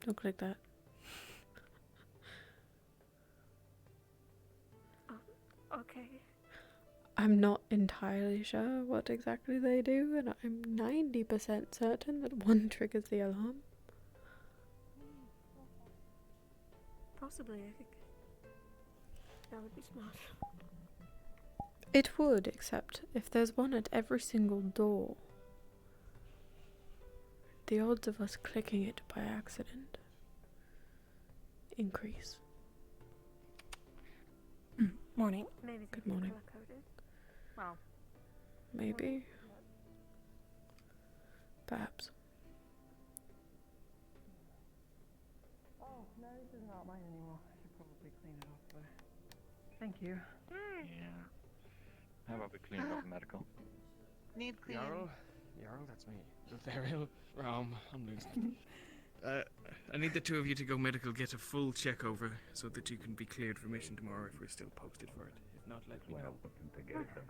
Don't click that. Okay. I'm not entirely sure what exactly they do, and I'm 90% certain that one triggers the alarm. Possibly, I think. That would be smart. It would, except if there's one at every single door, the odds of us clicking it by accident increase. Morning. Maybe Good morning. color-coded. Well, Maybe. Perhaps. oh, no, this is not mine anymore. I should probably clean it off, but thank you. Yeah. How about we clean it up in medical? Need cleaning. Jarl, that's me. Therial, Ram, I'm losing. I need the two of you to go medical, get a full check over, so that you can be cleared for mission tomorrow if we're still posted for it. If not, let me know.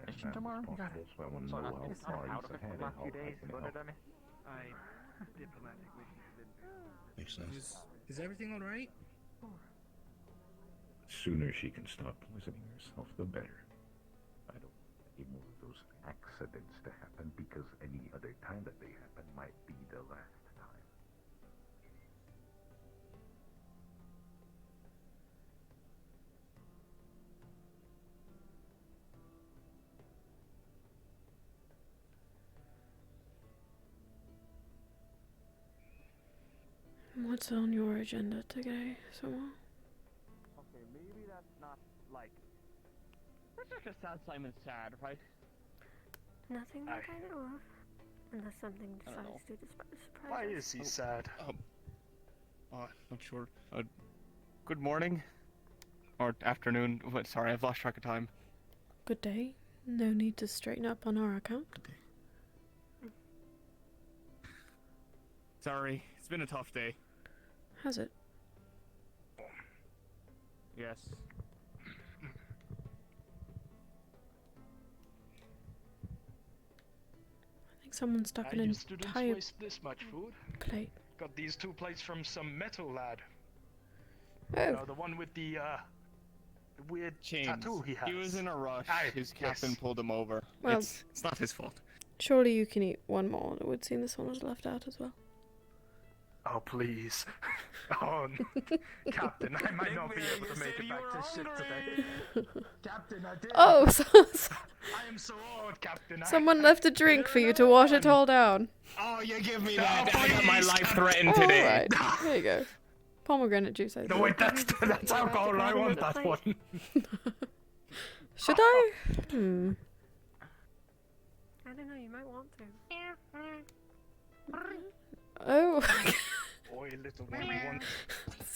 Mission tomorrow? You got it. So I want to Sorry, know I'm how just far out he's of it for ahead the and last how few I days, can but help. Diplomatic mission didn't do. Makes sense. Is everything alright? The sooner she can stop poisoning herself, the better. I don't want any more of those accidents to happen, because any other time that they happen might be the last time. What's on your agenda today, Samuel? Okay, maybe that's not like. That's not just sound Simon sad, right? Nothing that I know of. Unless something I don't know. decides to surprise Why us. is he sad? Not sure. Good morning? Or afternoon. Sorry, I've lost track of time. Good day. No need to straighten up on our account. Sorry, it's been a tough day. Has it? Yes. I think someone stuck in You an students entire waste this much food? plate. Got these 2 plates from some metal lad. Oh, The one with the weird Chains. tattoo he has. He was in a rush. Aye, His captain yes. pulled him over. Well- It's not his fault. surely you can eat one more. It would seem this one was left out as well. Oh, please. Oh, Captain, I might not be able to make it back to ship today. Captain, I did. Oh, I am so old, Captain. someone left a drink for you to wash it all down. Oh, you give me that. I got my please. life threatened All today. right, there you go. Pomegranate juice. I No, think. wait, that's alcohol. I want that one. Should I? I don't know, you might want to. Oh. Boy, little one,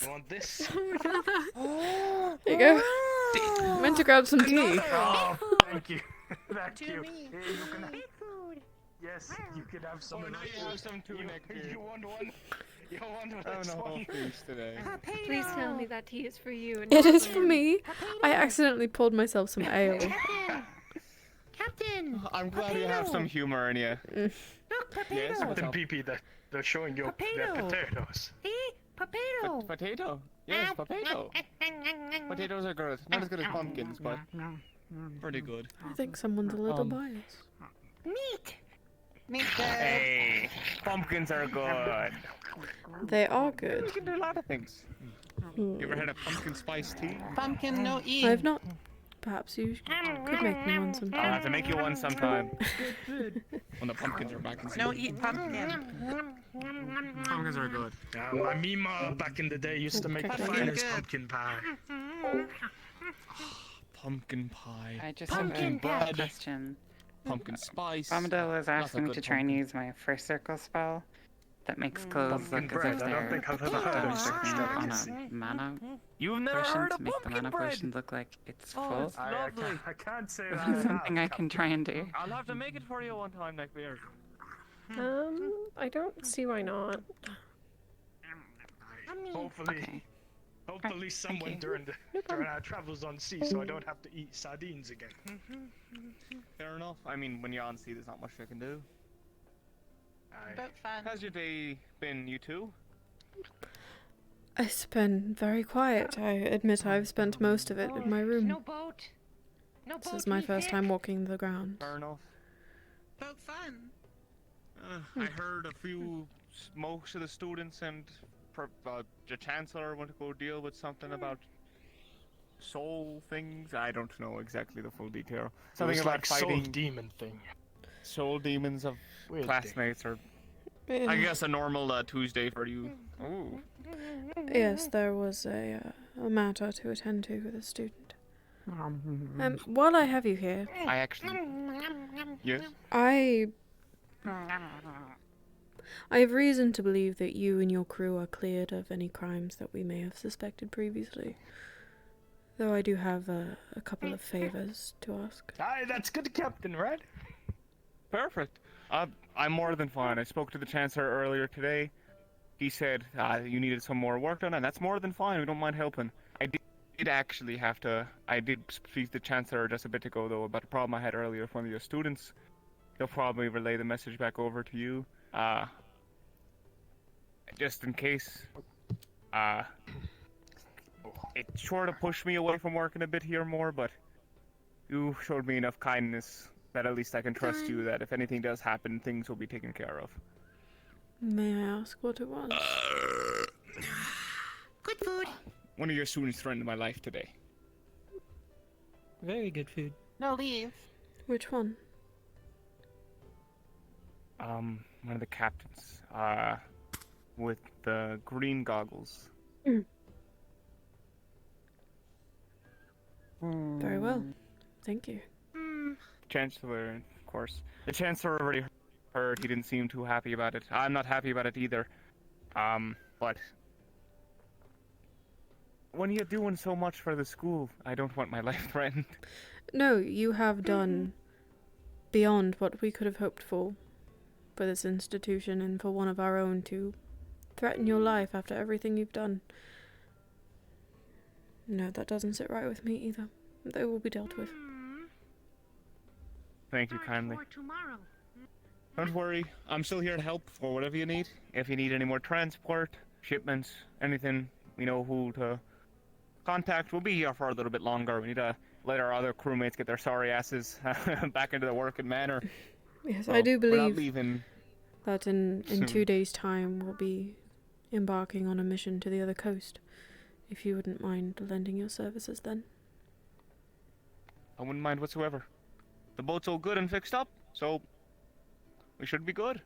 you want this? There you go. I meant to grab some tea. Oh, thank you. Thank you. Here, you can have... Yes, you can have some of now this. you have some too next year. You want one? You want I'm this a whole one? feast today. Please tell me that tea is for you. And It not is for for him. me. I accidentally poured myself some ale. Captain! I'm glad you have some humor in you. Look, Yes, potato! what's Them up? PP that they're showing you their Potato. potatoes. See? Potato! Potato. Yes, potato. Potatoes are good. Not as good as pumpkins, but pretty good. I think someone's a little Um, biased. Meat! Meat Hey, pumpkins are good. They are You good. can do a lot of things. You ever had a pumpkin spice tea? Pumpkin, no eat. I've not. Perhaps you could make me one I'll sometime. have to make you one sometime. When the pumpkins are back in season. No eat pumpkin. Pumpkins are good. My Mima back in the day used to make the Okay. finest Good. pumpkin pie. Pumpkin pie. I just pumpkin have a bread. question. Pumpkin spice. Bombadil was Lots of asking me good to try and pumpkin. use my first circle spell that makes clothes Pumpkin look as bread, if I don't they're think I've ever heard of working such on delicacy. a mana You've never potion heard to of make the pumpkin mana bread? potion look like it's Oh, full. it's lovely. I can't say that. Is that something I can try and do? I'll have to make it for you one time next year. I don't see why not. Hopefully, Okay. hopefully someone you. during our travels on sea, so I don't have to eat sardines again. Fair enough. I mean, when you're on sea, there's not much I can do. Aye. About fun. How's your day been, you two? It's been very quiet. I admit I've spent most of it in my room. No boat. No This boat. is my me first thick. time walking the ground. Fair enough. About fun. I heard a few, most of the students and the chancellor went to go deal with something about soul things. I don't know exactly the full detail. Something It was about like fighting soul demon thing. soul demons of Weird classmates, or Yeah. I guess a normal Tuesday for you. Ooh. Yes, there was a matter to attend to with a student. While I have you here, I actually. Yes. I have reason to believe that you and your crew are cleared of any crimes that we may have suspected previously. Though I do have a couple of favors to ask. Aye, that's good, Captain, right? Perfect. I'm more than fine. I spoke to the Chancellor earlier today. He said you needed some more work done, and that's more than fine. We don't mind helping. I did speak to the Chancellor just a bit ago, though, about a problem I had earlier with one of your students. He'll probably relay the message back over to you. Just in case. It sort of pushed me away from working a bit here more, but you showed me enough kindness that at least I can trust you that if anything does happen, things will be taken care of. May I ask what it was? Good food. One of your students threatened my life today. Very good food. No leave. Which one? One of the captains, with the green goggles. Very well. Thank you. Chancellor, of course. The Chancellor already heard. He didn't seem too happy about it. I'm not happy about it either. But when you're doing so much for the school, I don't want my life threatened. No, you have done beyond what we could have hoped for this institution and for one of our own to threaten your life after everything you've done. No, that doesn't sit right with me either. They will be dealt with. Thank you kindly. Tomorrow. Don't worry, I'm still here to help for whatever you need. If you need any more transport, shipments, anything, we know who to contact. We'll be here for a little bit longer. We need to let our other crewmates get their sorry asses back into the working manner. Yes, So, I do we're not believe leaving that in soon. 2 days' time we'll be embarking on a mission to the other coast. If you wouldn't mind lending your services then. I wouldn't mind whatsoever. The boat's all good and fixed up, so we should be good.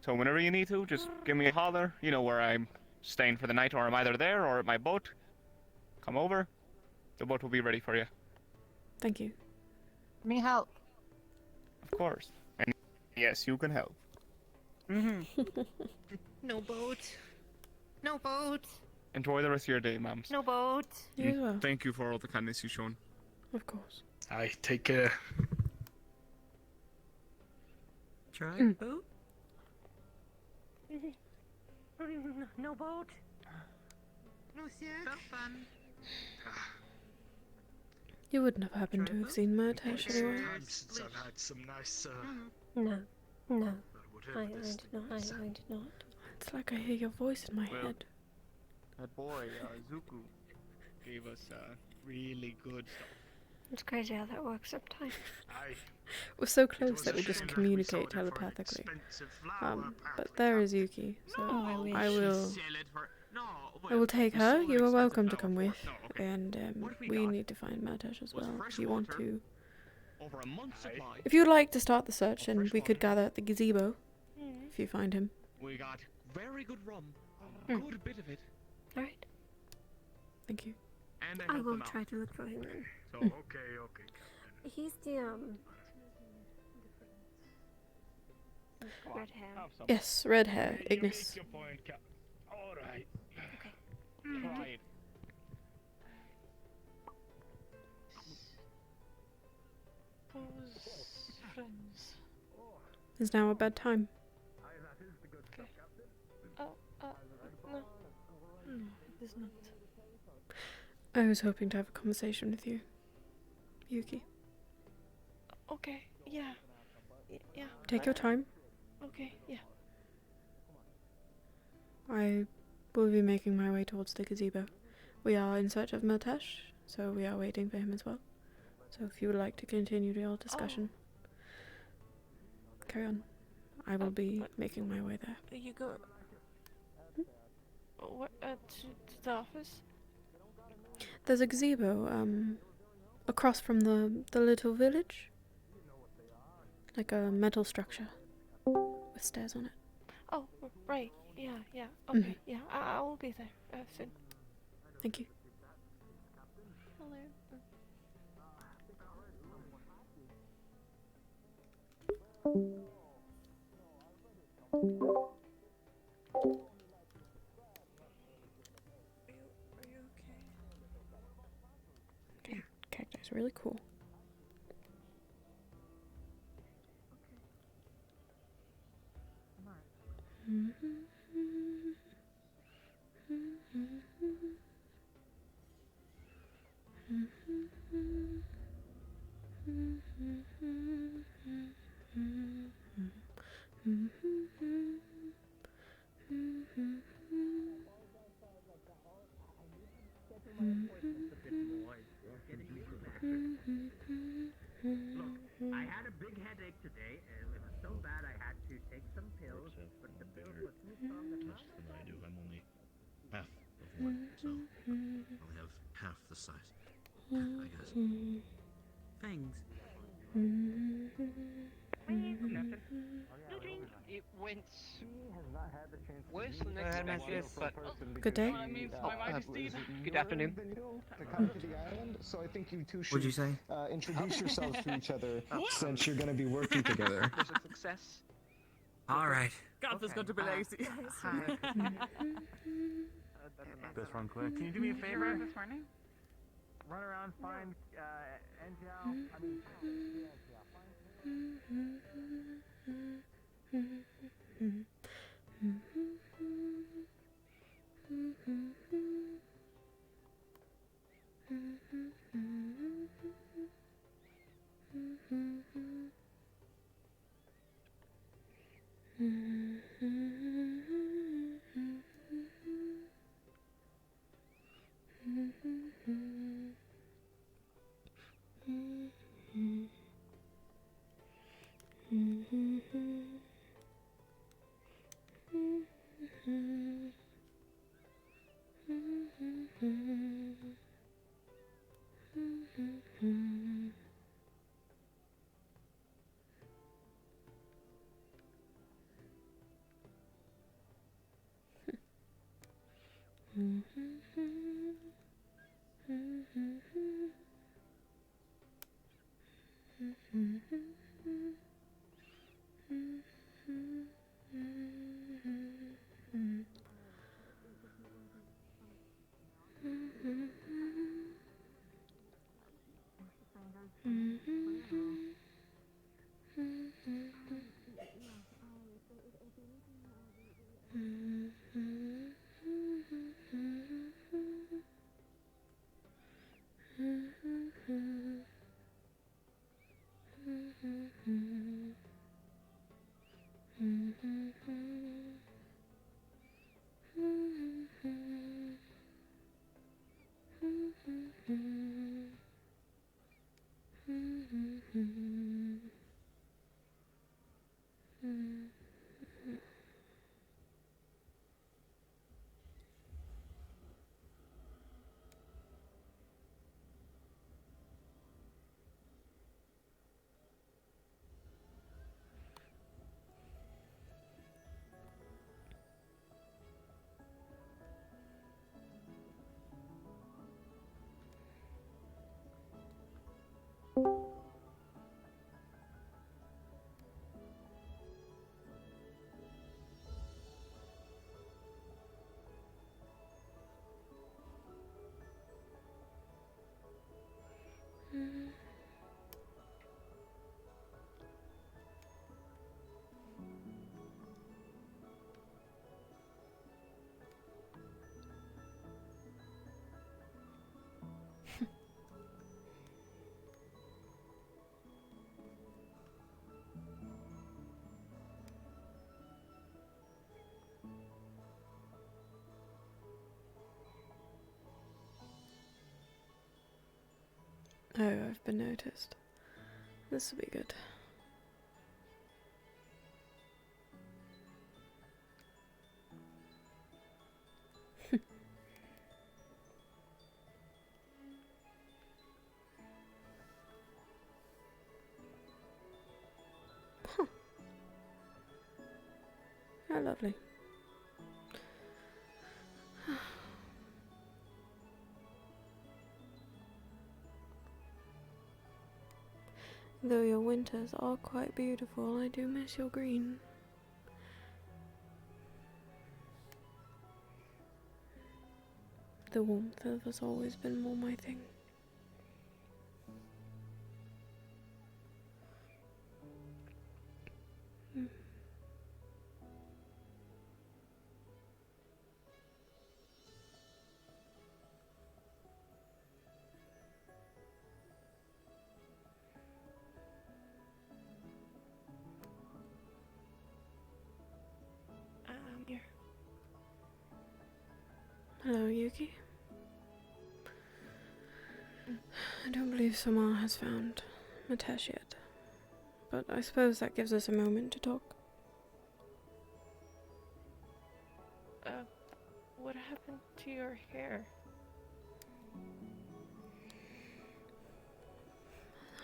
So whenever you need to, just give me a holler. You know where I'm staying for the night, or I'm either there or at my boat. Come over. The boat will be ready for you. Thank you. Me help. Of course. And yes, you can help. No boat. No boat. Enjoy the rest of your day, ma'ams. No boat. You as well. Thank you for all the kindness you've shown. Of course. Aye, take care. Try boat? No boat. No sir. Fun. You wouldn't have happened to have seen Mertesh anyway. Since I've had some nice, No, no, whatever I this did not. I did not. It's like I hear your voice in my Well, head. That boy, Zuku, gave us really good stuff. It's crazy how that works sometimes. Aye. We're so It close was that a we just shame that we communicate sold it for an telepathically. expensive flower But path. there is Yuki, so I wish. I will. Sell it for... No, I will take her. You are welcome to to come with, No, okay. and What have we we got? need to find Mertesh as Was well. fresh If you want water. to, Over a month's supply. if you would like to start the search, and fresh we could water. gather at the gazebo if you find him. We got very good rum. A good bit of it. Alright. Thank you. And I helped will them out. try to look for him then. So, okay, Captain. He's the red hair. Have some. Yes, red hair, You Ignis. make your point, Cap. Alright. Try it. Is now a bedtime. It is not. I was hoping to have a conversation with you, Yuki. Okay, yeah. Yeah, Take your time. okay, yeah. I We'll be making my way towards the gazebo. We are in search of Miltesh, so we are waiting for him as well. So if you would like to continue your discussion, carry on. I will be making my way there. You go. What? To the office? There's a gazebo, across from the little village. Like a metal structure with stairs on it. Oh, right. Yeah. Okay. Yeah, I will be there soon. Thank you. Hello. Are you okay? Cacti's really cool. Look, I had a big headache today, and it was so bad I had to take some pills, but the pills were too strong at Less than I do. I'm only half of one, so I'll have half the size, I guess. Thanks. It went worse than expected. But Good day. Good afternoon. What'd you say? Introduce yourselves to each other since you're going to be working together. There's a success. All right. God, this got to be lazy. Best friend Claire, can you do me a favor? This morning? Run around, find Angel. I mean, Oh, I've been noticed. This will be good. Huh. How lovely. Though your winters are quite beautiful, I do miss your green. The warmth has always been more my thing. Mm. Here. Hello, Yuki. I don't believe Samar has found Matesh yet, but I suppose that gives us a moment to talk. What happened to your hair?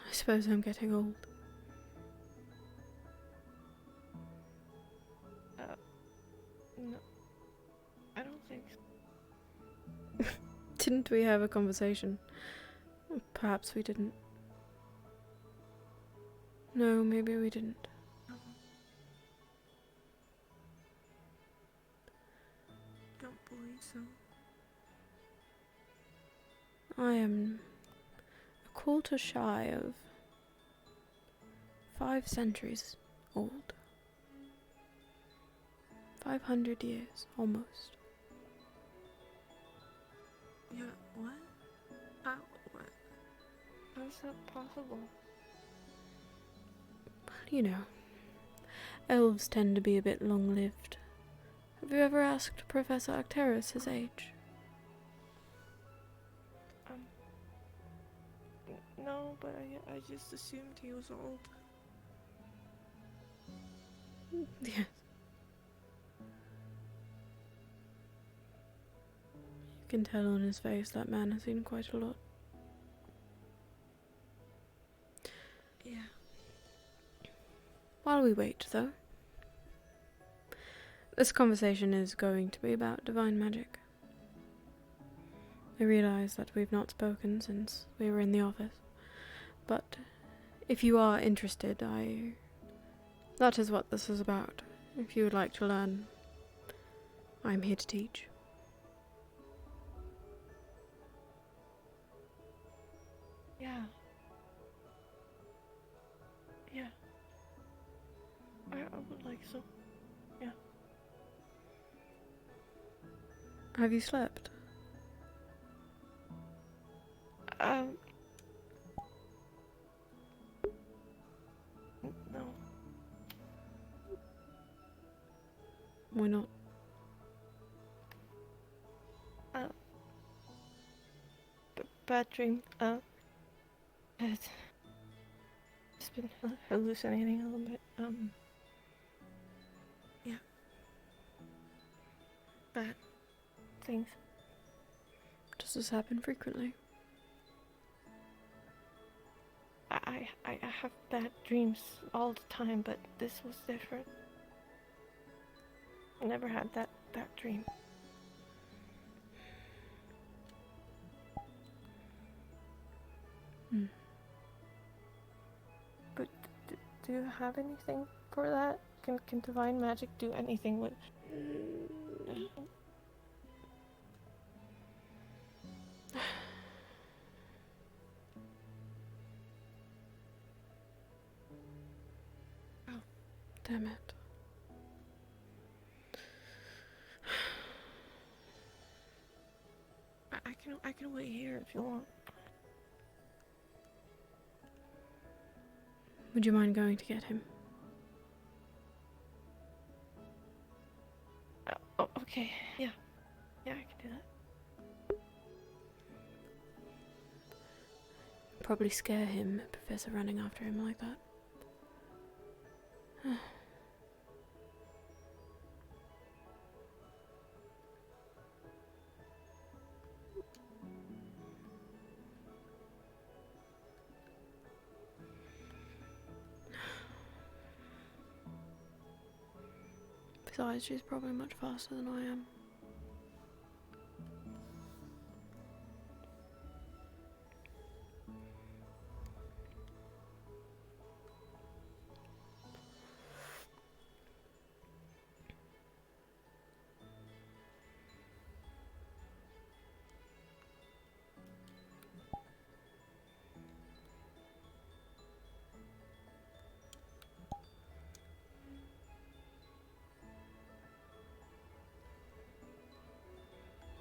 I suppose I'm getting old. No. I don't think so. Didn't we have a conversation? Perhaps we didn't. No, maybe we didn't. Don't believe so. I am a quarter shy of 5 centuries old. 500 years, almost. Yeah, what? What? How is that possible? You know, elves tend to be a bit long-lived. Have you ever asked Professor Acteris his age? No, but I just assumed he was old. Yes. You can tell on his face that man has seen quite a lot. Yeah. While we wait, though, this conversation is going to be about divine magic. I realize that we've not spoken since we were in the office, but if you are interested, that is what this is about. If you would like to learn, I'm here to teach. Yeah. Yeah. I would like so. Yeah. Have you slept? No. Why not? Bad dream. It's just been hallucinating a little bit. Yeah. Bad things. Does this happen frequently? I have bad dreams all the time, but this was different. I never had that dream. Hmm. But do you have anything for that? Can divine magic do anything with? Damn it. I can wait here if you want. Would you mind going to get him? Oh, okay. Yeah. Yeah, I can do that. Probably scare him, a professor running after him like that. Besides, she's probably much faster than I am.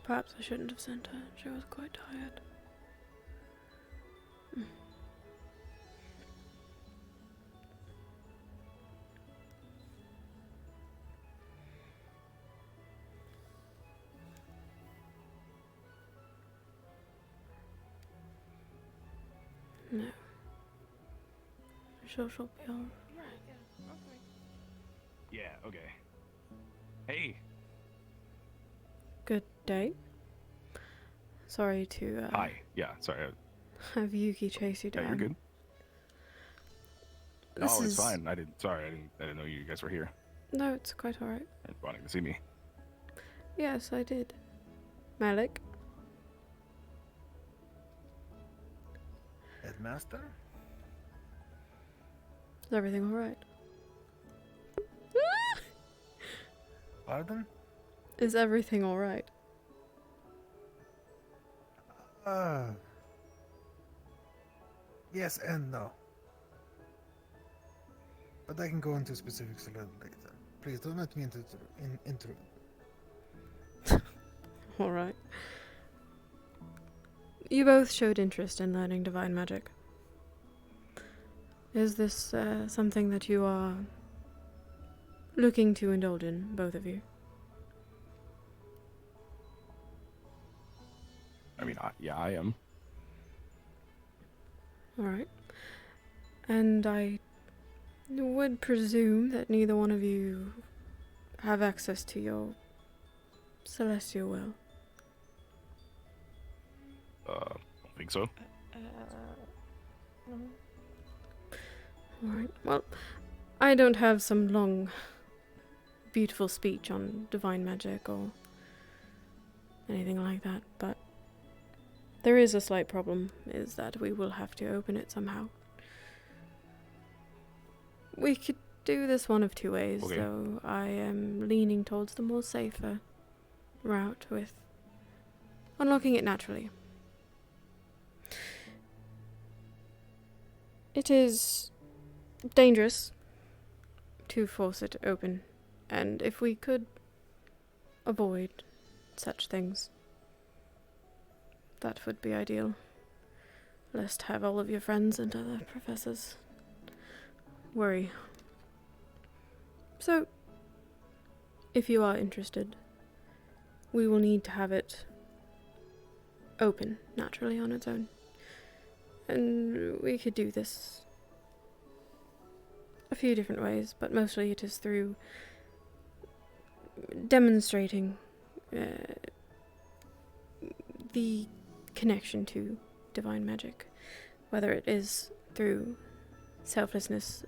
Perhaps I shouldn't have sent her. She was quite tired. No. I'm sure she'll be alright. Yeah, okay. Hey. Good day. Sorry to Hi. Yeah, sorry. have Yuki chase you down. Yeah, you're good. This No, is... it's fine. I didn't know you guys were here. No, it's quite alright. And wanting to see me. Yes, I did. Malik? Headmaster? Is everything alright? Pardon? Is everything alright? Yes and no. But I can go into specifics a little later. Please don't let me interrupt. Alright. You both showed interest in learning divine magic. Is this something that you are looking to indulge in, both of you? I mean, yeah, I am. Alright. And I would presume that neither one of you have access to your celestial will. I think so. No. Alright, well, I don't have some long, beautiful speech on divine magic or anything like that, but there is a slight problem, is that we will have to open it somehow. We could do this one of two ways, Okay. though I am leaning towards the more safer route with unlocking it naturally. It is dangerous to force it open, and if we could avoid such things, that would be ideal. Lest have all of your friends and other professors worry. So, if you are interested, we will need to have it open naturally on its own. And we could do this a few different ways, but mostly it is through demonstrating the connection to divine magic, whether it is through selflessness,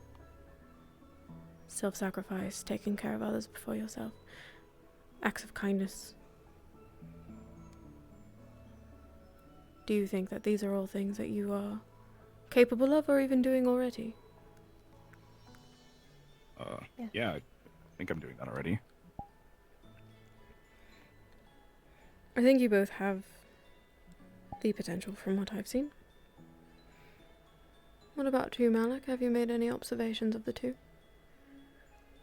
self-sacrifice, taking care of others before yourself, acts of kindness. Do you think that these are all things that you are capable of or even doing already? Yeah, I think I'm doing that already. I think you both have the potential from what I've seen. What about you, Malik? Have you made any observations of the two?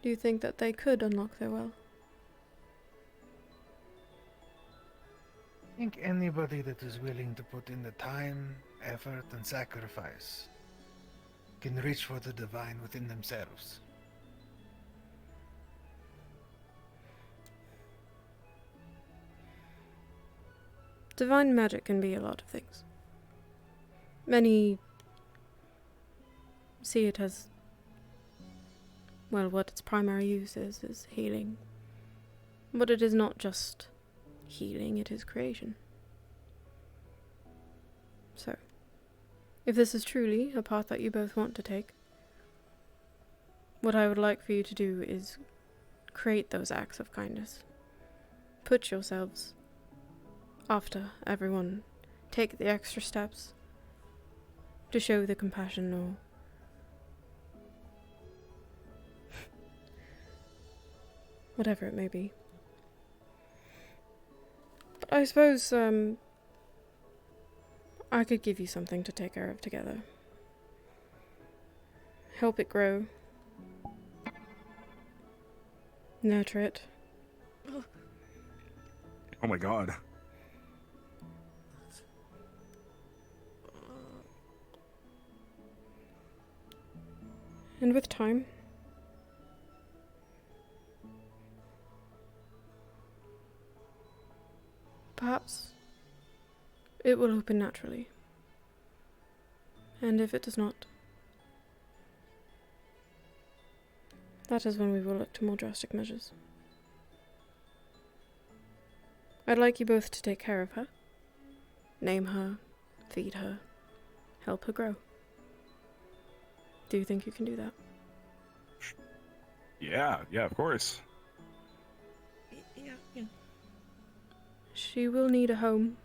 Do you think that they could unlock their well? I think anybody that is willing to put in the time, effort, and sacrifice can reach for the divine within themselves. Divine magic can be a lot of things. Many see it as, well, what its primary use is healing. But it is not just healing, it is creation. So, if this is truly a path that you both want to take, what I would like for you to do is create those acts of kindness. Put yourselves after everyone. Take the extra steps to show the compassion or whatever it may be. But I suppose, I could give you something to take care of together. Help it grow. Nurture it. Oh my god. And with time, perhaps it will open naturally. And if it does not, that is when we will look to more drastic measures. I'd like you both to take care of her. Name her, feed her, help her grow. Do you think you can do that? Yeah, of course. Yeah. She will need a home.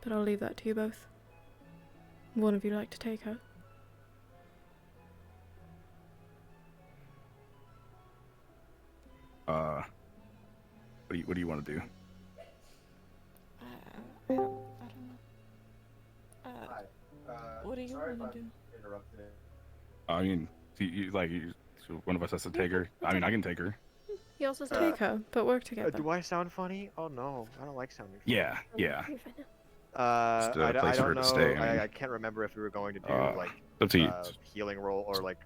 But I'll leave that to you both. One of you like to take her? What do you want to do? I don't know. What do you want to do? I mean, so one of us has to take her. I mean, I can take her. He also says take her, but work together. Do I sound funny? Oh no, I don't like sounding funny. Yeah. I place for her don't to know. stay, I mean. I can't remember if we were going to do up to you. healing roll or like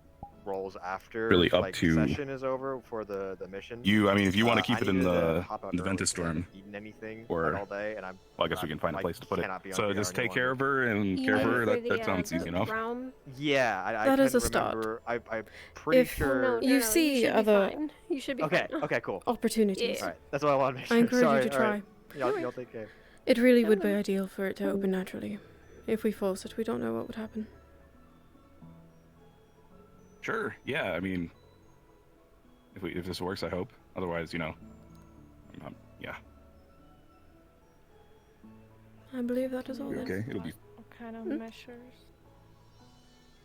rolls after Really up like to session is over for the mission. You, I mean, if you want to keep I it in needed to the hop out Ventus early 'cause I storm, haven't eaten anything or all day, and I'm well, I guess we can find a place to put it. cannot be on So VR just any take care of her and You care of mean her. for That the, sounds easy enough. realm? Yeah, I That is couldn't a start. remember. I'm pretty If sure. you see should be other fine. You should be Okay, fine. okay, cool. opportunities, Yeah. Alright, that's what I wanted to make sure. I encourage Sorry, you to try. alright. Y'all take care. It really would be ideal for it to open naturally. If we force it, we don't know what would happen. Sure. Yeah. I mean, if this works, I hope. Otherwise, yeah. I believe that is all then. Okay. It'll be. What kind of measures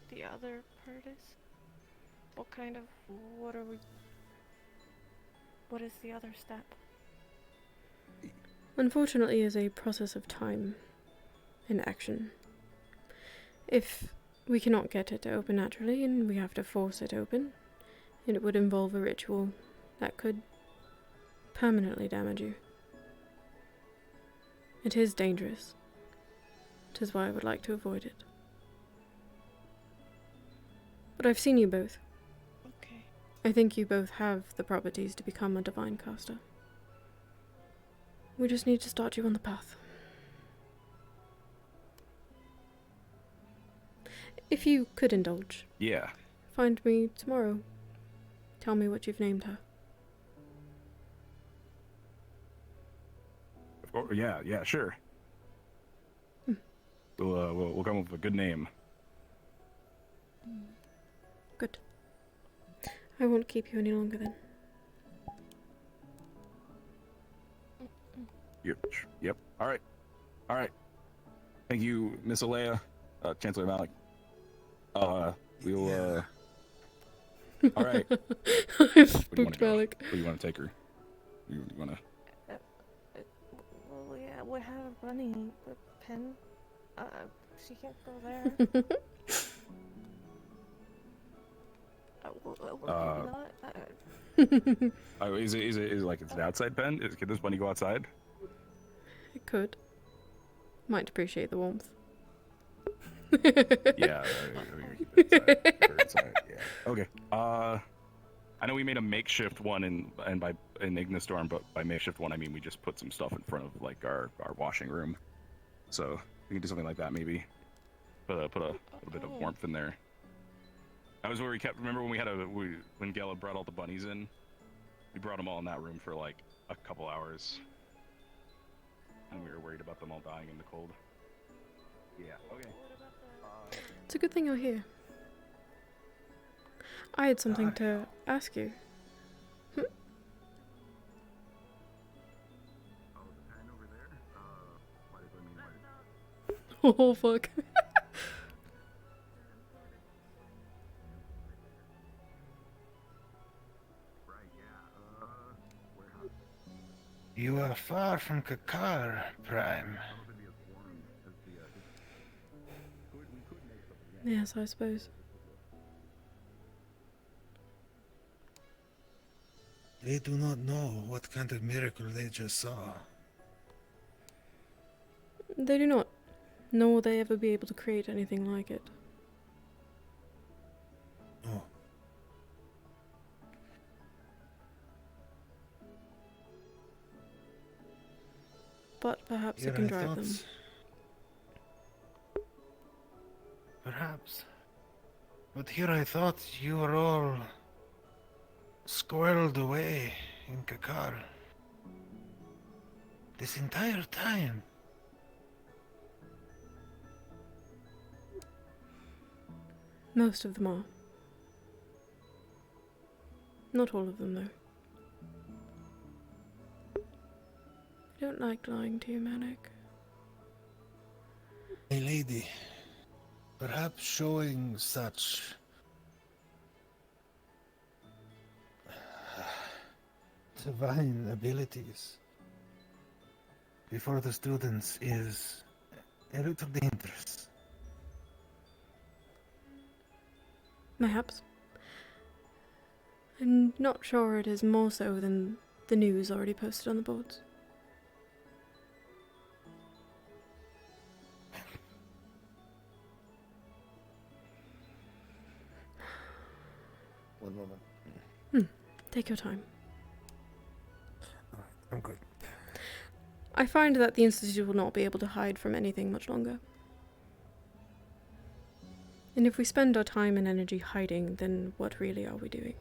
the other part is? What is the other step? Unfortunately, is a process of time and action. If we cannot get it to open naturally and we have to force it open, it would involve a ritual that could permanently damage you. It is dangerous. It is why I would like to avoid it. But I've seen you both. Okay. I think you both have the properties to become a divine caster. We just need to start you on the path. If you could indulge. Yeah. Find me tomorrow. Tell me what you've named her. Of course. Yeah. Sure. We'll come up with a good name. Good. I won't keep you any longer then. Yep. All right. Thank you, Miss Alea, Chancellor Malik. We'll. All right. I spooked Malik. Where do you want to take her? You want to? Well, yeah, we have a running pen. She can't go there. Is it like it's an outside pen? Can this bunny go outside? It could. Might appreciate the warmth. Yeah. Keep it inside. Yeah. Okay. I know we made a makeshift one in Ignistorm, but by makeshift one I mean we just put some stuff in front of like our washing room. So we can do something like that maybe. Put a little bit of warmth in there. That was where we kept. Remember when when Gela brought all the bunnies in? We brought them all in that room for like a couple hours, and we were worried about them all dying in the cold. Yeah. Okay. It's a good thing you're here. I had something to ask you. Oh fuck. You are far from Kakar, Prime. Yes, I suppose. They do not know what kind of miracle they just saw. They do not, nor will they ever be able to create anything like it. Oh. But perhaps Here it can I drive thought- them. Perhaps. But here I thought you were all squirreled away in Kakar. This entire time. Most of them are. Not all of them, though. I don't like lying to you, Manic. My lady, perhaps showing such divine abilities before the students is a little dangerous. Perhaps. I'm not sure it is more so than the news already posted on the boards. One moment. Take your time. Alright, I'm good. I find that the Institute will not be able to hide from anything much longer. And if we spend our time and energy hiding, then what really are we doing?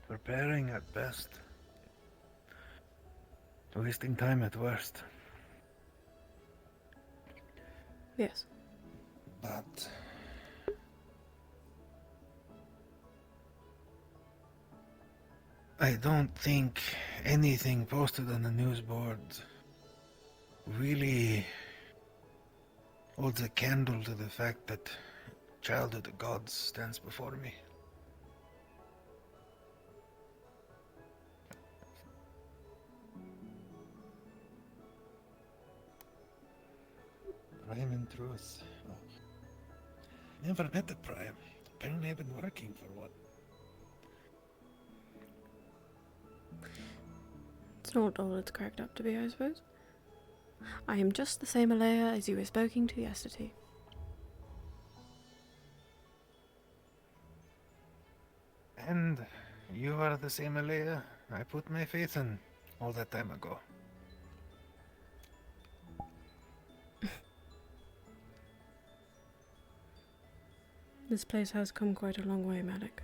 Preparing at best. Wasting time at worst. Yes. But I don't think anything posted on the news board really holds a candle to the fact that Child of the Gods stands before me. Prime in truth. Oh. Never met the Prime. Apparently I've been working for one. It's not all it's cracked up to be, I suppose. I am just the same Alea as you were speaking to yesterday. And you are the same Alea I put my faith in all that time ago. This place has come quite a long way, Malik.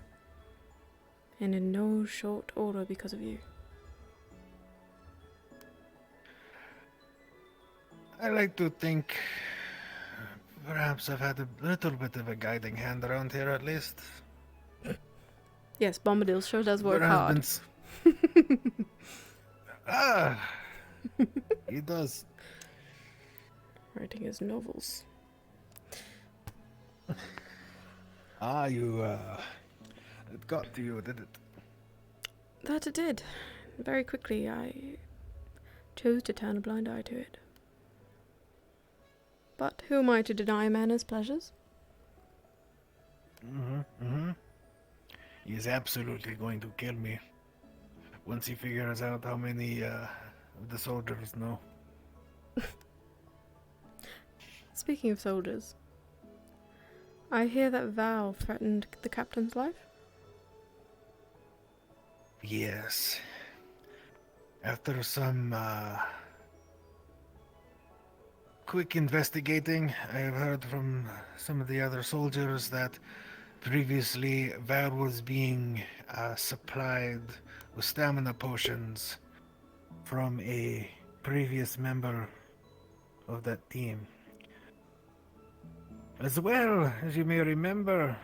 And in no short order because of you. I like to think perhaps I've had a little bit of a guiding hand around here at least. Yes, Bombadil sure does work There has hard. been he does. Writing his novels. It got to you, did it? That it did. Very quickly, I chose to turn a blind eye to it. But who am I to deny a man his pleasures? He is absolutely going to kill me once he figures out how many of the soldiers know. Speaking of soldiers, I hear that Val threatened the captain's life. Yes. After some quick investigating, I have heard from some of the other soldiers that previously Val was being supplied with stamina potions from a previous member of that team. As well, as you may remember,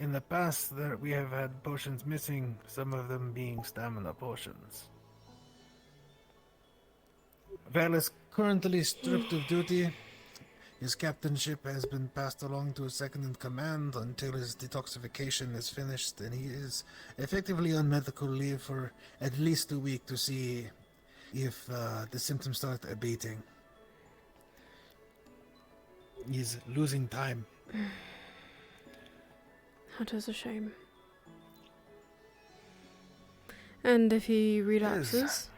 in the past that we have had potions missing, some of them being stamina potions. Val is currently stripped of duty. His captainship has been passed along to a second-in-command until his detoxification is finished, and he is effectively on medical leave for at least a week to see if the symptoms start abating. He's losing time. That is a shame. And if he relapses?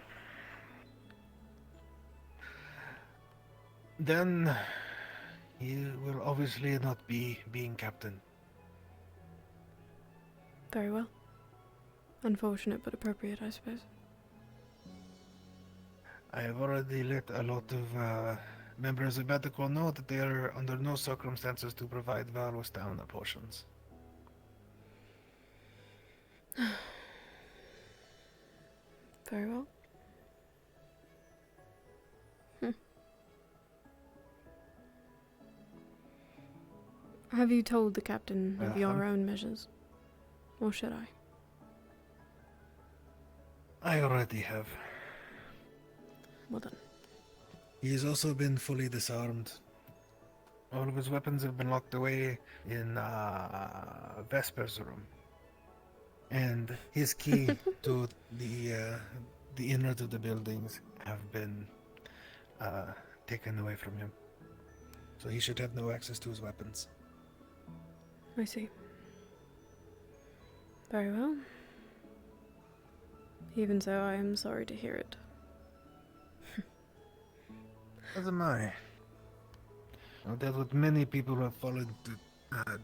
Then he will obviously not be being captain. Very well. Unfortunate but appropriate, I suppose. I have already let a lot of members of medical know that they are under no circumstances to provide Val with stamina potions. Very well. Have you told the captain of your own measures? Or should I? I already have. Well done. He has also been fully disarmed. All of his weapons have been locked away in Vesper's room. And his key to the innards of the buildings have been taken away from him. So he should have no access to his weapons. I see. Very well. Even so, I am sorry to hear it. As am I. I've dealt with many people who have fallen to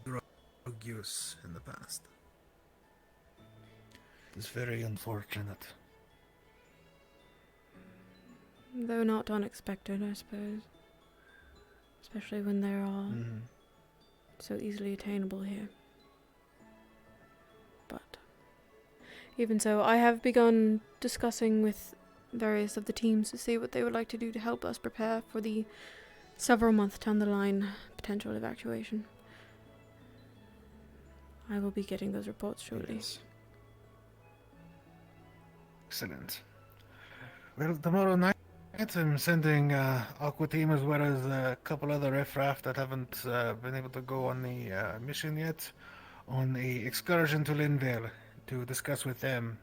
drug use in the past. It's very unfortunate. Though not unexpected, I suppose. Especially when they are so easily attainable here. But even so, I have begun discussing with various of the teams to see what they would like to do to help us prepare for the several months down the line potential evacuation. I will be getting those reports shortly. Yes. Excellent. Well, tomorrow night I'm sending Aqua Team as well as a couple other riffraff that haven't been able to go on the mission yet on a excursion to Linvale to discuss with them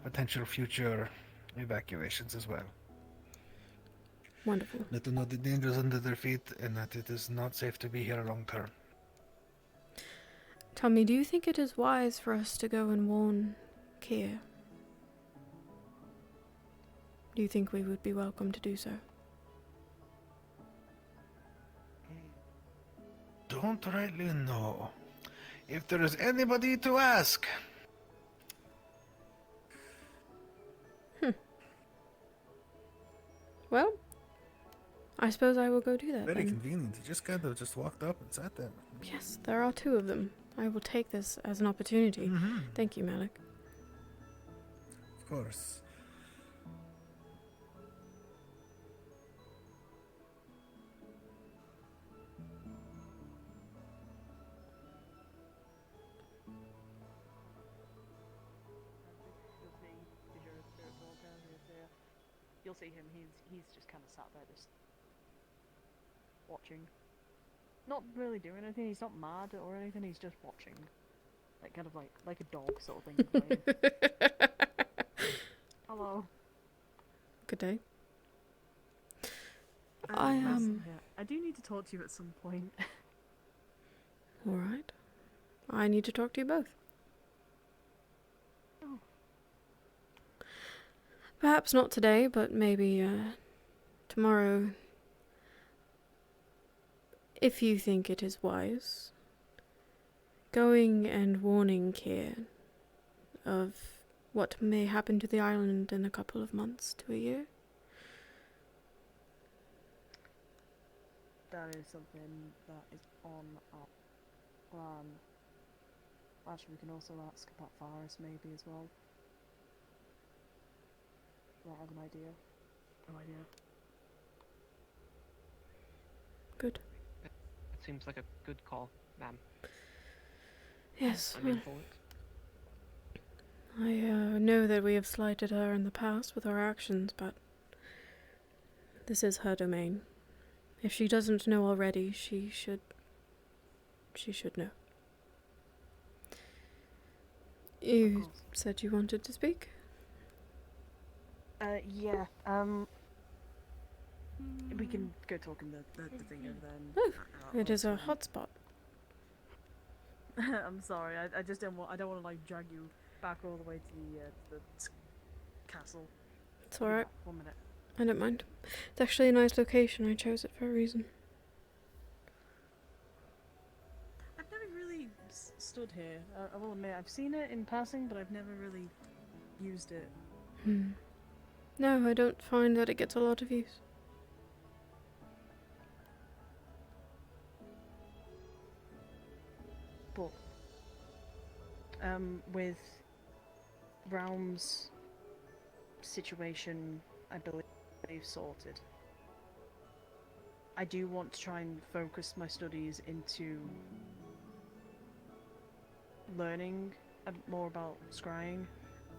potential future evacuations as well. Wonderful. Let them know the dangers under their feet and that it is not safe to be here long term. Tell me, do you think it is wise for us to go and warn Kier? Do you think we would be welcome to do so? Don't rightly know. If there is anybody to ask. Well, I suppose I will go do that. Very then. convenient. You just kind of just walked up and sat there. Yes, there are two of them. I will take this as an opportunity. Thank you, Malik. Of course. You'll see him, he's just kind of sat there just watching. Not really doing anything, he's not mad or anything, he's just watching. Like kind of like a dog sort of thing. Hello. Good day. I do need to talk to you at some point. Alright. I need to talk to you both. Oh. Perhaps not today, but maybe tomorrow. If you think it is wise, going and warning Kier of what may happen to the island in a couple of months to a year. That is something that is on our plan. Actually, we can also ask about Faris maybe as well. Do I have an idea? No idea. Good. It seems like a good call, ma'am. Yes, I'm in for it. I know that we have slighted her in the past with our actions, but this is her domain. If she doesn't know already, she should know. You said you wanted to speak? Yeah, we can go talk in the thing over there. Oh, it is a hotspot. I'm sorry, I just don't want to like drag you back all the way to the castle. It's alright. 1 minute. I don't mind. It's actually a nice location. I chose it for a reason. I've never really stood here. I will admit, I've seen it in passing, but I've never really used it. No, I don't find that it gets a lot of use. But with Realm's situation, I believe they've sorted. I do want to try and focus my studies into learning more about scrying.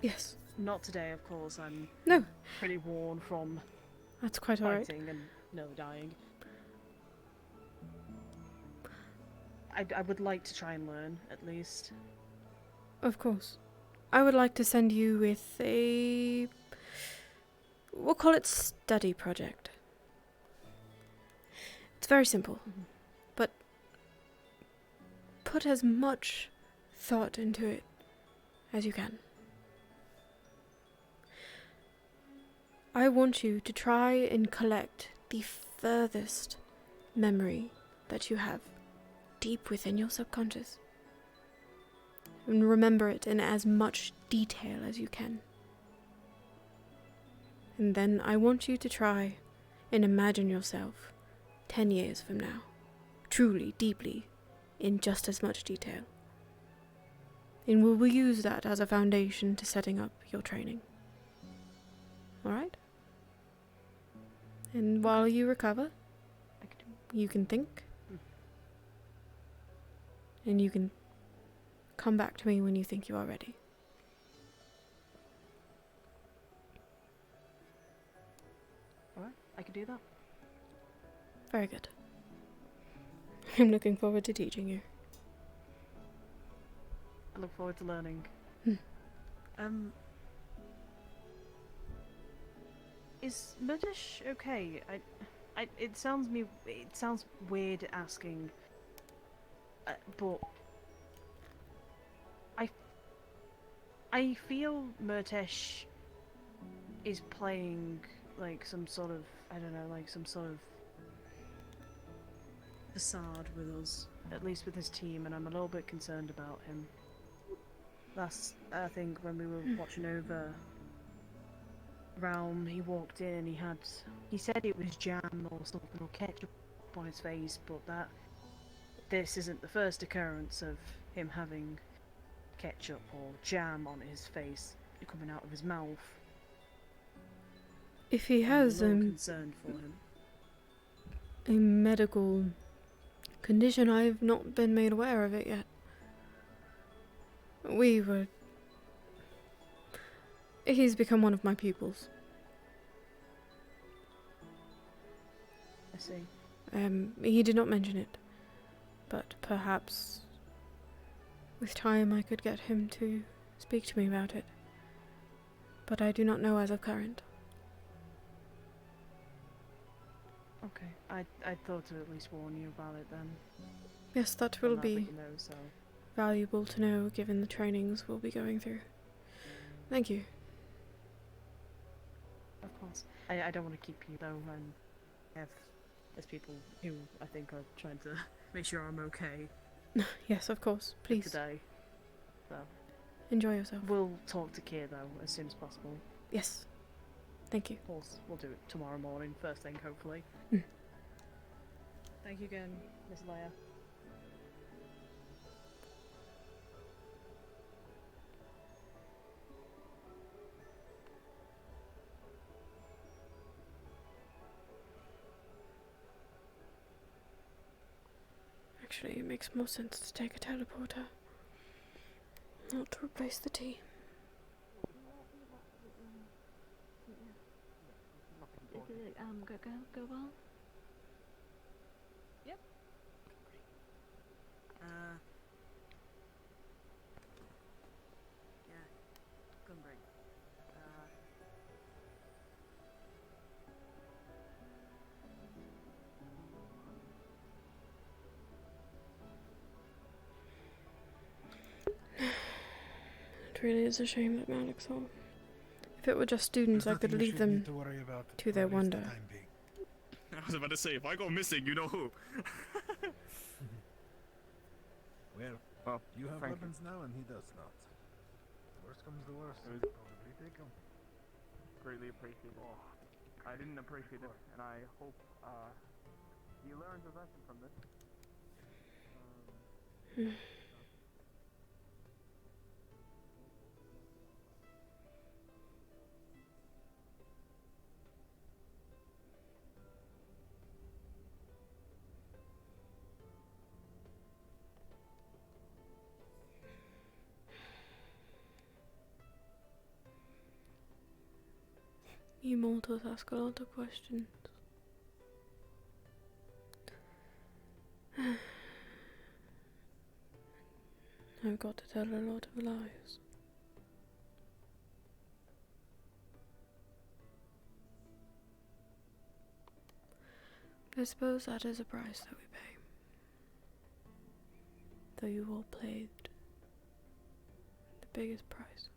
Yes. Not today, of course. I'm No. pretty worn from That's quite alright. fighting and nearly dying. I would like to try and learn, at least. Of course. I would like to send you with a... we'll call it study project. It's very simple. But put as much thought into it as you can. I want you to try and collect the furthest memory that you have deep within your subconscious. And remember it in as much detail as you can. And then I want you to try and imagine yourself 10 years from now, truly, deeply, in just as much detail. And we will use that as a foundation to setting up your training. Alright? And while you recover, you can think. And you can come back to me when you think you are ready. Alright, I can do that. Very good. I'm looking forward to teaching you. I look forward to learning. Is Murdish okay? It sounds weird asking, but I feel Murtesh is playing like some sort of, I don't know, like some sort of facade with us, at least with his team, and I'm a little bit concerned about him. Last, I think, when we were watching over Realm, he walked in and he said it was jam or something, or ketchup on his face, but this isn't the first occurrence of him having ketchup or jam on his face coming out of his mouth. If he has I'm a little concerned for him. a medical condition, I've not been made aware of it yet. He's become one of my pupils. I see. He did not mention it, but perhaps with time I could get him to speak to me about it. But I do not know as of current. Okay, I thought to at least warn you about it then. Yes, that will Now that be you know, so. valuable to know given the trainings we'll be going through. Thank you. Of course. I don't want to keep you though, and there's people who I think are trying to make sure I'm okay. Yes, of course. Please. Today. So. Enjoy yourself. We'll talk to Kier though as soon as possible. Yes. Thank you. We'll do it tomorrow morning, first thing, hopefully. Mm. Thank you again, Miss Leia. Actually, it makes more sense to take a teleporter, not to replace the tea. Did it go well? Yep. Yeah, going great. It really is a shame that Malik saw. If it were just students, I could leave them to their wonder. I was about to say, if I go missing, you know who. Well, you have weapons now and he does not. Worst comes to worst, probably take him. Greatly appreciated. I didn't appreciate it, and I hope he learns a lesson from this. You mortals ask a lot of questions. I've got to tell a lot of lies. I suppose that is a price that we pay. Though you all paid the biggest price.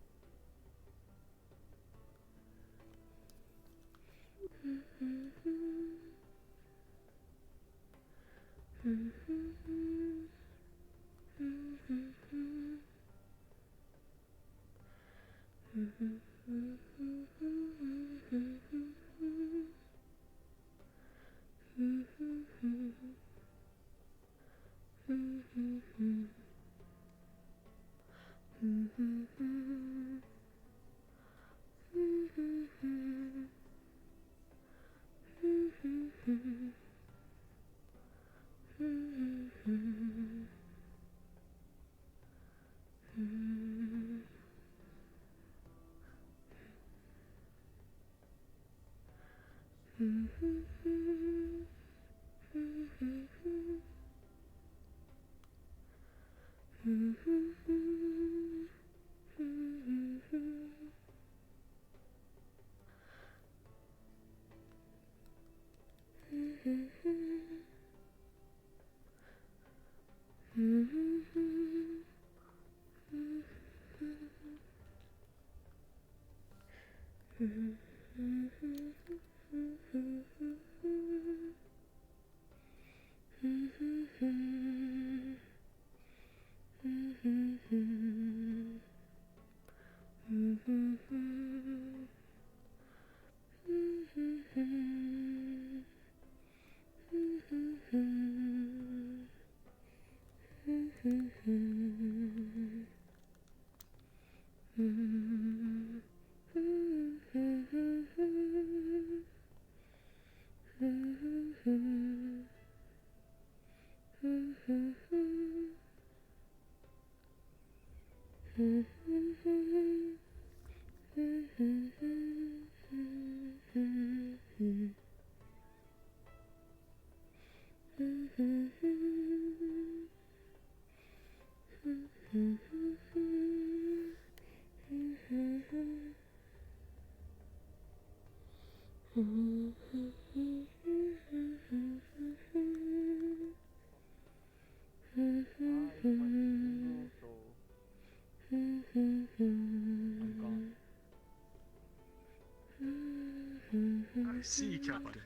I see, Captain.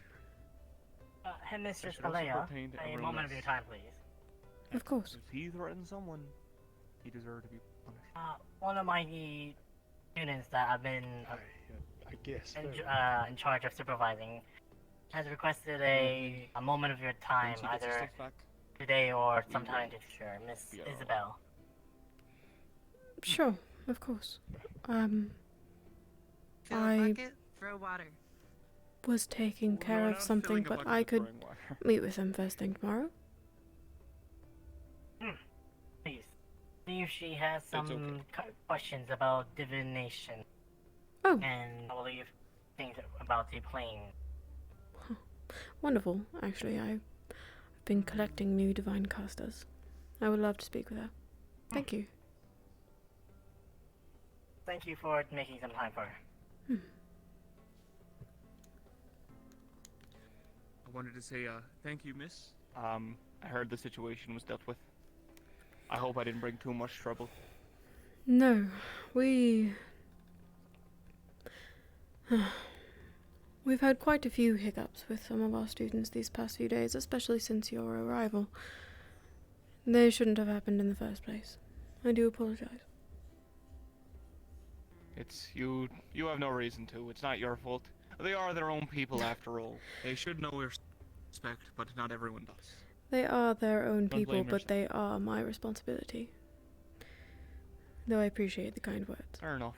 Hey, Mistress should also Filia, obtain a a moment of release. your time, please. Of course. If he threatens someone, he deserved to be punished? One of my students that I've been I guess. in charge of supervising has requested a moment of your time, Once you get your either stuff back, today or sometime in the future. Miss Isabel. Sure, of course. Fill a I bucket, throw water. was taking care of something, but I could meet with him first thing tomorrow. Please. See if she has some questions about divination. Oh. And I believe things about the plane. Wonderful. Actually, I've been collecting new divine casters. I would love to speak with her. Thank you. Thank you for making some time for her. I wanted to say thank you, miss. I heard the situation was dealt with. I hope I didn't bring too much trouble. No, we've had quite a few hiccups with some of our students these past few days, especially since your arrival. They shouldn't have happened in the first place. I do apologize. It's you have no reason to. It's not your fault. They are their own people after all. They should know respect, but not everyone does. They are their own Don't people, blame but they are my responsibility. Though I appreciate the kind words. Fair enough.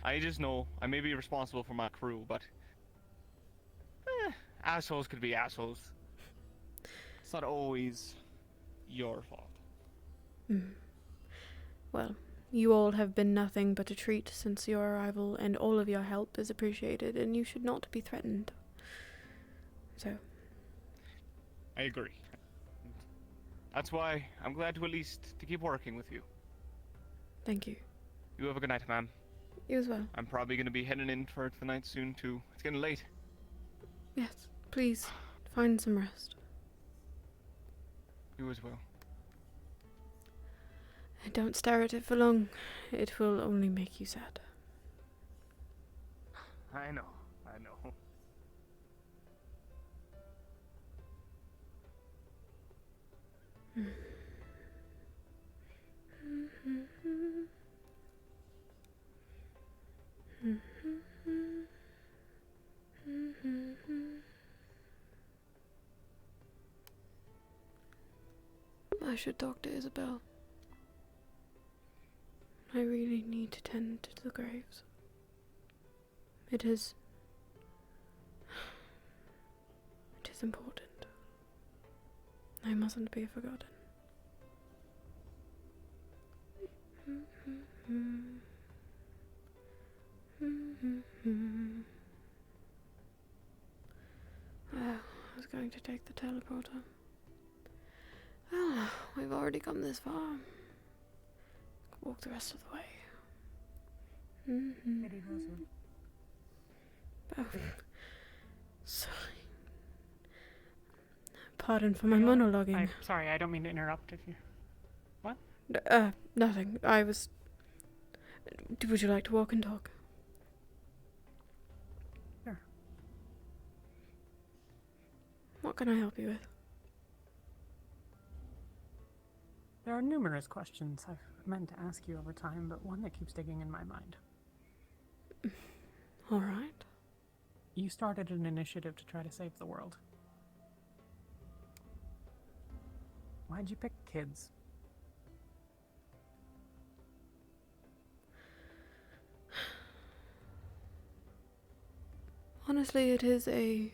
I just know I may be responsible for my crew, but assholes could be assholes. It's not always your fault. Well, you all have been nothing but a treat since your arrival, and all of your help is appreciated, and you should not be threatened. So. I agree. That's why I'm glad to at least to keep working with you. Thank you. You have a good night, ma'am. You as well. I'm probably going to be heading in for the night soon, too. It's getting late. Yes, please, find some rest. You as well. And don't stare at it for long. It will only make you sad. I know. I should talk to Isabel. I really need to tend to the graves. It is important. I mustn't be forgotten. I was going to take the teleporter. Oh, we've already come this far. Walk the rest of the way. Lady Rosewood. Oh, sorry. Pardon for my monologuing. I'm sorry, I don't mean to interrupt if you... What? Nothing. I was... Would you like to walk and talk? Sure. What can I help you with? There are numerous questions I've meant to ask you over time, but one that keeps digging in my mind. All right. You started an initiative to try to save the world. Why'd you pick kids? Honestly, it is a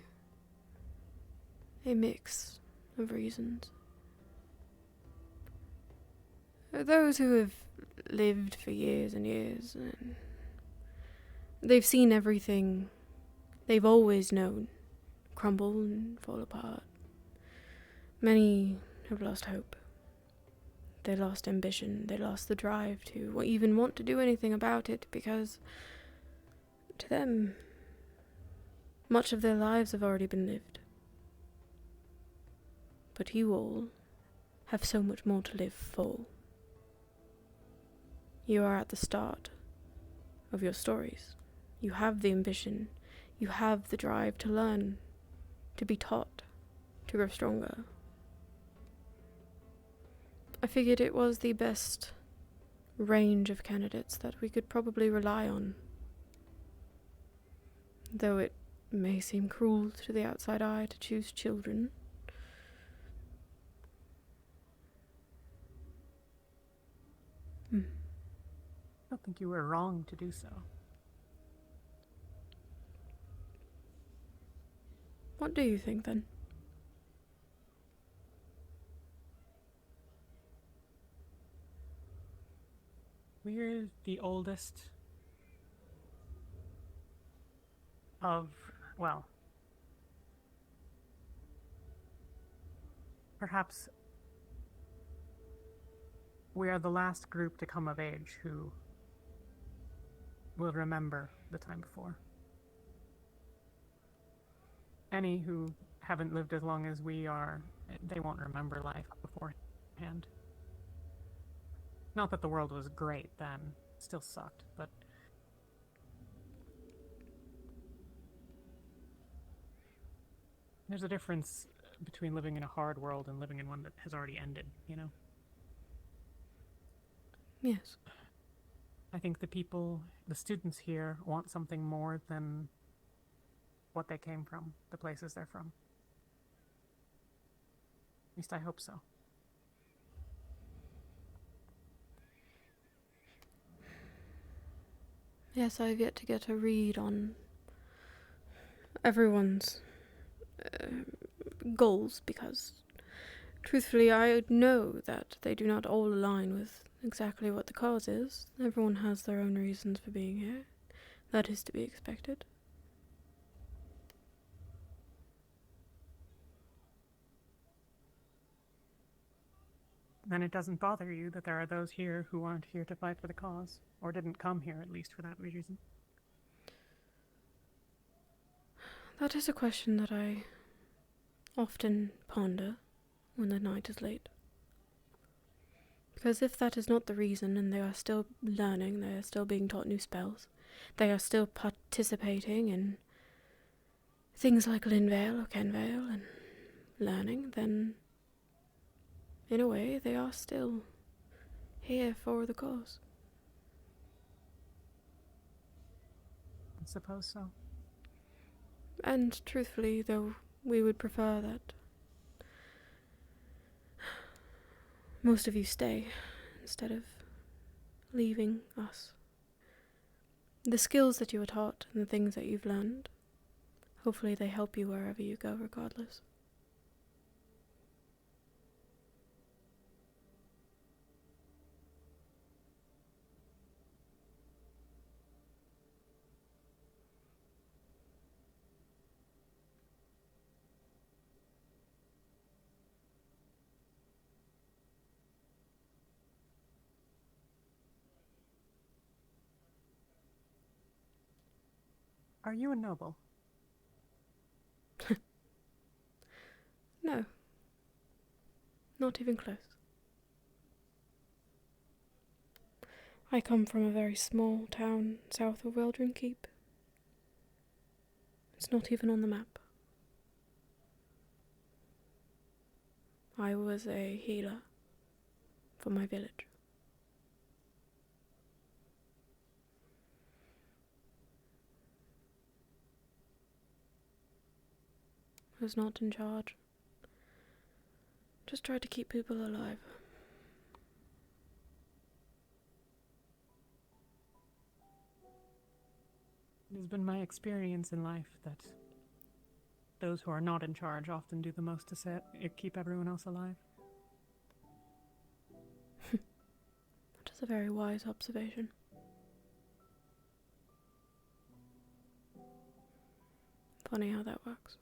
mix of reasons. Those who have lived for years and years, and they've seen everything they've always known crumble and fall apart. Many have lost hope. They lost ambition. They lost the drive to even want to do anything about it, because to them, much of their lives have already been lived. But you all have so much more to live for. You are at the start of your stories. You have the ambition. You have the drive to learn, to be taught, to grow stronger. I figured it was the best range of candidates that we could probably rely on. Though it may seem cruel to the outside eye to choose children. I don't think you were wrong to do so. What do you think, then? We're the oldest of, well, perhaps we are the last group to come of age who will remember the time before. Any who haven't lived as long as we are, they won't remember life beforehand. Not that the world was great then, it still sucked, but there's a difference between living in a hard world and living in one that has already ended, you know? Yes. I think the students here want something more than what they came from, the places they're from. At least I hope so. Yes, I've yet to get a read on everyone's goals, because truthfully I know that they do not all align with exactly what the cause is. Everyone has their own reasons for being here. That is to be expected. Then it doesn't bother you that there are those here who aren't here to fight for the cause, or didn't come here at least for that reason. That is a question that I often ponder when the night is late. Because if that is not the reason, and they are still learning, they are still being taught new spells, they are still participating in things like Linvale or Kenvale and learning, then in a way they are still here for the cause. I suppose so. And truthfully, though, we would prefer that most of you stay instead of leaving us. The skills that you were taught and the things that you've learned, hopefully they help you wherever you go regardless. Are you a noble? No. Not even close. I come from a very small town south of Wildron Keep. It's not even on the map. I was a healer for my village. I was not in charge. Just tried to keep people alive. It has been my experience in life that those who are not in charge often do the most to keep everyone else alive. That is a very wise observation. Funny how that works.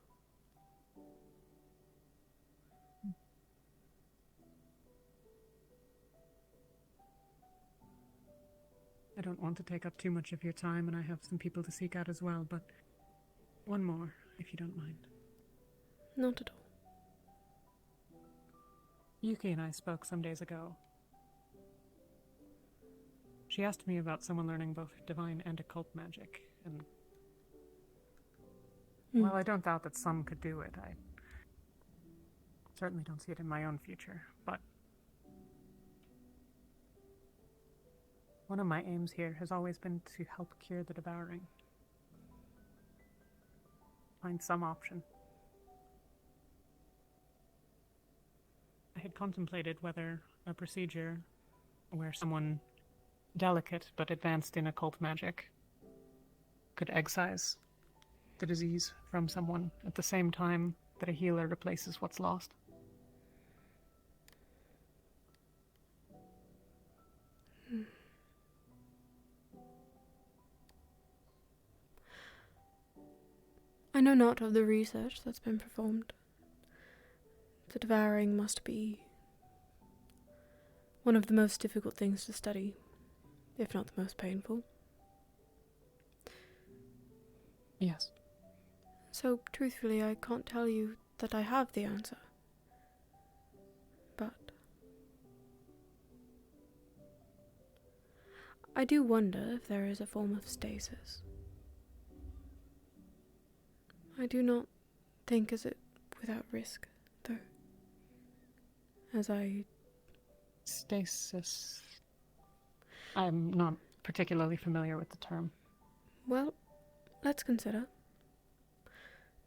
I don't want to take up too much of your time, and I have some people to seek out as well, but one more, if you don't mind. Not at all. Yuki and I spoke some days ago. She asked me about someone learning both divine and occult magic, and while I don't doubt that some could do it, I certainly don't see it in my own future, but One of my aims here has always been to help cure the devouring. Find some option. I had contemplated whether a procedure where someone delicate but advanced in occult magic could excise the disease from someone at the same time that a healer replaces what's lost. I know not of the research that's been performed. The devouring must be one of the most difficult things to study, if not the most painful. Yes. So, truthfully, I can't tell you that I have the answer. But I do wonder if there is a form of stasis. I do not think is it without risk, though. As I... Stasis. I'm not particularly familiar with the term. Well, let's consider.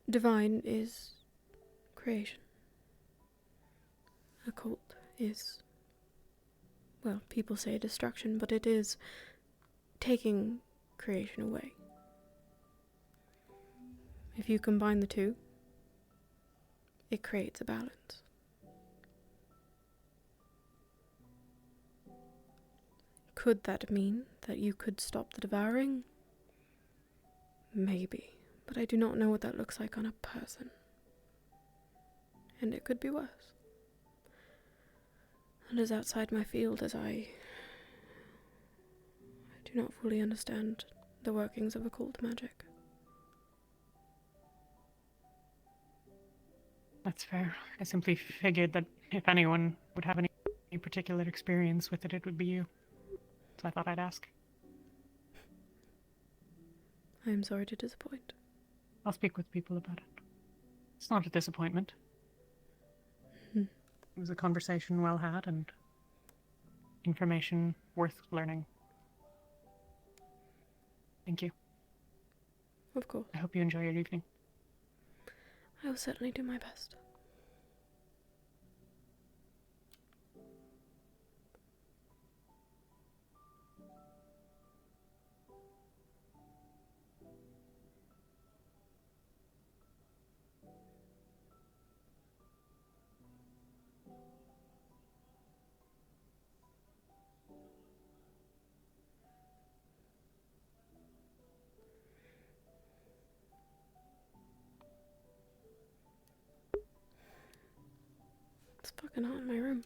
Divine is creation. Occult is, well, people say destruction, but it is taking creation away. If you combine the two, it creates a balance. Could that mean that you could stop the devouring? Maybe, but I do not know what that looks like on a person. And it could be worse. And as outside my field as I do not fully understand the workings of occult magic. That's fair. I simply figured that if anyone would have any particular experience with it, it would be you. So I thought I'd ask. I am sorry to disappoint. I'll speak with people about it. It's not a disappointment. Hmm. It was a conversation well had and information worth learning. Thank you. Of course. I hope you enjoy your evening. I will certainly do my best. It's fucking hot in my room.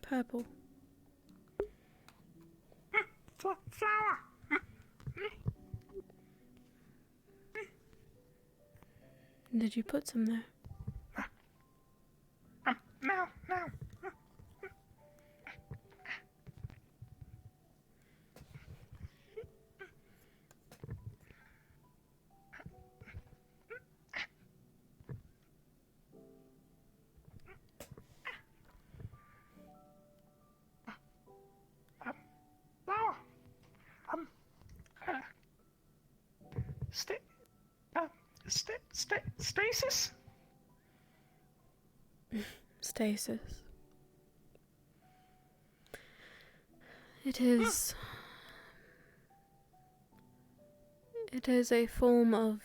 Purple. Flower. Did you put some there? No. Flower. Stasis? Stasis. It is... It is a form of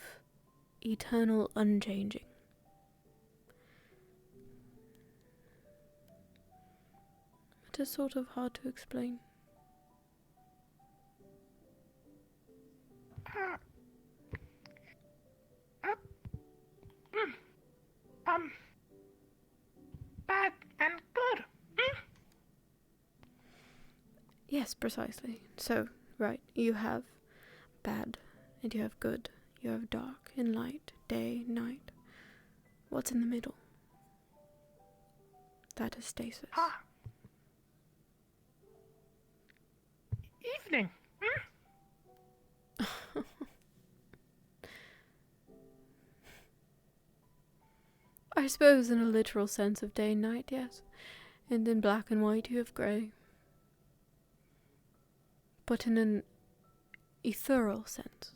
eternal unchanging. It is sort of hard to explain. Bad and good. Yes, precisely. So, right, you have bad, and you have good. You have dark and light, day, night. What's in the middle? That is stasis. evening. I suppose in a literal sense of day and night, yes. And in black and white you have grey. But in an ethereal sense,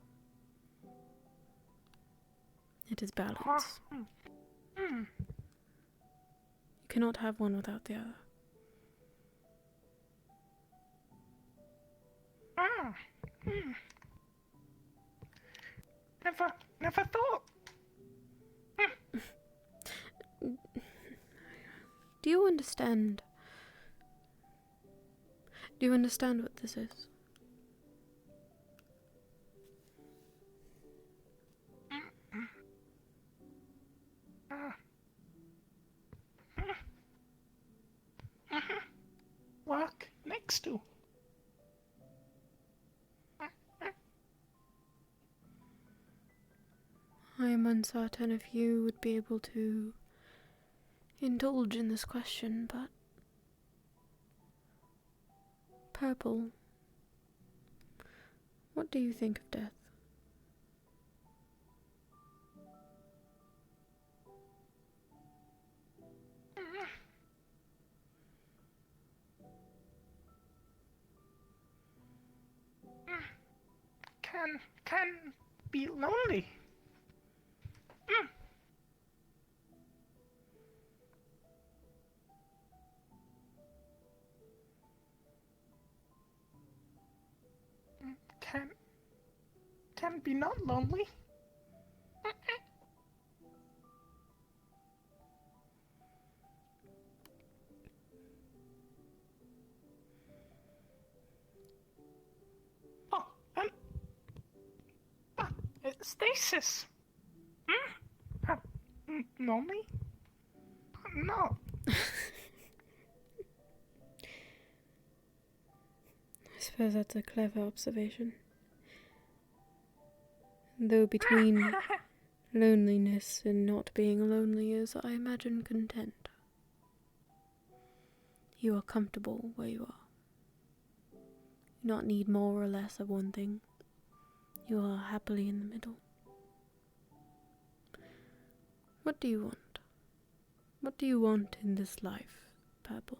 it is balance. You cannot have one without the other. Never thought. Do you understand? Do you understand what this is? Work next to. I am uncertain if you would be able to indulge in this question, but Purple, what do you think of death? Can be lonely. Can be not lonely. Stasis. Lonely? No. I suppose that's a clever observation. Though between loneliness and not being lonely is, I imagine, content. You are comfortable where you are. You do not need more or less of one thing. You are happily in the middle. What do you want? What do you want in this life, Purple?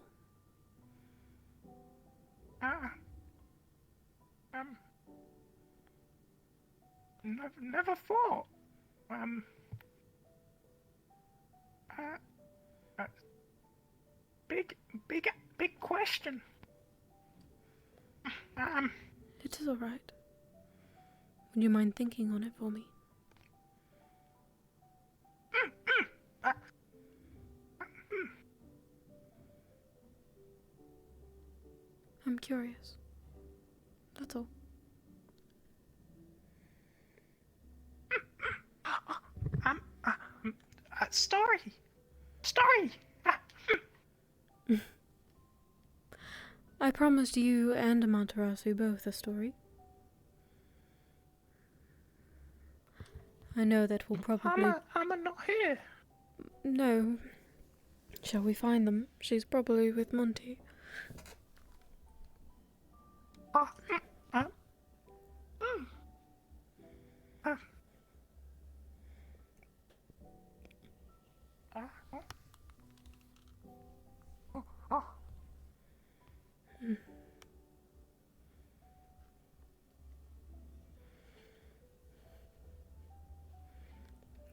Never thought. Big question. It is all right. Would you mind thinking on it for me? I'm curious. That's all. Story. I promised you and Amaterasu both a story. I know that will probably... I'm not here. No. Shall we find them? She's probably with Monty.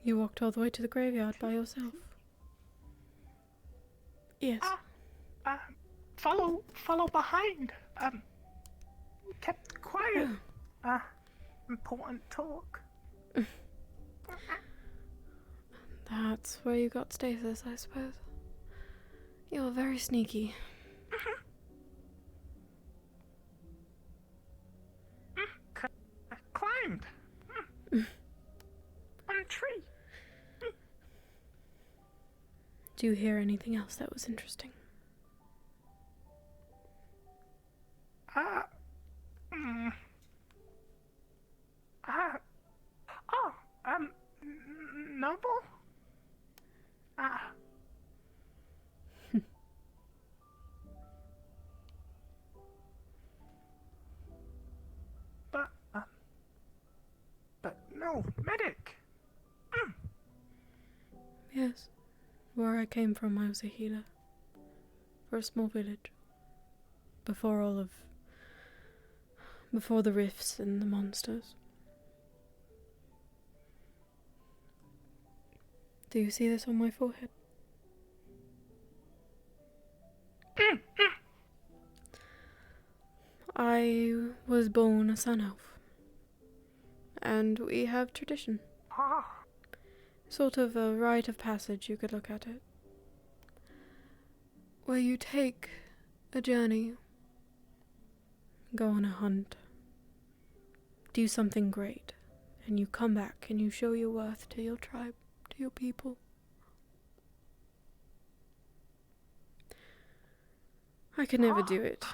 You walked all the way to the graveyard by yourself? Yes. Follow behind. Kept quiet. Important talk. That's where you got stasis, I suppose. You're very sneaky. Climbed. On a tree. Do you hear anything else that was interesting? Noble? Yes. Where I came from, I was a healer. For a small village. Before the rifts and the monsters. Do you see this on my forehead? I was born a sun elf. And we have tradition. Sort of a rite of passage, you could look at it. Where you take a journey, go on a hunt, do something great, and you come back and you show your worth to your tribe, to your people. I could never do it.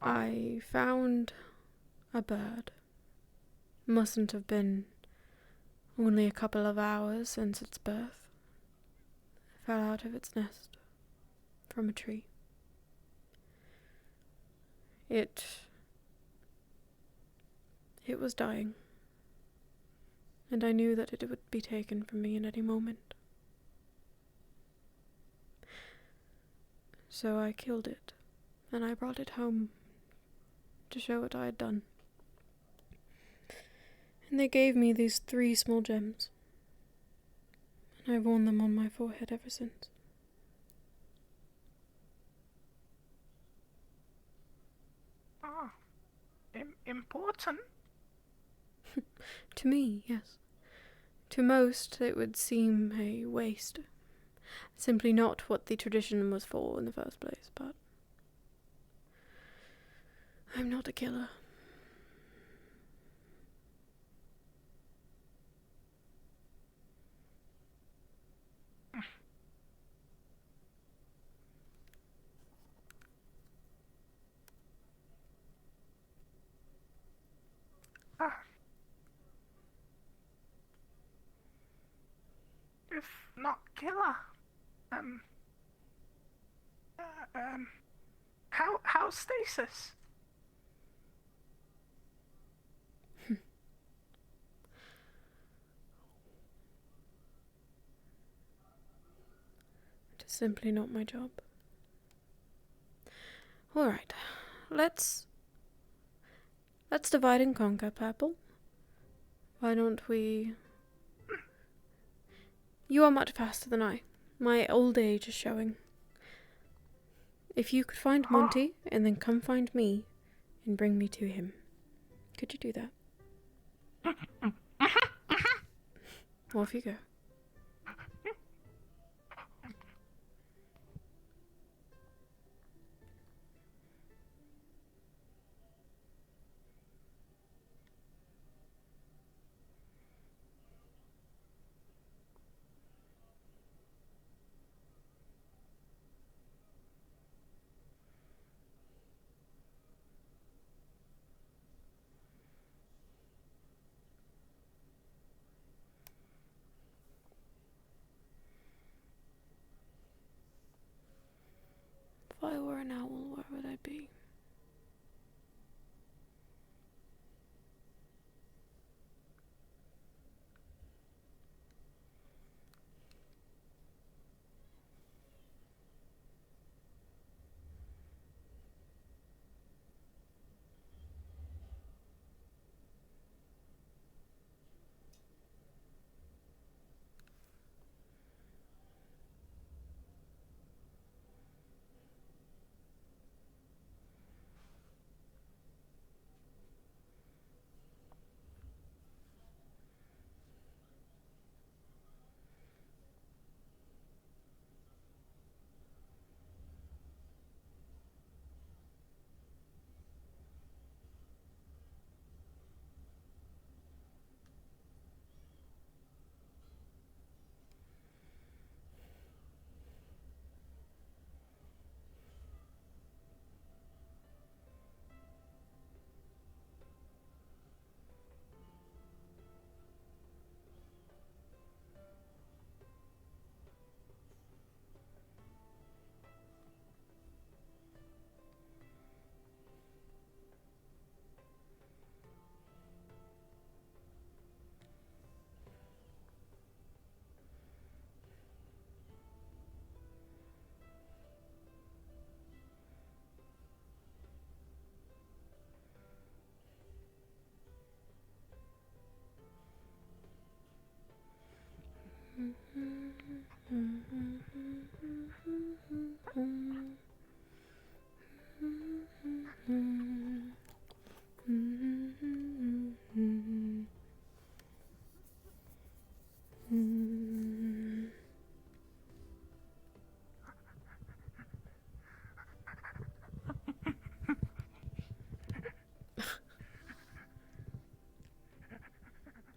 I found a bird. Mustn't have been only a couple of hours since its birth. It fell out of its nest from a tree. It was dying, and I knew that it would be taken from me at any moment. So I killed it, and I brought it home to show what I had done. And they gave me these 3 small gems, and I've worn them on my forehead ever since. Ah, important? To me, yes. To most, it would seem a waste. Simply not what the tradition was for in the first place, but I'm not a killer. If not killer, how's stasis? It is simply not my job. Alright, let's divide and conquer, Purple. Why don't we... You are much faster than I. My old age is showing. If you could find Monty, and then come find me, and bring me to him. Could you do that? Off you go. If I were an owl, where would I be?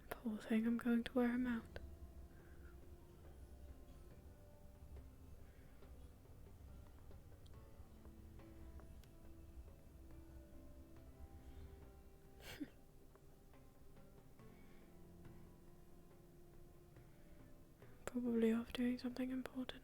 Poor thing, I'm going to wear him out. Probably off doing something important.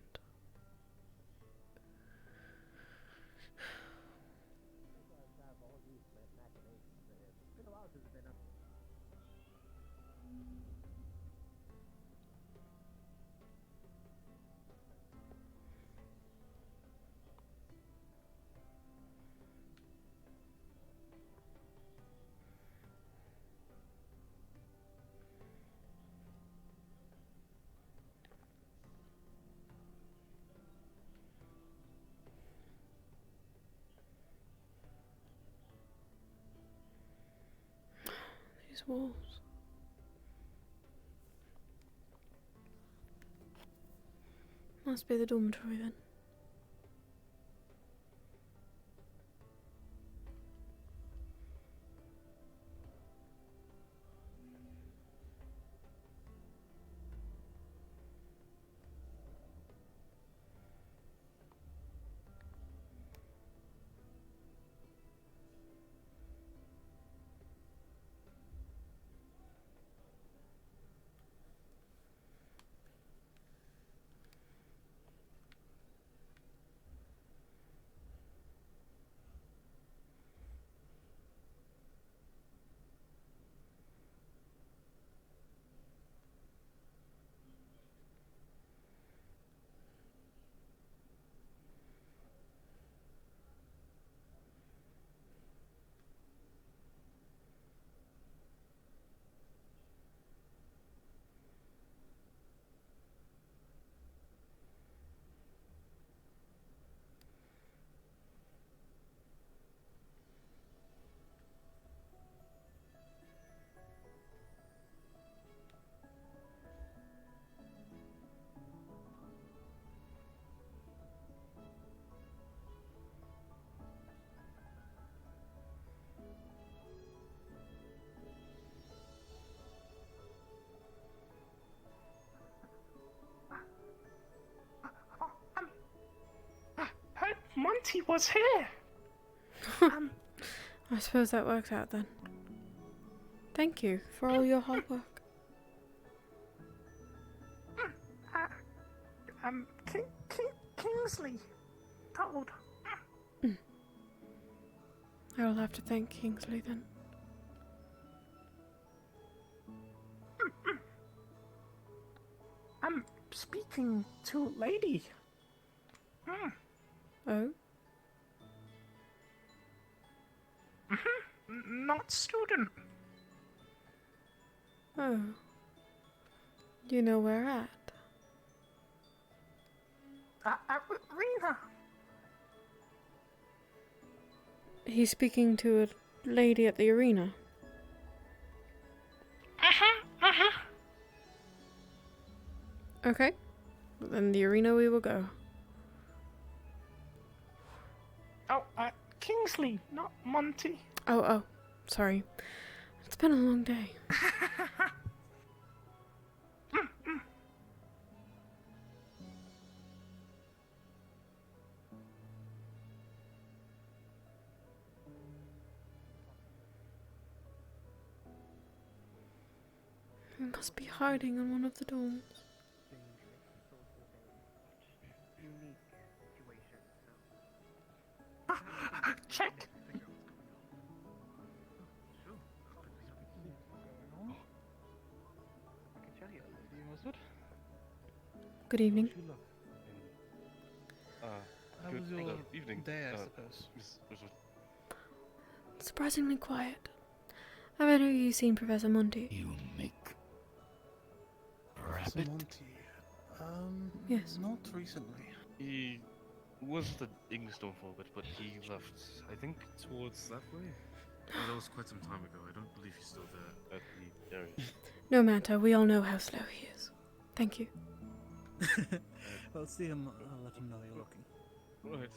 These walls. Must be the dormitory then. Monty was here. I suppose that works out then. Thank you for all your hard work. Kingsley told. I will have to thank Kingsley then. I'm speaking to a lady. Oh? Not student. Oh. Do you know where at? Arena. He's speaking to a lady at the arena. Okay. Then the arena we will go. Oh, Kingsley, not Monty. Oh, sorry. It's been a long day. He must be hiding in one of the dorms. Check. Good evening. How was your evening day, I suppose? Surprisingly quiet. Have any of you seen Professor Monty? You make rabbit Yes. Not recently. He was at Ingstone for a bit, but he left, I think, towards that way. Oh, that was quite some time ago. I don't believe he's still there at the area. No matter, we all know how slow he is. Thank you. Well, see him. I'll let him know you're looking. Right.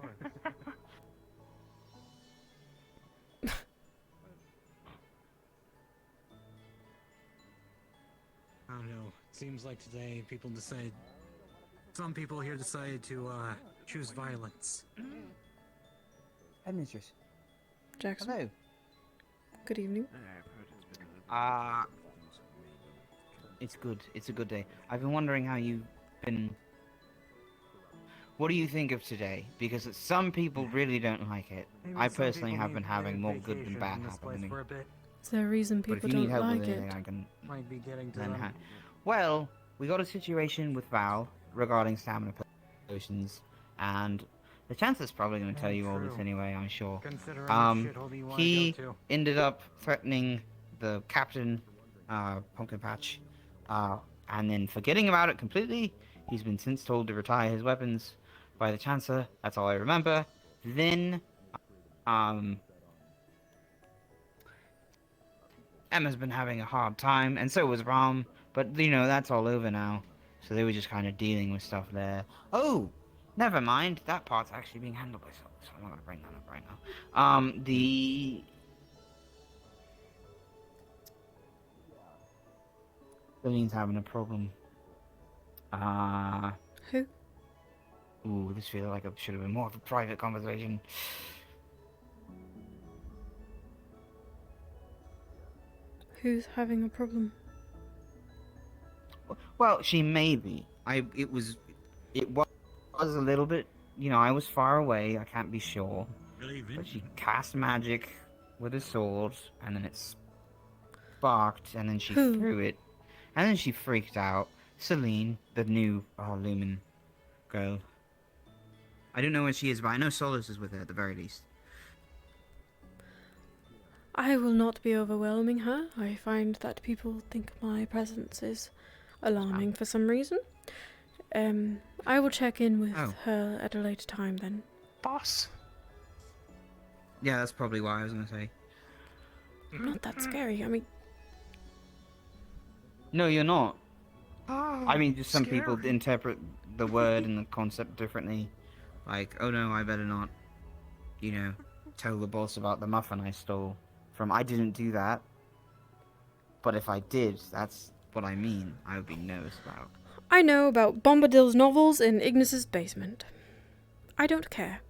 Right. I don't know. Seems like today some people here decided to choose violence. Headmistress. Jackson. Hello. Good evening. It's good. It's a good day. I've been wondering how you've been. What do you think of today? Because some people really don't like it. Maybe I some personally people have need been having more good than vacation bad in this place happening. for a bit. Is there a reason But if people you need don't help with like it? anything, I can. Might be getting to Then them. well, we got a situation with Val regarding stamina potions, and the Chancellor's probably going to tell you all this true. anyway, I'm sure. Considering the shithole you wanna He go to. ended up threatening the captain, Pumpkin Patch, and then forgetting about it completely. He's been since told to retire his weapons by the Chancellor. That's all I remember. Then, Emma's been having a hard time, and so was Ram. But, you know, that's all over now. So they were just kind of dealing with stuff there. Oh! Never mind. That part's actually being handled by someone, so I'm not going to bring that up right now. Celine's having a problem. Who? Ooh, this feels like it should have been more of a private conversation. Who's having a problem? Well, she may be. It was a little bit, you know, I was far away, I can't be sure. But she cast magic with a sword, and then it sparked, and then she threw it. And then she freaked out. Celine, the new Lumen girl. I don't know where she is, but I know Solus is with her at the very least. I will not be overwhelming her. I find that people think my presence is alarming for some reason. I will check in with her at a later time then. Boss? Yeah, that's probably what I was going to say. I'm not that scary, I mean... No, you're not. Oh, I mean, just some scary. people interpret the word and the concept differently. Like, oh no, I better not, you know, tell the boss about the muffin I stole from. I didn't do that. But if I did, that's what I mean. I would be nervous about. I know about Bombadil's novels in Ignis's basement. I don't care.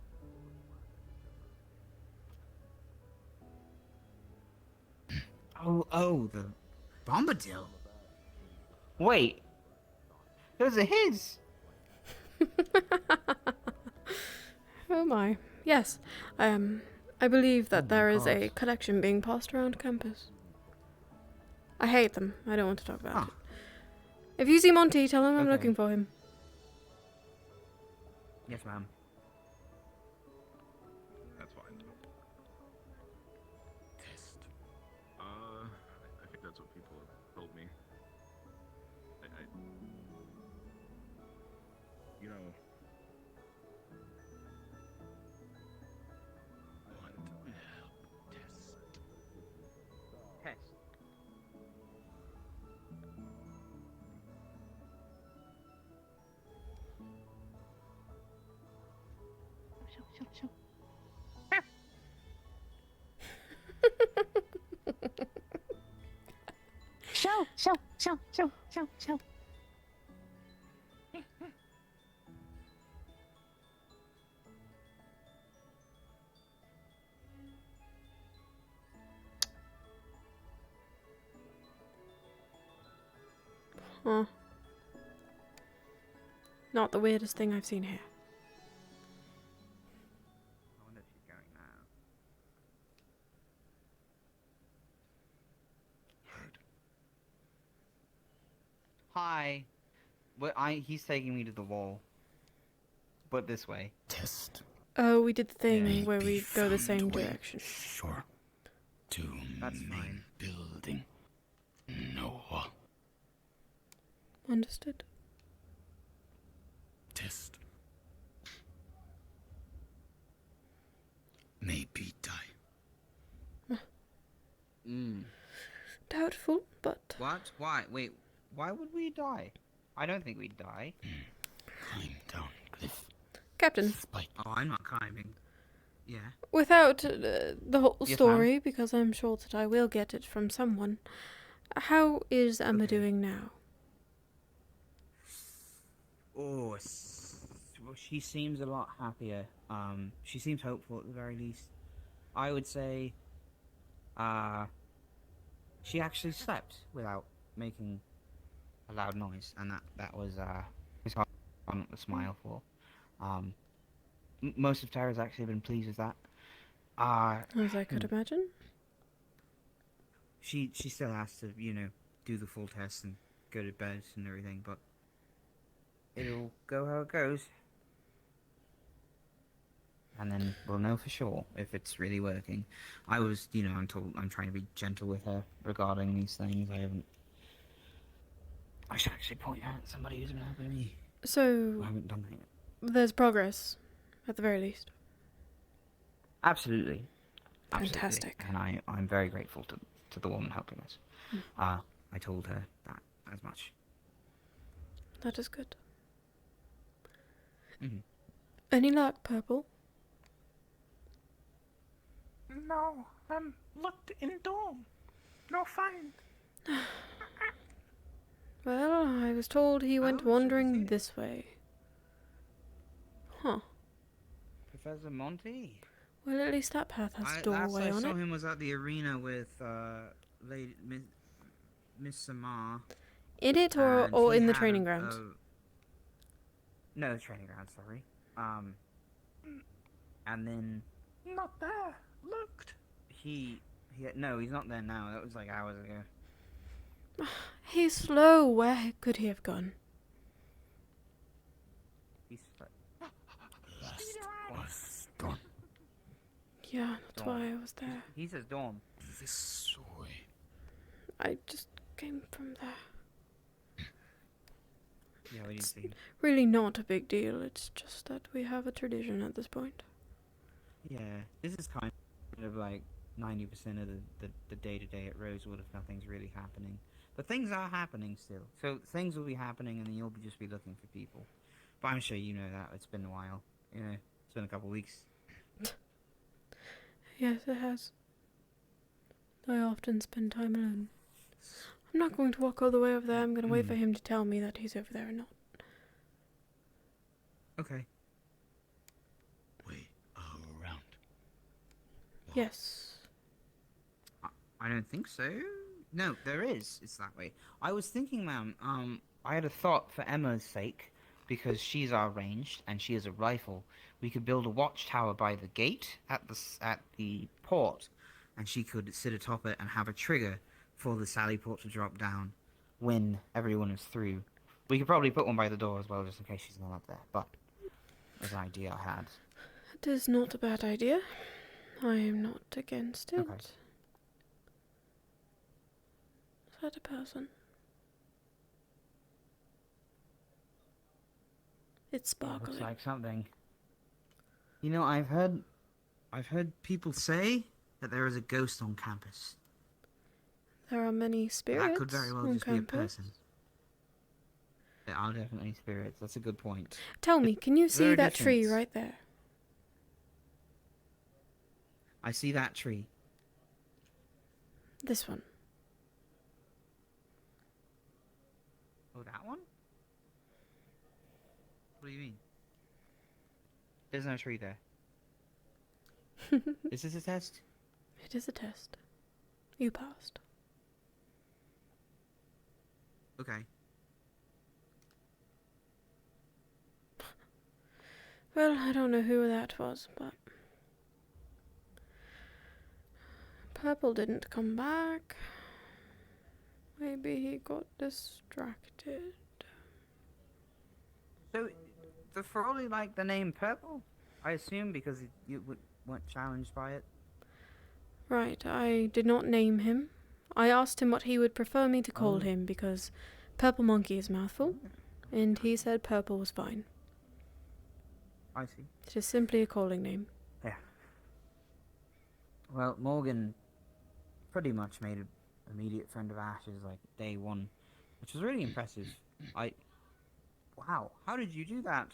Oh, the Bombadil? Wait. Those are his! Oh my. Yes. I believe that there is a collection being passed around campus. I hate them. I don't want to talk about it. If you see Monty, tell him I'm looking for him. Yes, ma'am. That's fine. Test. I think that's what people have told me. You know. Test. Show. Huh. Not the weirdest thing I've seen here. I wonder if she's going now. Hi. He's taking me to the wall. But this way. Test. Oh, we did the thing where we go the same direction. Sure. To That's main fine. building. No. Understood. Test. Maybe die. Doubtful, but... What? Why? Wait, why would we die? I don't think we'd die. Climb down cliff. Captain. Oh, I'm not climbing. Yeah. Without the whole Yes, story, ma'am? because I'm sure that I will get it from someone, how is Emma doing now? Oh, well, she seems a lot happier. She seems hopeful at the very least. I would say, she actually slept without making a loud noise, and that was hard not to smile for. Most of Tara's actually been pleased with that. As I could imagine. She still has to, do the full test and go to bed and everything, but it'll go how it goes. And then we'll know for sure if it's really working. I was, I'm trying to be gentle with her regarding these things. I should actually point out somebody who's been helping me. So, I haven't done that yet. There's progress, at the very least. Absolutely. Fantastic. And I'm very grateful to the woman helping us. I told her that as much. That is good. Mm-hmm. Any luck, Purple? No, I'm locked in dorm. No find. Well, I was told he went wandering this way. Huh. Professor Monty? Well, at least that path has a Last doorway I on saw it. him was at the arena with Lady Miss Samar. In it or he in the had training grounds? No, the training grounds, sorry. And then Not there. Looked. no, he's not there now. That was like hours ago. He's slow. Where could he have gone? He's Was done. Yeah, that's why I was there. He says dorm. This way. I just came from there. Yeah, we didn't see him. Really not a big deal. It's just that we have a tradition at this point. Yeah, this is kind of like 90% of the day-to-day at Rosewood if nothing's really happening. But things are happening still. So things will be happening and then you'll just be looking for people. But I'm sure you know that. It's been a while. It's been a couple of weeks. Yes, it has. I often spend time alone. I'm not going to walk all the way over there. I'm going to wait for him to tell me that he's over there or not. Okay. Way around. Yes. I don't think so. No, there is. It's that way. I was thinking, ma'am, I had a thought for Emma's sake, because she's our ranged and she has a rifle. We could build a watchtower by the gate at the port, and she could sit atop it and have a trigger for the Sally port to drop down when everyone is through. We could probably put one by the door as well, just in case she's not up there. But there's an idea I had. It is not a bad idea. I am not against it. Okay. Is that a person? It's sparkling. Looks like something. I've heard people say that there is a ghost on campus. There are many spirits That could very well on just campus. be a person. There are definitely spirits. That's a good point. Tell me, can you see Very that tree different. right there? I see that tree. This one. Oh, that one? What do you mean? There's no tree there. Is this a test? It is a test. You passed. Okay. Well, I don't know who that was, but... Purple didn't come back. Maybe he got distracted. So, the Feroli like the name Purple? I assume because you weren't challenged by it. Right, I did not name him. I asked him what he would prefer me to call him because Purple Monkey is a mouthful, and he said purple was fine. I see. It is simply a calling name. Yeah. Well, Morgan pretty much made an immediate friend of Ash's like day one, which was really impressive. Wow, how did you do that?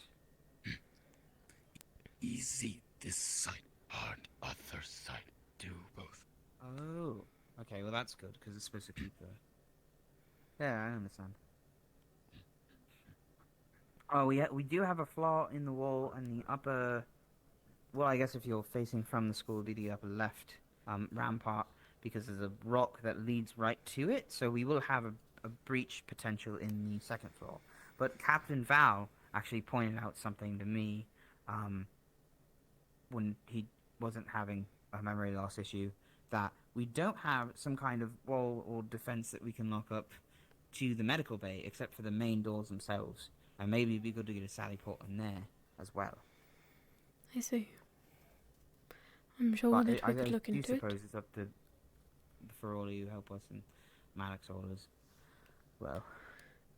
Easy this side, hard other side. Do both. Oh, okay. Well, that's good because it's supposed to keep the. Yeah, I understand. Oh, we do have a flaw in the wall and the upper. Well, I guess if you're facing from the school, it'd be the upper left rampart because there's a rock that leads right to it. So we will have a breach potential in the second floor. But Captain Val actually pointed out something to me when he wasn't having a memory loss issue, that we don't have some kind of wall or defense that we can lock up to the medical bay except for the main doors themselves. And maybe it'd be good to get a sally port in there as well. I see. I'm sure But that we could look into I it. suppose it's up to for all of you help us and Maddox orders. Well.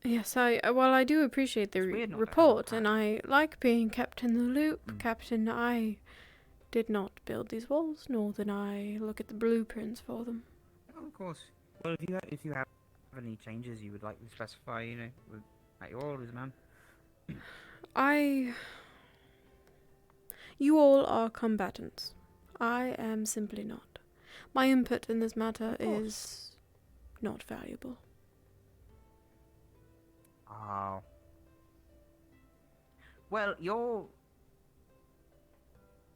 Yes, well, I do appreciate the report, and I like being kept in the loop. Captain, I did not build these walls, nor did I look at the blueprints for them. Oh, of course. Well, if you have any changes you would like to specify, you know, at your orders, ma'am. You all are combatants. I am simply not. My input in this matter is not valuable. Oh. Well,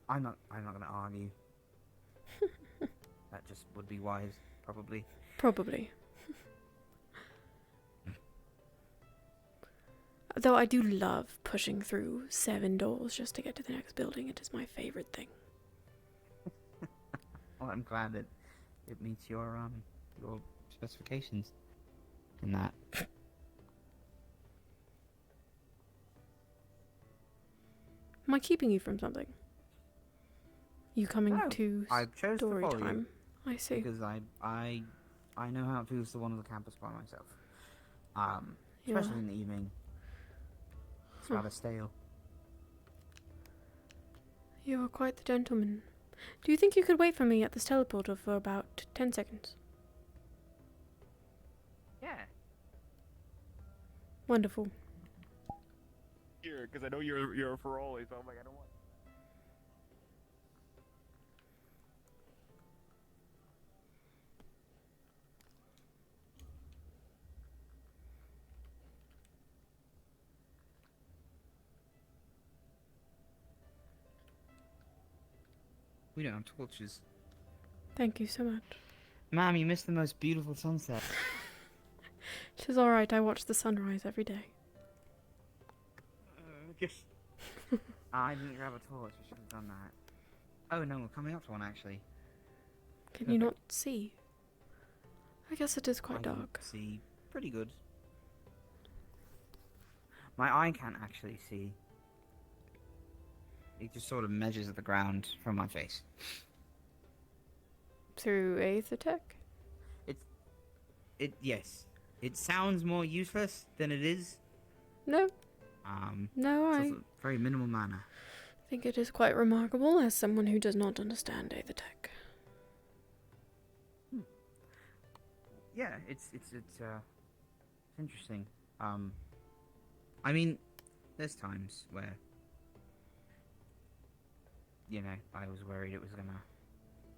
I'm not going to argue. That just would be wise, probably. Probably. Though I do love pushing through 7 doors just to get to the next building. It is my favorite thing. Well, I'm glad that it meets your specifications in that. Am I keeping you from something? You coming to I chose story to follow time? You I see. Because I know how to use the one on the campus by myself. Especially in the evening. It's rather stale. You are quite the gentleman. Do you think you could wait for me at this teleporter for about 10 seconds? Yeah. Wonderful. Here, because I know you're a Feroli, so I'm like, I don't want. We don't have torches. Thank you so much. Ma'am, you missed the most beautiful sunset. It is alright, I watch the sunrise every day. I didn't grab a torch, I should have done that. Oh no, we're coming up to one actually. Can you not see? I guess it is quite dark. Can see pretty good. My eye can't actually see. It just sort of measures at the ground from my face. Through Aethertech? Yes. It sounds more useless than it is. No. No, I very minimal manner. think it is quite remarkable as someone who does not understand Aethertech. Yeah, it's interesting. I mean, there's times where, you know, I was worried it was gonna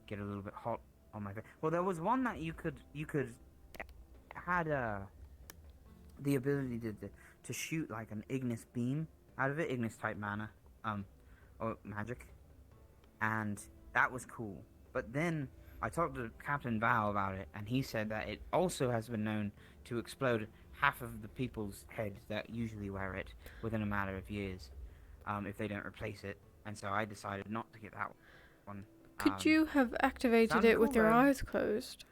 get a little bit hot on my face. Well, there was one that you could had the ability to shoot like an Ignis beam out of it, Ignis type mana, or magic, and that was cool. But then I talked to Captain Val about it, and he said that it also has been known to explode half of the people's heads that usually wear it within a matter of years, if they don't replace it. And so I decided not to get that one. Could you have activated it with your eyes closed?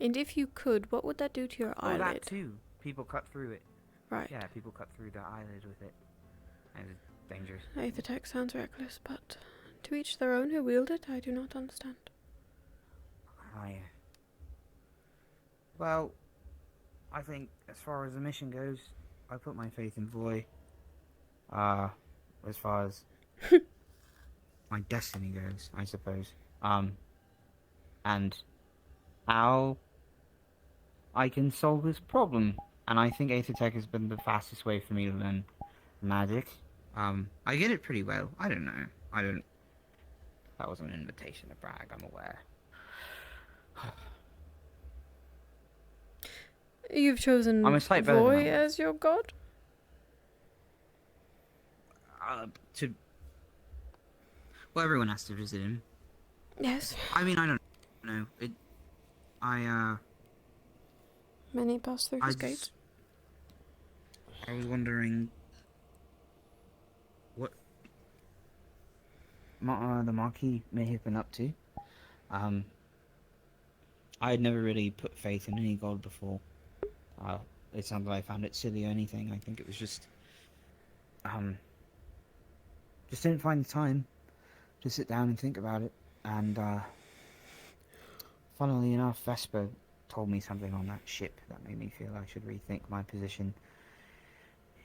And if you could, what would that do to your eyelid? That too. People cut through it. Right. Yeah, people cut through their eyelid with it. And it's dangerous. Aethertech sounds reckless, but to each their own who wield it, I do not understand. Oh, yeah. Well, I think as far as the mission goes, I put my faith in Voy. As far as my destiny goes, I suppose. And how I can solve this problem. And I think Aethertech has been the fastest way for me to learn magic. I get it pretty well. I don't know. That wasn't an invitation to brag, I'm aware. You've chosen I'm a slight better than Voy I was. as your god? Well, everyone has to visit him. Yes. I mean, I don't know. Many pass through his gates. I was wondering what the Marquis may have been up to. I had never really put faith in any god before. It's not that I found it silly or anything. I think it was just didn't find the time to sit down and think about it. And funnily enough, Vesper told me something on that ship that made me feel I should rethink my position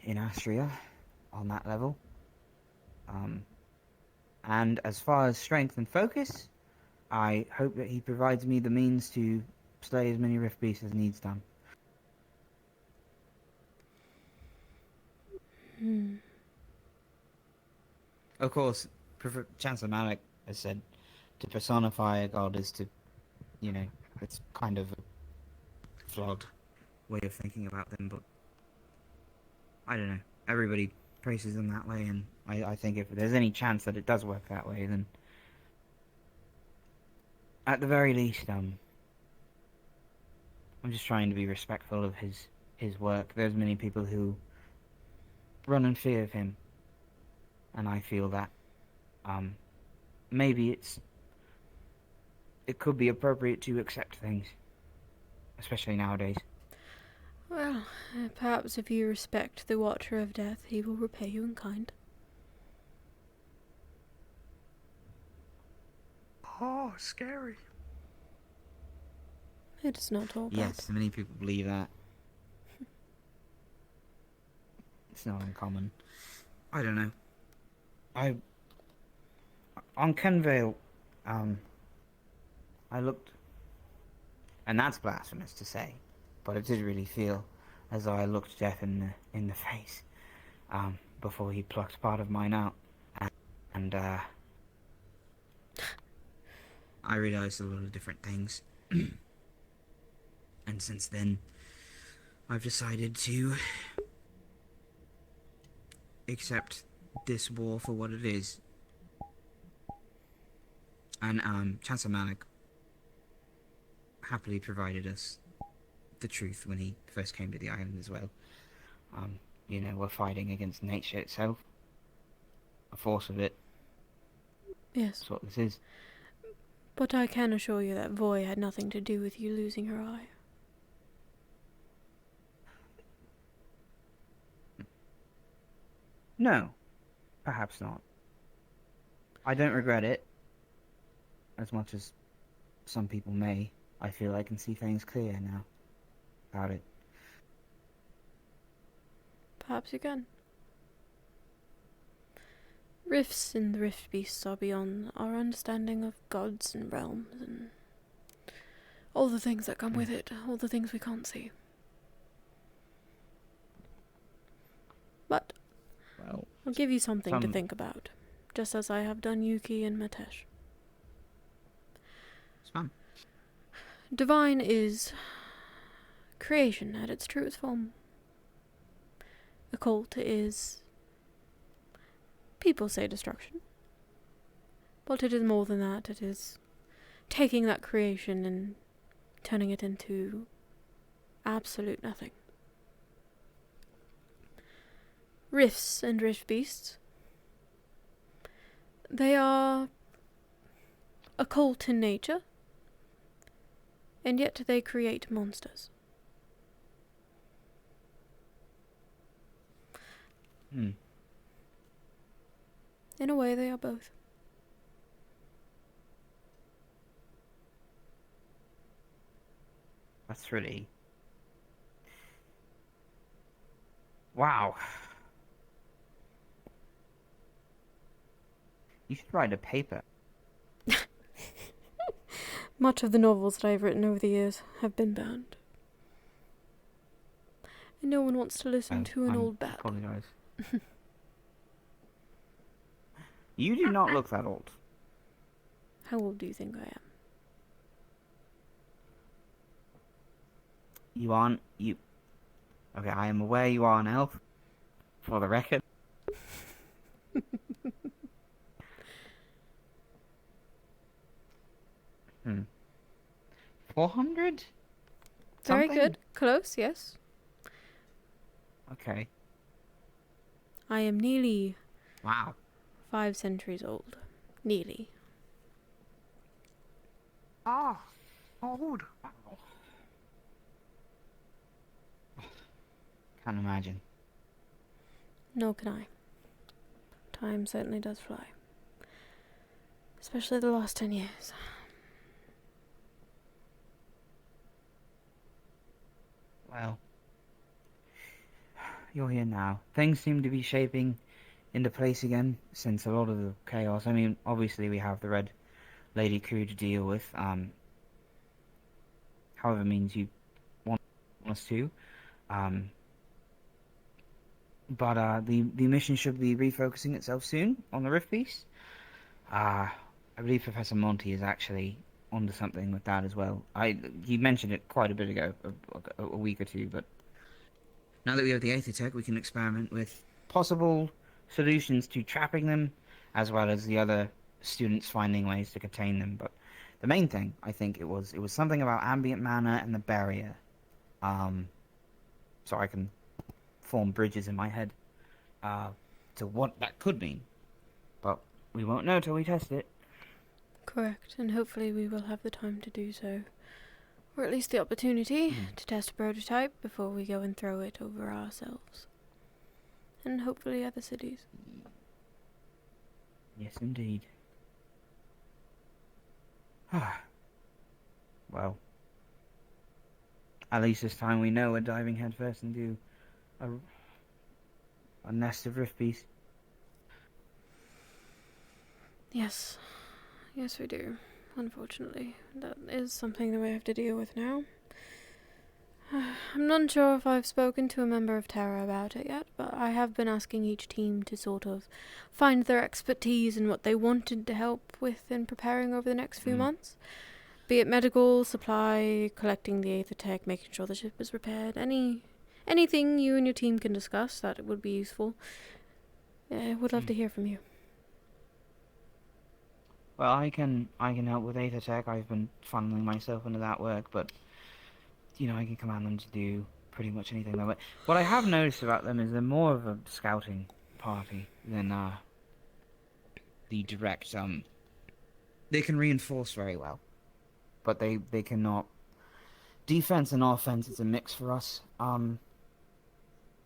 in Astria on that level. And as far as strength and focus, I hope that he provides me the means to slay as many Rift Beasts as needs done. Of course, Chancellor Malik has said to personify a god is to, it's kind of a flawed way of thinking about them, but I don't know. Everybody praises them that way, and I think if there's any chance that it does work that way, then at the very least, I'm just trying to be respectful of his work. There's many people who run in fear of him, and I feel that maybe it could be appropriate to accept things, especially nowadays. Well, perhaps if you respect the Watcher of Death, he will repay you in kind. Oh, scary. It is not all bad. Yes, many people believe that. It's not uncommon. I don't know. On Kenvale, I looked, and that's blasphemous to say, but it did really feel as though I looked death in the face, before he plucked part of mine out, and I realized a lot of different things, and since then, I've decided to accept this war for what it is. And Chancellor Malik happily provided us the truth when he first came to the island as well. We're fighting against nature itself, a force of it. Yes. That's what this is. But I can assure you that Voy had nothing to do with you losing her eye. No, perhaps not. I don't regret it, as much as some people may. I feel I can see things clear now about it. Perhaps you can. Rifts in the Rift Beasts are beyond our understanding of gods and realms and all the things that come with it, all the things we can't see. But I'll give you something to think about, just as I have done Yuki and Matesh. It's fun. Divine is creation at its truest form. Occult is, people say, destruction. But it is more than that. It is taking that creation and turning it into absolute nothing. Rifts and Rift Beasts, they are occult in nature, and yet they create monsters. In a way, they are both. That's really Wow. You should write a paper. Much of the novels that I've written over the years have been banned. And no one wants to listen to an old bat. Apologize. You do not look that old. How old do you think I am? You aren't. You. Okay, I am aware you are an elf. For the record. 400? Very Something? good. Close, yes. Okay. I am nearly Wow. 5 centuries old. Nearly. Ah, old. Can't imagine. Nor can I. Time certainly does fly. Especially the last 10 years. Well, you're here now. Things seem to be shaping into place again since a lot of the chaos. I mean, obviously we have the Red Lady crew to deal with. However means you want us to. But the mission should be refocusing itself soon on the Rift Piece. I believe Professor Monty is actually onto something with that as well. He mentioned it quite a bit ago, a week or two, but now that we have the Aether Tech, we can experiment with possible solutions to trapping them, as well as the other students finding ways to contain them. But the main thing, I think, it was something about ambient mana and the barrier. So I can form bridges in my head to what that could mean. But we won't know till we test it. Correct, and hopefully we will have the time to do so. Or at least the opportunity to test a prototype before we go and throw it over ourselves. And hopefully other cities. Yes, indeed. Well, at least this time we know we're diving headfirst into a nest of Rift Beasts. Yes. Yes, we do. Unfortunately. That is something that we have to deal with now. I'm not sure if I've spoken to a member of Terra about it yet, but I have been asking each team to sort of find their expertise and what they wanted to help with in preparing over the next few months. Be it medical, supply, collecting the Aether Tech, making sure the ship is repaired, anything you and your team can discuss that would be useful. I would love to hear from you. Well, I can help with Aether Tech. I've been funneling myself into that work, but I can command them to do pretty much anything they want. What I have noticed about them is they're more of a scouting party than the direct. They can reinforce very well, but they cannot. Defense and offense is a mix for us.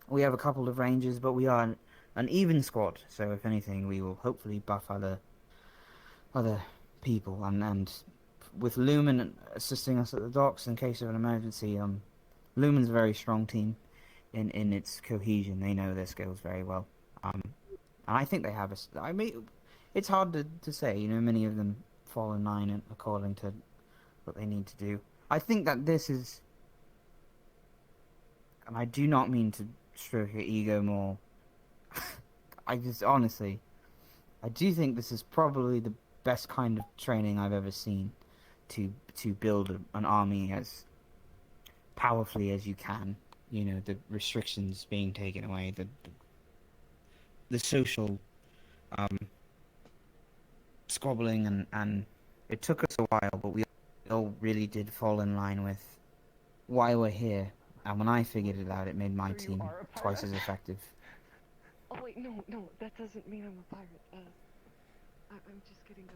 We have a couple of rangers, but we are an even squad. So if anything, we will hopefully buff other people, and with Lumen assisting us at the docks in case of an emergency, Lumen's a very strong team in its cohesion. They know their skills very well, and I think they have I mean, it's hard to say. Many of them fall in line according to what they need to do. I think that this is, and I do not mean to stroke your ego more. I do think this is probably the best kind of training I've ever seen to build an army as powerfully as you can. The restrictions being taken away, the social squabbling, and it took us a while, but we all really did fall in line with why we're here. And when I figured it out, it made my team twice as effective. Oh wait, no, that doesn't mean I'm a pirate. I'm just getting a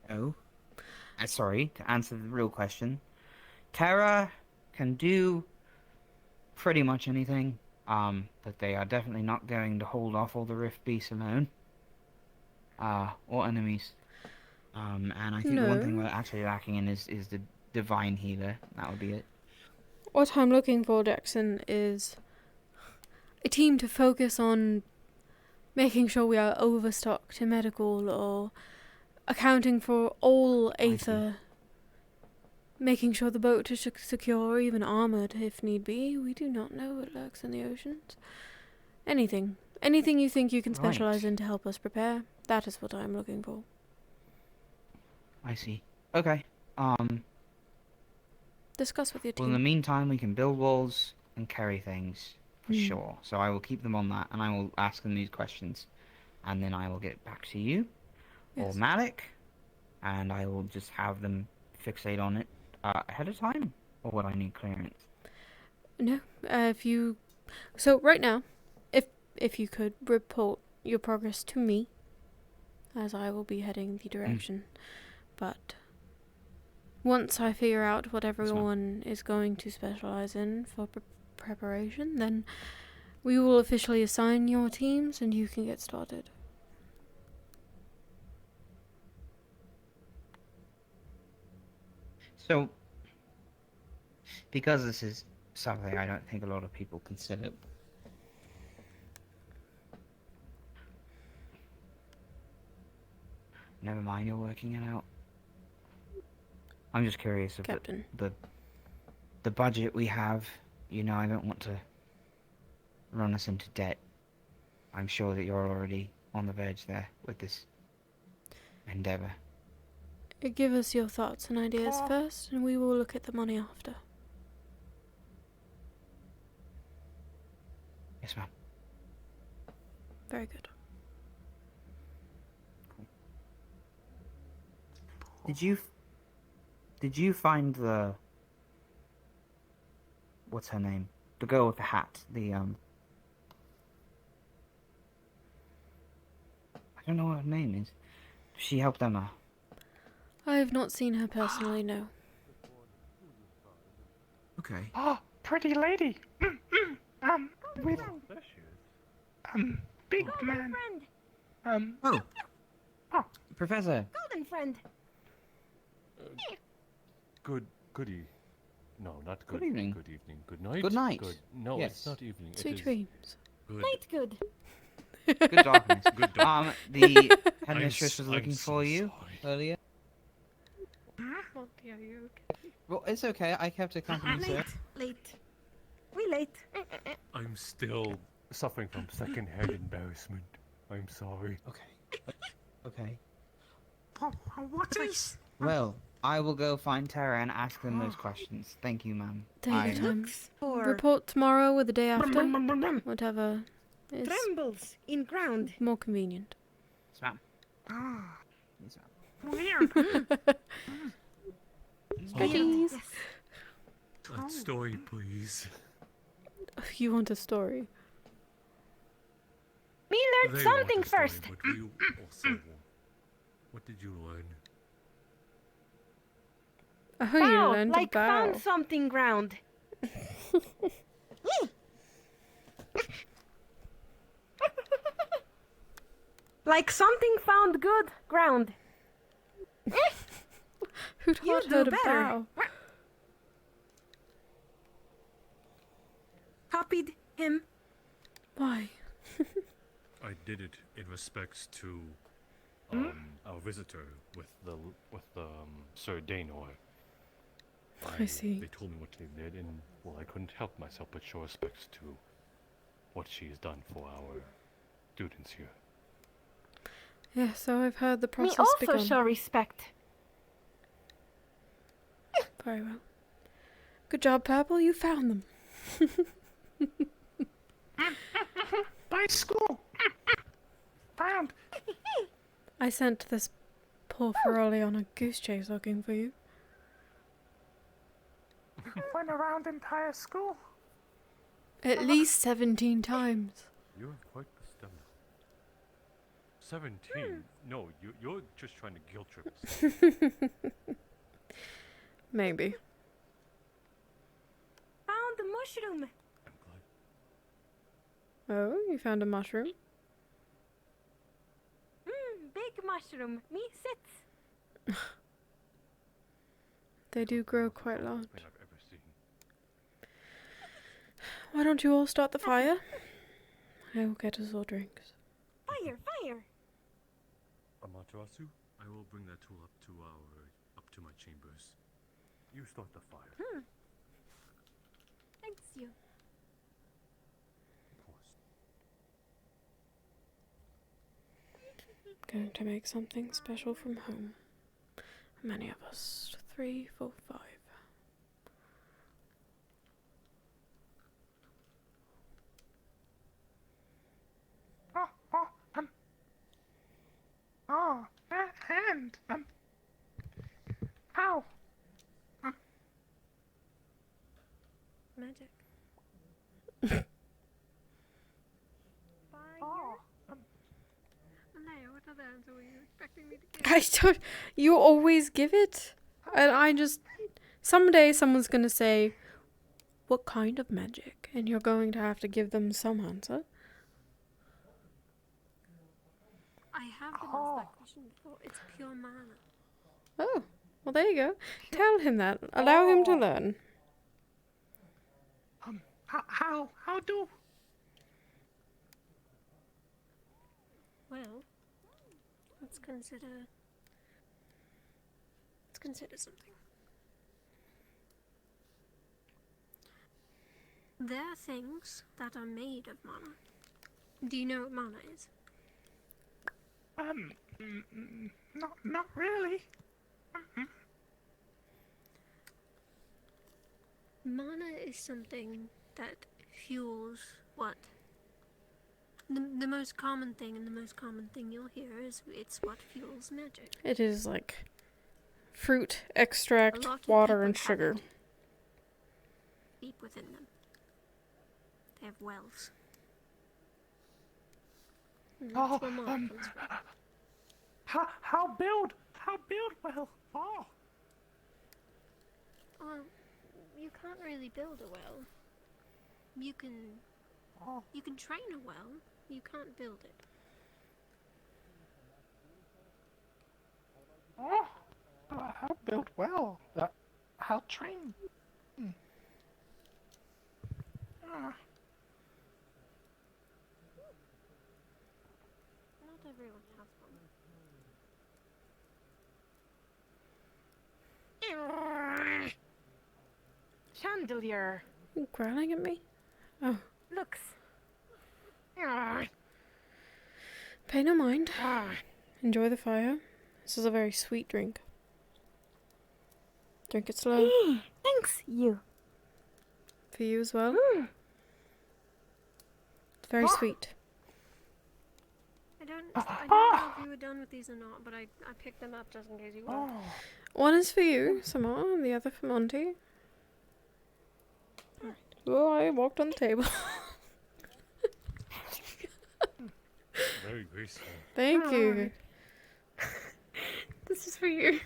pirate. Sorry, to answer the real question, Terra can do pretty much anything, but they are definitely not going to hold off all the Rift Beasts alone, or enemies. And I think the one thing we're actually lacking in is divine healer. That would be it. What I'm looking for, Jackson, is a team to focus on making sure we are overstocked in medical or accounting for all aether, making sure the boat is secure or even armoured if need be. We do not know what lurks in the oceans. Anything. Anything you think you can specialise in to help us prepare. That is what I'm looking for. I see. Okay. Discuss with your team. Well, in the meantime, we can build walls and carry things, for Hmm. sure. So I will keep them on that, and I will ask them these questions. And then I will get back to you, or Yes. Malik, and I will just have them fixate on it ahead of time, or would I need clearance? No, if you... So, right now, if you could report your progress to me, as I will be heading the direction. But once I figure out what everyone is going to specialize in for preparation, then we will officially assign your teams and you can get started. So, because this is something I don't think a lot of people consider, never mind, you're working it out. I'm just curious of Captain. the budget we have. You know, I don't want to run us into debt. I'm sure that you're already on the verge there with this endeavor. Give us your thoughts and ideas first, and we will look at the money after. Yes, ma'am. Very good. Did you find the... What's her name? The girl with the hat. I don't know what her name is. She helped Emma. I have not seen her personally, no. Okay. Oh, pretty lady. With big man. Oh. Professor. Golden friend. No, not good. Good evening. Good evening. Good night. Good night. No, Yes. it's not evening. Sweet it is dreams. Good. Night good. Good darkness. Good dark. The headmistress was I'm looking so for you earlier. Monty, are you okay? Well, it's okay. I kept a company, sir. Late. We late. I'm still suffering from second-hand embarrassment. I'm sorry. Okay. What is? Well, I will go find Tara and ask them those questions. Thank you, ma'am. Take your time. For Report tomorrow or the day after. Whatever is trembles in ground. more convenient. Yes, ma'am. Ah, Yes, ma'am. weird. Please. That story, please. You want a story? Me learn They something want a story, first. but we also want. What did you learn? Oh, you Bow, learned like to bow. found something ground. Like something found good ground. Who taught do her to better. bow? Copied him. Why? I did it in respects to our visitor with the Sir Danor. I see. They told me what they did, and well, I couldn't help myself but show respects to what she has done for our students here. Yeah, so I've heard the Me process also begun. show respect. Very well. Good job, Purple. You found them. By school. Found. I sent this poor Ferroli on a goose chase looking for you. Went around the entire school. At least 17 times. You have quite the stamina. 17? No, you're just trying to guilt trip us. Maybe. Found the mushroom. Oh, you found a mushroom? Big mushroom. Me sits. They do grow quite large. thing I've ever seen. Why don't you all start the fire? I will get us all drinks. Fire! Fire! Amaterasu, I will bring that tool up to my chambers. You start the fire. Thanks, you. Going to make something special from home. How many of us? 3, 4, 5. And how? Magic. Oh, Leia, what other answer were you expecting me to give? You always give it. And I just... Someday someone's going to say, what kind of magic? And you're going to have to give them some answer. I have been asked that question before. It's pure mana. Oh, well there you go. Tell him that. Allow him to learn. How do? Well, let's consider something. There are things that are made of mana. Do you know what mana is? Not really. Mana is something that fuels what? The most common thing, and the most common thing you'll hear is it's what fuels magic. It is like fruit, extract, A lot of water, and people sugar. have it deep within them. They have wells. And that's where mana comes from. How build well? Oh. Well, you can't really build a well. You can train a well. You can't build it. Oh, how build well? How train? Not everyone has one. Chandelier. You growling at me? Oh. Looks. Pay no mind. Enjoy the fire. This is a very sweet drink. Drink it slow. Thanks, you. For you as well. It's very sweet. I don't know if you were done with these or not, but I picked them up just in case you were. One is for you, Samar, and the other for Monty. Oh, I walked on the table. Very graceful. Thank you. This is for you.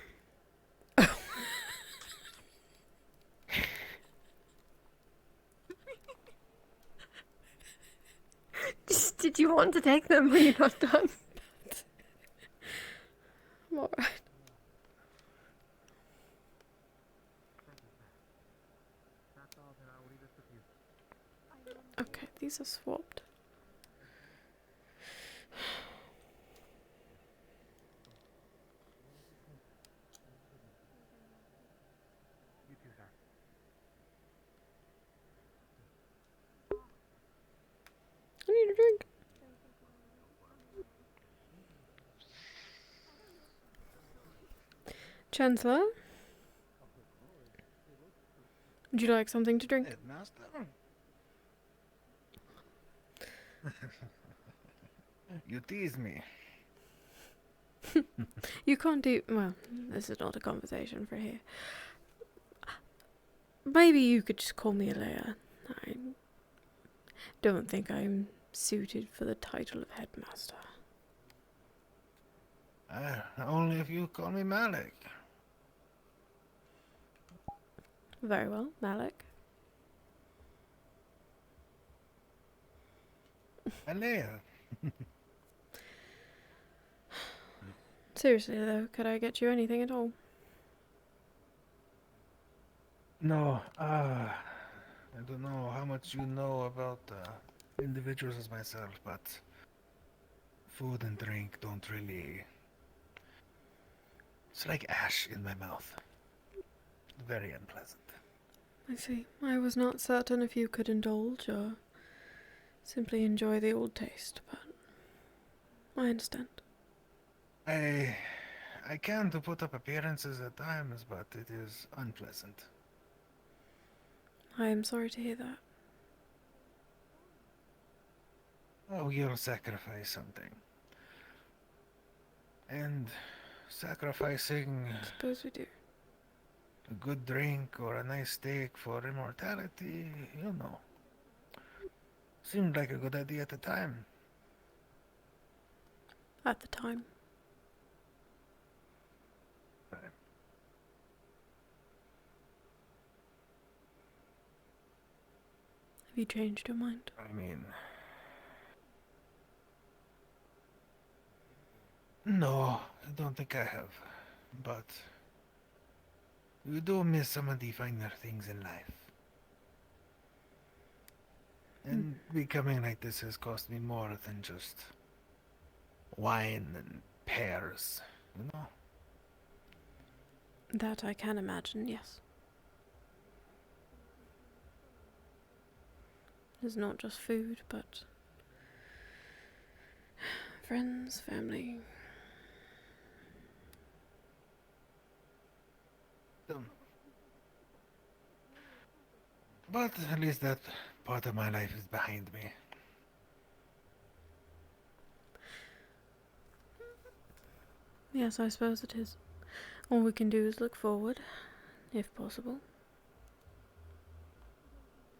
Did you want to take them when you're not done? I'm alright. Okay, these are swapped. You too, sir. I need a drink. Chancellor? Would you like something to drink? Headmaster? You tease me. You can't do... Well, this is not a conversation for here. Maybe you could just call me Leia. I don't think I'm suited for the title of headmaster. Only if you call me Malik. Very well, Malik. Leia. Seriously though, could I get you anything at all? No, I don't know how much you know about individuals as myself, but food and drink don't really. It's like ash in my mouth. Very unpleasant. I see. I was not certain if you could indulge or simply enjoy the old taste, but I understand. I can to put up appearances at times, but it is unpleasant. I am sorry to hear that. Oh, you'll sacrifice something. And sacrificing Suppose we do. a good drink or a nice steak for immortality, you know. Seemed like a good idea at the time. At the time. Have you changed your mind? I mean... No, I don't think I have. But... you do miss some of the finer things in life. And becoming like this has cost me more than just wine and pears, you know? That I can imagine, yes. It's not just food, but friends, family. But at least that part of my life is behind me. Yes, I suppose it is. All we can do is look forward, if possible.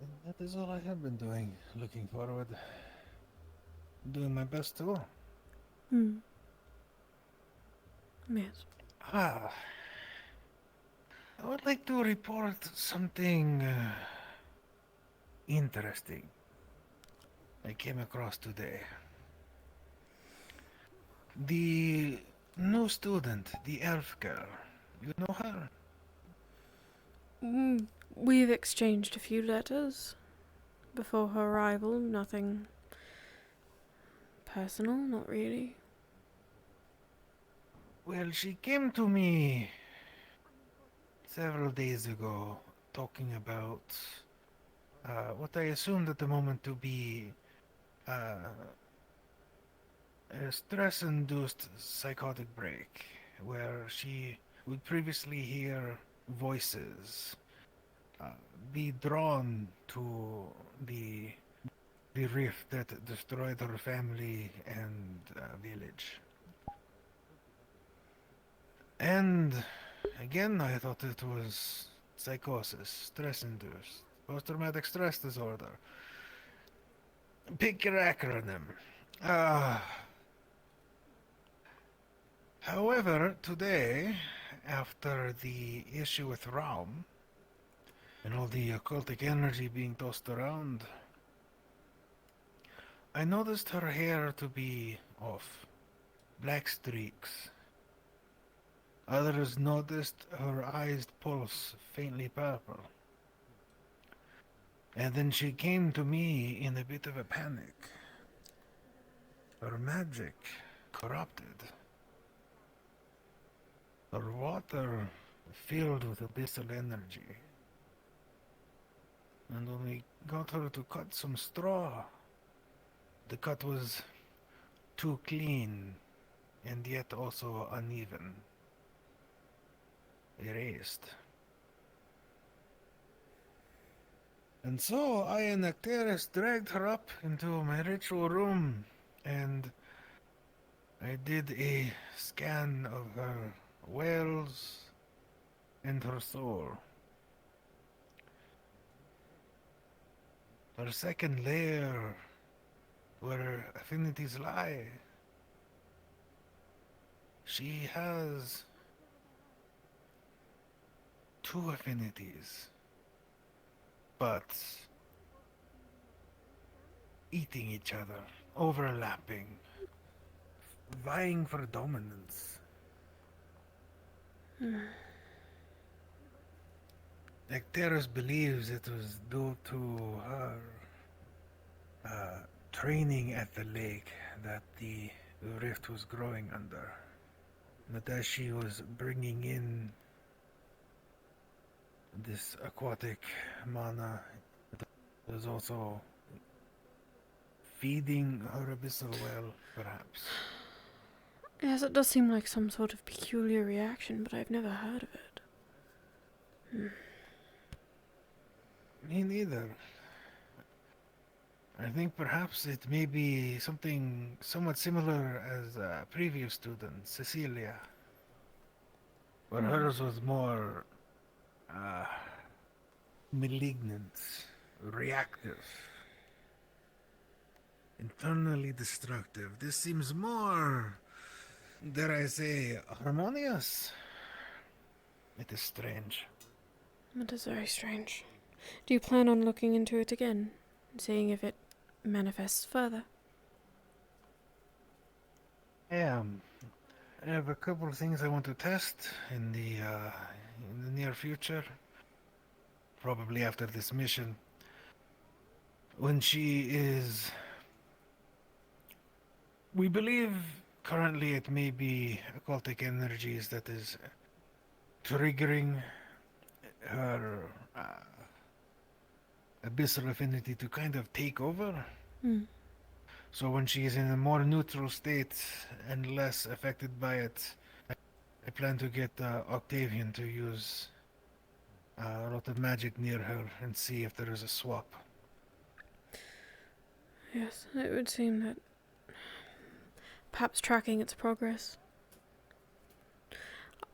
And that is all I have been doing, looking forward. Doing my best too. Yes. I would like to report something interesting I came across today. The new student, the elf girl, you know her? We've exchanged a few letters before her arrival. Nothing personal, not really. Well, she came to me several days ago talking about what I assumed at the moment to be a stress-induced psychotic break, where she would previously hear voices, be drawn to the rift that destroyed her family and village. And again, I thought it was psychosis, stress-induced, post-traumatic stress disorder. Pick your acronym. However, today, after the issue with Raum, and all the occultic energy being tossed around, I noticed her hair to be off. Black streaks. Others noticed her eyes pulse faintly purple. And then she came to me in a bit of a panic. Her magic corrupted. Her water filled with abyssal energy. And when we got her to cut some straw, the cut was too clean and yet also uneven. Erased. And so I and Nectaris dragged her up into my ritual room, and I did a scan of her wells and her soul. Her second layer, where her affinities lie, she has 2 affinities, but eating each other, overlapping, vying for dominance. Ecteris believes it was due to her training at the lake that the rift was growing under. But as she was bringing in this aquatic mana, it was also feeding her abyssal well, perhaps. Yes, it does seem like some sort of peculiar reaction, but I've never heard of it. Me neither. I think perhaps it may be something somewhat similar as a previous student, Cecilia. But hers was more malignant, reactive, internally destructive. This seems more, dare I say, harmonious. It is strange. It is very strange. Do you plan on looking into it again, seeing if it manifests further? I have a couple of things I want to test in the near future. Probably after this mission. When she is... We believe currently it may be occultic energies that is triggering her abyssal affinity to kind of take over. So when she is in a more neutral state and less affected by it, I plan to get Octavian to use a lot of magic near her and see if there is a swap. Yes, it would seem that perhaps tracking its progress.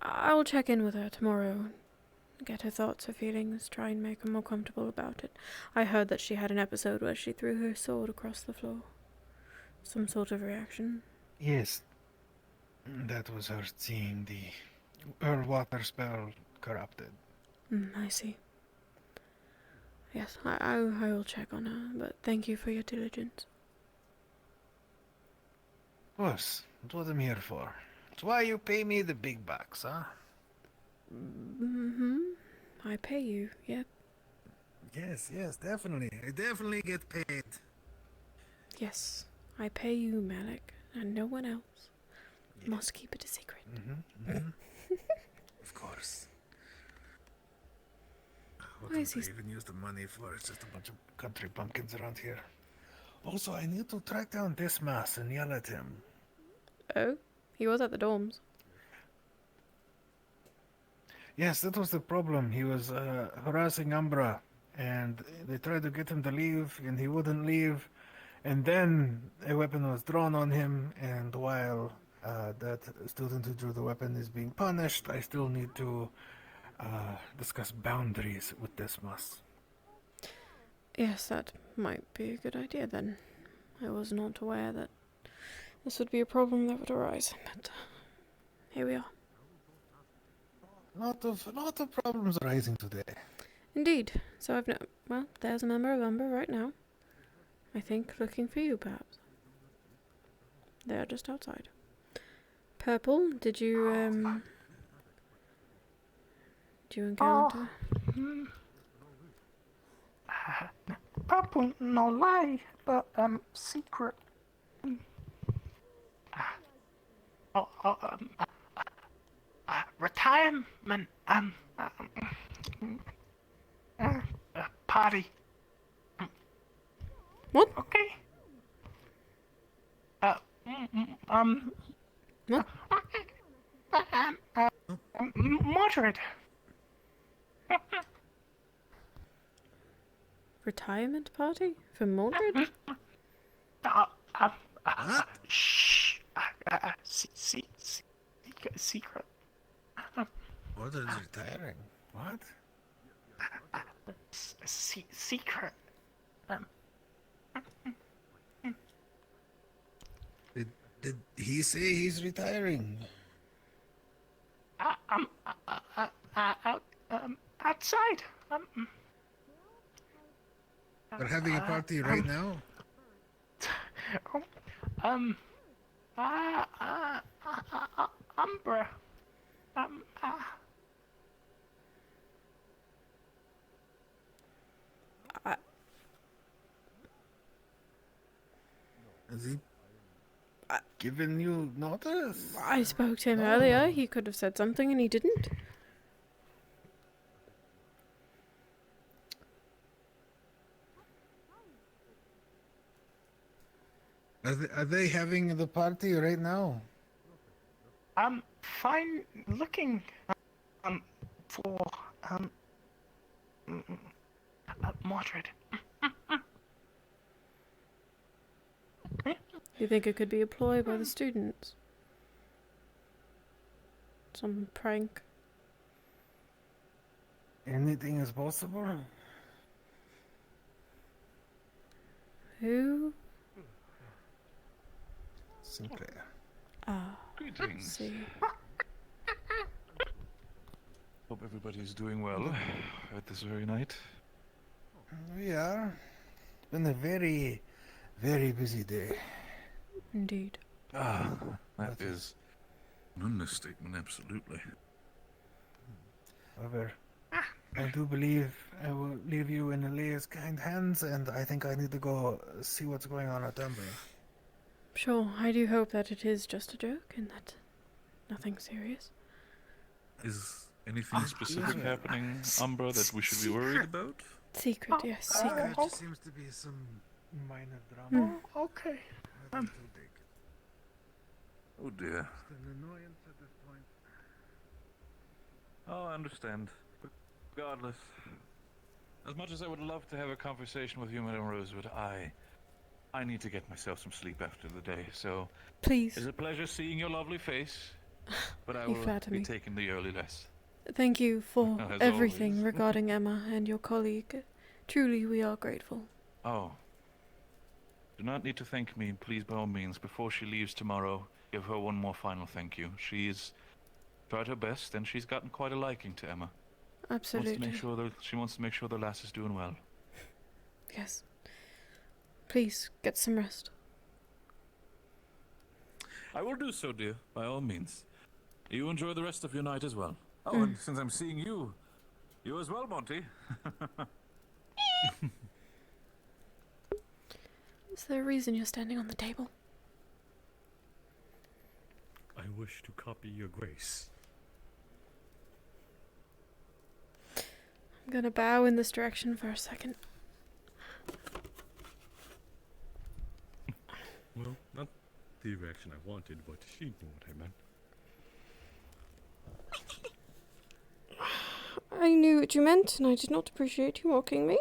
I'll check in with her tomorrow, get her thoughts, her feelings, try and make her more comfortable about it. I heard that she had an episode where she threw her sword across the floor. Some sort of reaction. Yes, that was her seeing her water spell corrupted. I see. Yes, I will check on her, but thank you for your diligence. Of course, that's what I'm here for. It's why you pay me the big bucks, huh? I pay you, yep. Yes, definitely. I definitely get paid. Yes, I pay you, Malik, and no one else. Must keep it a secret. Of course. What Why would is he I even use the money for? It's just a bunch of country bumpkins around here. Also, I need to track down Dismas and yell at him. Oh, he was at the dorms. Yes, that was the problem. He was harassing Umbra, and they tried to get him to leave, and he wouldn't leave. And then a weapon was drawn on him, and while that student who drew the weapon is being punished, I still need to discuss boundaries with Dismas. Yes, that might be a good idea then. I was not aware that this would be a problem that would arise, but here we are. Lot of problems arising today. Indeed. So well, there's a member of Umber right now. I think looking for you, perhaps. They are just outside. Purple, did you encounter? Purple, no lie, but secret. Retirement party. What? Okay. What? Moderate. Retirement party for Mordred? Shh. Secret. Mordred's retiring. What? Secret. Did he say he's retiring? Outside. They're having a party right now? Umbra. Has he given you notice? I spoke to him earlier. He could have said something and he didn't. Are they having the party right now? I'm fine looking for Mordred. You think it could be a ploy by the students? Some prank? Anything is possible. Who? Sinclair. Ah, Greetings. see. Hope everybody's doing well at this very night. We are. It's been a very, very busy day. Indeed. Ah, that is an understatement, absolutely. However, I do believe I will leave you in Alea's kind hands, and I think I need to go see what's going on at Denver. Sure, I do hope that it is just a joke and that nothing serious. Is anything specific happening, Umbra, that we should be worried about? Secret, yes, secret. There seems to be some minor drama. Okay. Oh dear. Just an annoyance at this point. Oh, I understand. But regardless, as much as I would love to have a conversation with you, Madame Rosewood, I need to get myself some sleep after the day, so... Please. It's a pleasure seeing your lovely face, but I You will flatter be me. taking the early rest. Thank you for As everything always. regarding Emma and your colleague. Truly, we are grateful. Oh. Do not need to thank me, please, by all means. Before she leaves tomorrow, give her one more final thank you. She's tried her best, and she's gotten quite a liking to Emma. Absolutely. She wants to make sure the lass is doing well. Yes. Please, get some rest. I will do so, dear, by all means. You enjoy the rest of your night as well. Oh, and since I'm seeing you as well, Monty. Is there a reason you're standing on the table? I wish to copy your grace. I'm gonna bow in this direction for a second. Well, not the reaction I wanted, but she knew what I meant. I knew what you meant, and I did not appreciate you mocking me.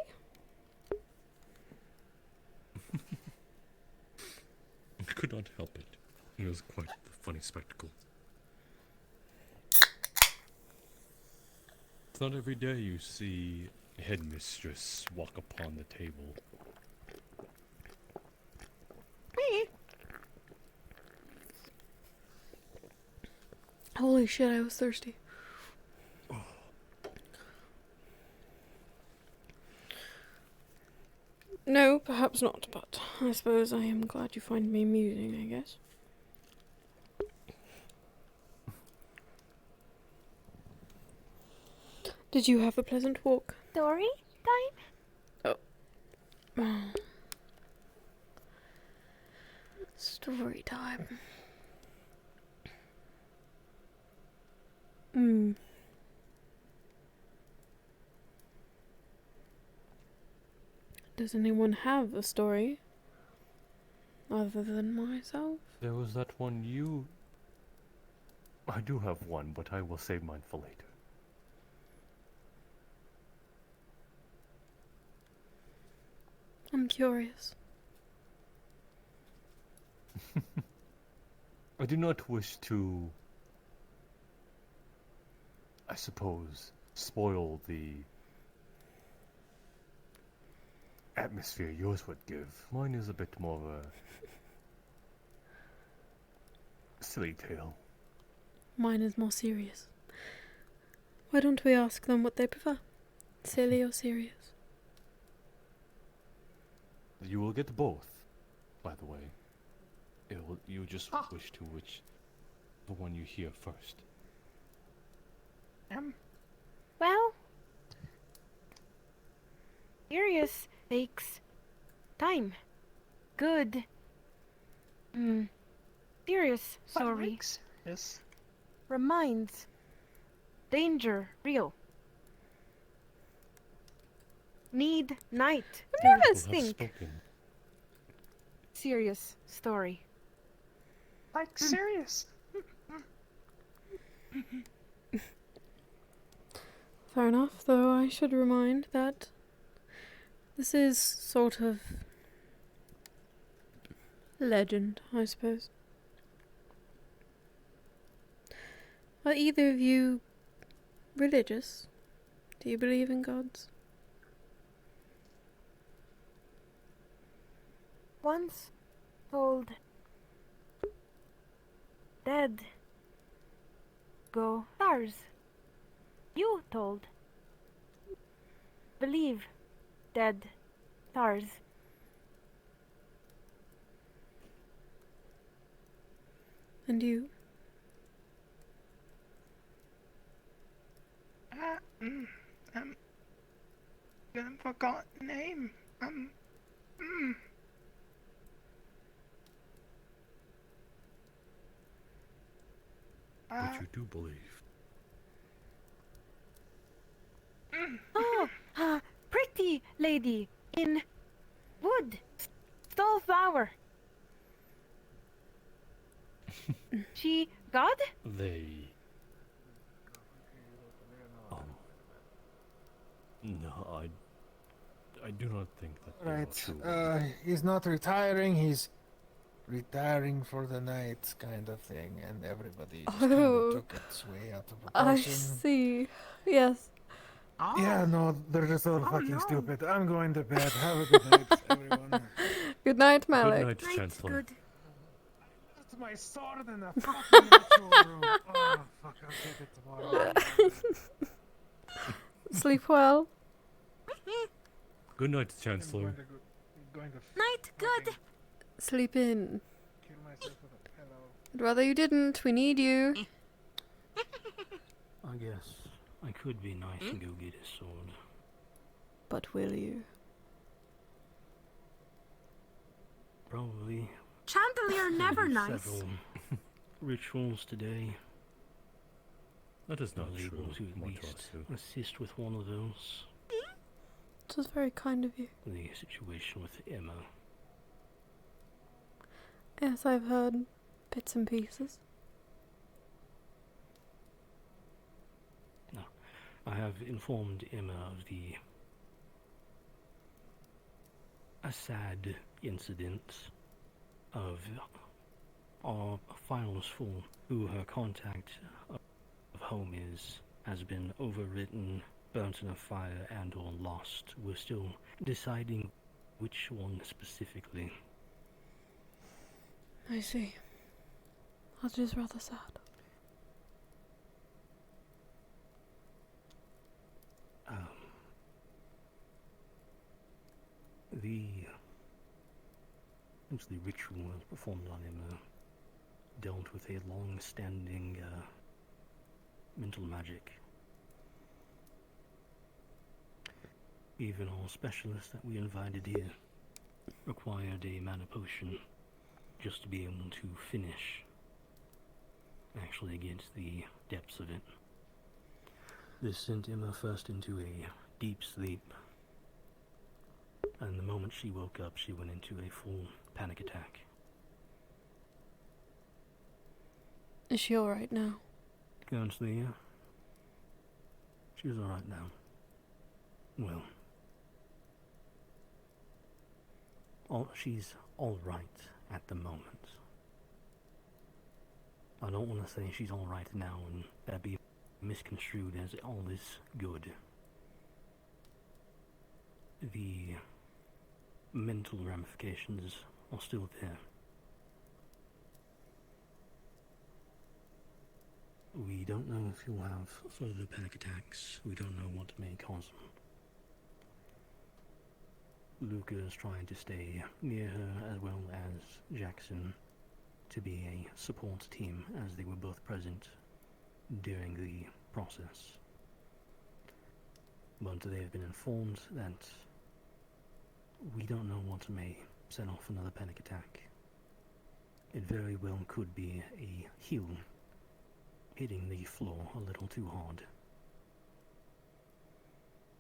I could not help it. It was quite a funny spectacle. It's not every day you see a headmistress walk upon the table. Holy shit, I was thirsty. No, perhaps not, but I suppose I am glad you find me amusing, I guess. Did you have a pleasant walk? Story time? Oh. Story time. Does anyone have a story? Other than myself? There was that one you... I do have one, but I will save mine for later. I'm curious. I do not wish to, I suppose, spoil the atmosphere yours would give. Mine is a bit more of a silly tale. Mine is more serious. Why don't we ask them what they prefer? Silly or serious? You will get both, by the way. You just wish to which the one you hear first. Well, serious takes time. Good Serious story. Yes. Reminds. Danger. Real. Need night. Yes, People have think. spoken. Serious story. Like serious. Fair enough, though I should remind that this is sort of legend, I suppose. Are either of you religious? Do you believe in gods? Once told. Dead. Go stars. You told. Believe. Dead. Stars. And you? I'm forgotten name. But you do believe. Oh, pretty lady in wood. Stole flower. She God? They. No, I do not think that they are Right. true. He's not retiring. He's retiring for the night, kind of thing, and everybody just kind of took its way out of I proportion. see. Yes. Yeah, no, they're just all fucking stupid. I'm going to bed. Have a good night, everyone. Good night, Malik. Good night, Chancellor. Good. That's my sword in the fucking ritual room. Oh, fuck, I'll take it tomorrow. Sleep well. Good night, Chancellor. Night, good. Sleep in. Kill myself with a pillow. I'd rather you didn't. We need you. I guess I could be nice and go get his sword. But will you? Probably. Chandelier never Maybe nice. Several rituals today. That is not I was true, able to at least Mortasu. assist with one of those. This was very kind of you. The situation with Emma. Yes, I've heard bits and pieces. No, I have informed Emma of a sad incident of our files for who her contact of home has been overwritten, burnt in a fire, and or lost. We're still deciding which one specifically. I see. That is rather sad. The ritual performed on Emma dealt with a long-standing mental magic. Even our specialist that we invited here required a mana potion just to be able to finish, actually get the depths of it. This sent Emma first into a deep sleep, and the moment she woke up, she went into a full panic attack. Is she alright now? Currently, yeah. She's alright now. Well, she's alright at the moment. I don't want to say she's alright now and that be misconstrued as all is good. The mental ramifications are still there. We don't know if you'll have further panic attacks. We don't know what may cause them. Luca is trying to stay near her, as well as Jackson, to be a support team, as they were both present during the process. But they have been informed that we don't know what may set off another panic attack. It very well could be a heel hitting the floor a little too hard.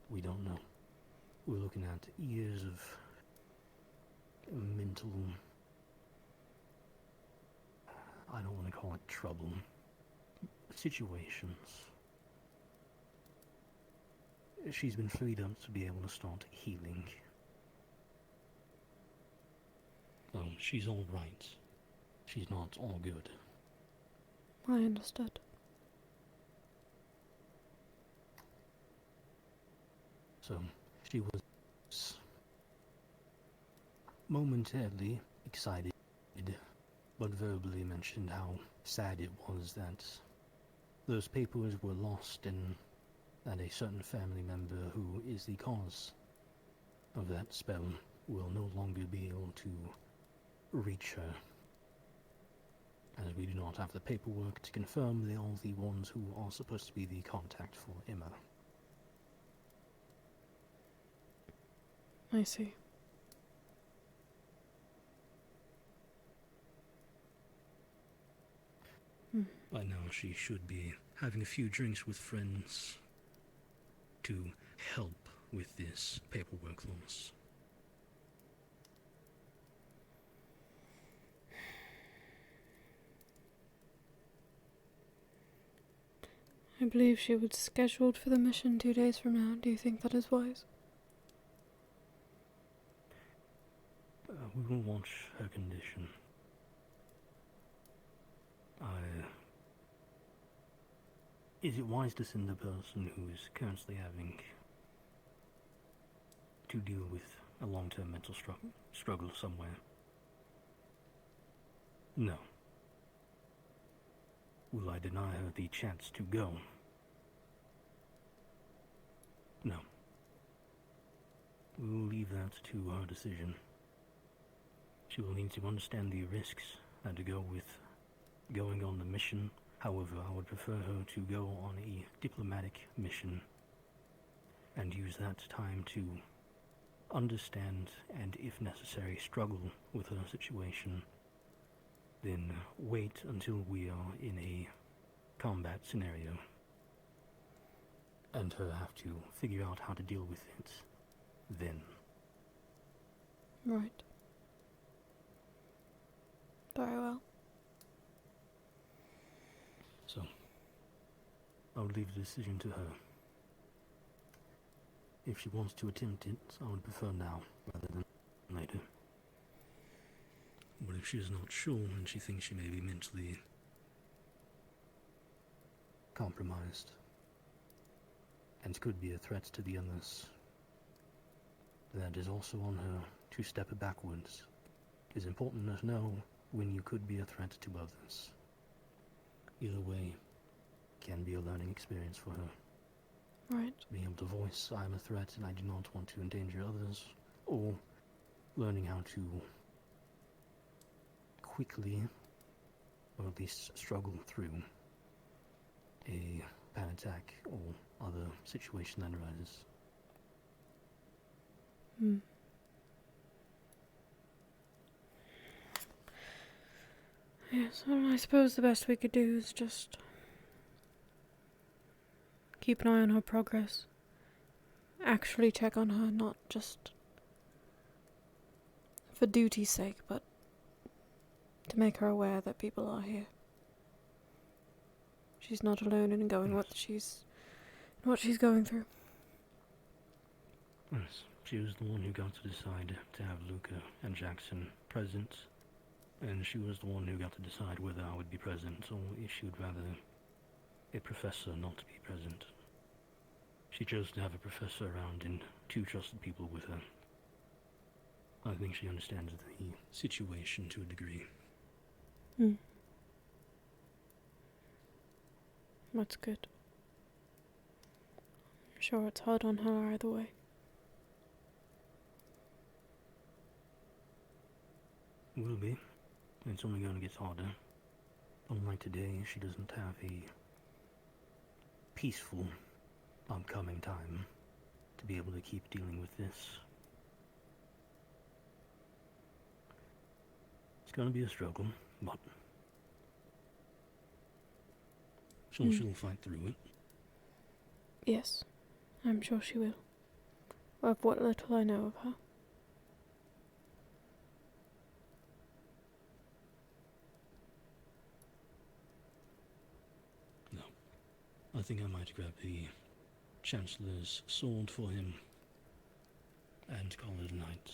We don't know. We're looking at years of mental... I don't want to call it trouble. Situations. She's been freed up to be able to start healing. Oh, she's all right. She's not all good. I understood. So, she was momentarily excited, but verbally mentioned how sad it was that those papers were lost and that a certain family member who is the cause of that spell will no longer be able to reach her, as we do not have the paperwork to confirm they are the ones who are supposed to be the contact for Emma. I see. By now she should be having a few drinks with friends to help with this paperwork loss. I believe she was scheduled for the mission 2 days from now. Do you think that is wise? We will watch her condition. Is it wise to send the person who is currently having to deal with a long-term mental struggle somewhere? No. Will I deny her the chance to go? No. We will leave that to her decision. She will need to understand the risks that go with going on the mission. However, I would prefer her to go on a diplomatic mission and use that time to understand and, if necessary, struggle with her situation, then wait until we are in a combat scenario and her have to figure out how to deal with it then. Right. Very well. So, I would leave the decision to her. If she wants to attempt it, I would prefer now rather than later. But if she is not sure and she thinks she may be mentally compromised and could be a threat to the others, that is also on her to step backwards. It is important to know when you could be a threat to others. Either way can be a learning experience for her. Right. Being able to voice, I am a threat and I do not want to endanger others, or learning how to quickly, or at least struggle through, a panic attack or other situation that arises. Yes, well, I suppose the best we could do is just keep an eye on her progress. Actually check on her, not just for duty's sake, but to make her aware that people are here. She's not alone in going what she's going through. Yes, she was the one who got to decide to have Luca and Jackson present, and she was the one who got to decide whether I would be present or if she would rather a professor not to be present. She chose to have a professor around and 2 trusted people with her. I think she understands the situation to a degree. That's good. I'm sure it's hard on her either way. It will be. It's only going to get harder. Unlike today, she doesn't have a peaceful upcoming time to be able to keep dealing with this. It's gonna be a struggle, but Hmm. she'll fight through it. Yes, I'm sure she will. Of what little I know of her. No, I think I might grab the Chancellor's sword for him and call it a night.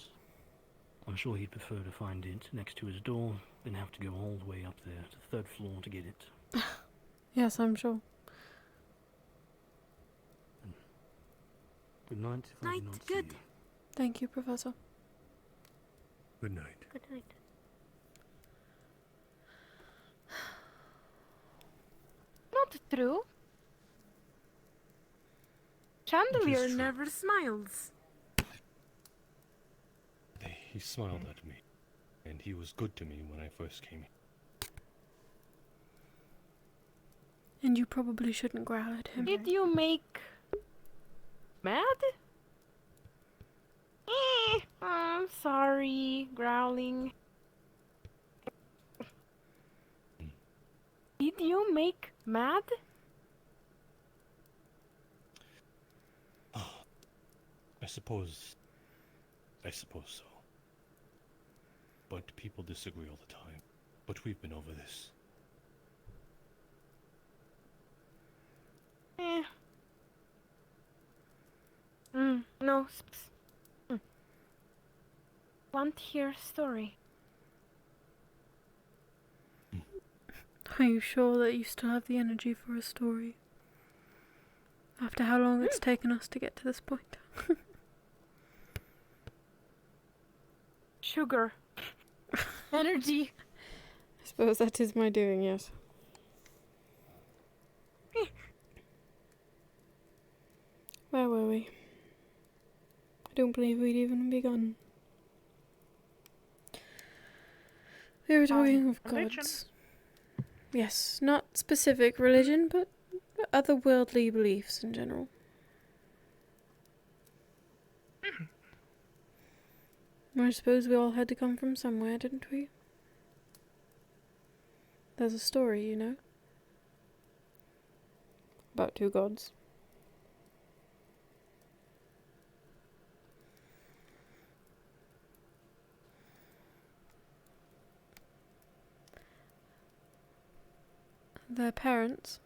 I'm sure he'd prefer to find it next to his door than have to go all the way up there to the 3rd floor to get it. Yes, I'm sure. Good night. If I do not see Good. you. Thank you, Professor. Good night. Good night. Not true. Chandelier true. never smiles. He smiled at me, and he was good to me when I first came here. And you probably shouldn't growl at him. Did you make mad? I'm sorry, growling. Did you make mad? I suppose so. But people disagree all the time. But we've been over this. No. Want to hear a story? Are you sure that you still have the energy for a story? After how long it's taken us to get to this point? Sugar. Energy. I suppose that is my doing, yes. Where were we? I don't believe we'd even begun. We were talking of religion. gods. Yes, not specific religion, but otherworldly beliefs in general. I suppose we all had to come from somewhere, didn't we? There's a story, you know, about 2 gods. Their parents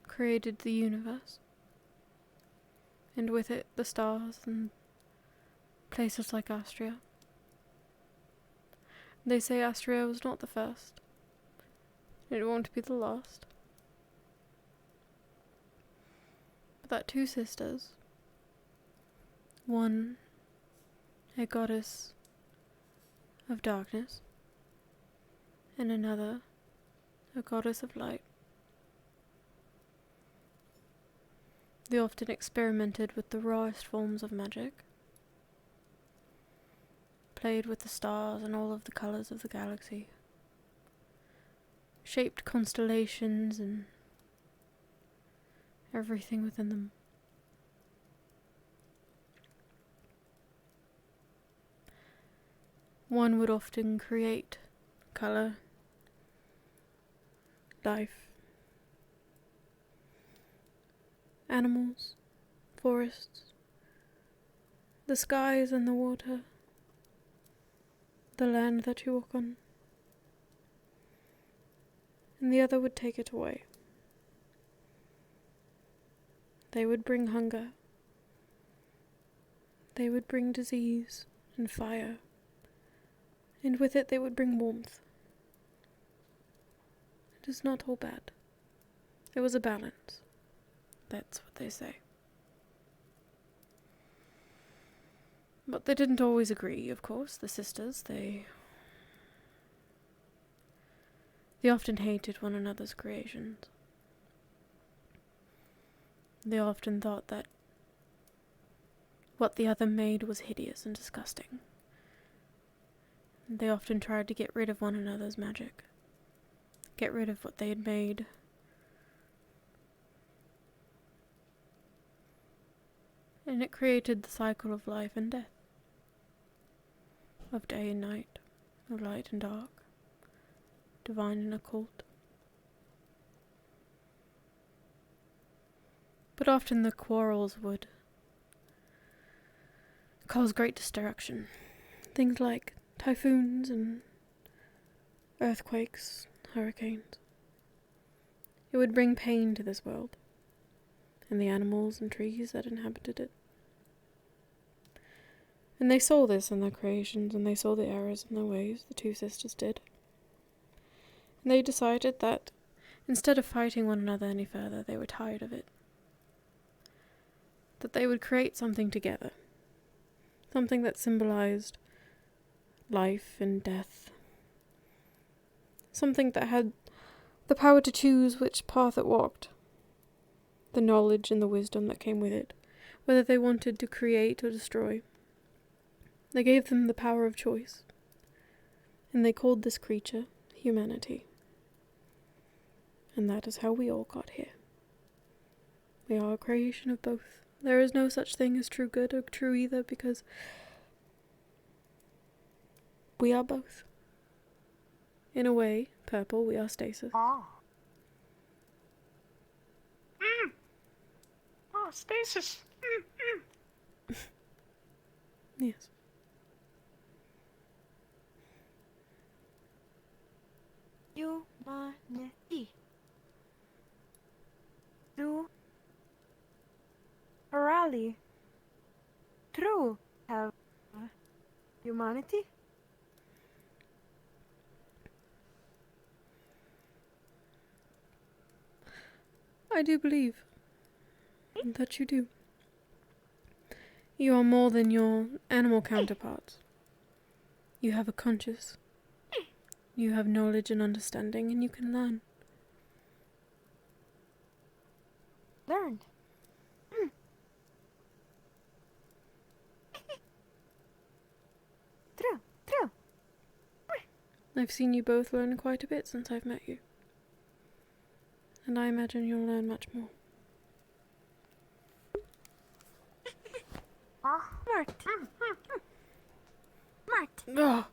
created the universe, and with it the stars and places like Astria. They say Astria was not the first. It won't be the last. But that 2 sisters, one a goddess of darkness, and another a goddess of light. They often experimented with the rawest forms of magic, played with the stars and all of the colours of the galaxy, shaped constellations and everything within them. One would often create colour, life, animals, forests, the skies and the water, the land that you walk on, and the other would take it away. They would bring hunger. They would bring disease and fire, and with it they would bring warmth. It is not all bad. It was a balance. That's what they say. But they didn't always agree, of course, the sisters. They often hated one another's creations. They often thought that what the other made was hideous and disgusting. They often tried to get rid of one another's magic. Get rid of what they had made. And it created the cycle of life and death. Of day and night. of light and dark, divine and occult. But often the quarrels would cause great destruction. Things like typhoons and earthquakes, hurricanes. It would bring pain to this world, and the animals and trees that inhabited it. And they saw this in their creations, and they saw the errors in their ways, the two sisters did. And they decided that instead of fighting one another any further, they were tired of it. That they would create something together. Something that symbolized life and death. Something that had the power to choose which path it walked. The knowledge and the wisdom that came with it, whether they wanted to create or destroy. They gave them the power of choice. And they called this creature humanity. And that is how we all got here. We are a creation of both. There is no such thing as true good or true either, because we are both. In a way, purple, we are stasis. Oh, stasis. Yes. Humanity. Do rally. True. Have humanity. I do believe that you do. You are more than your animal counterparts. You have a conscience. You have knowledge and understanding, and you can learn. Learned. True. I've seen you both learn quite a bit since I've met you. And I imagine you'll learn much more. Mart. Oh.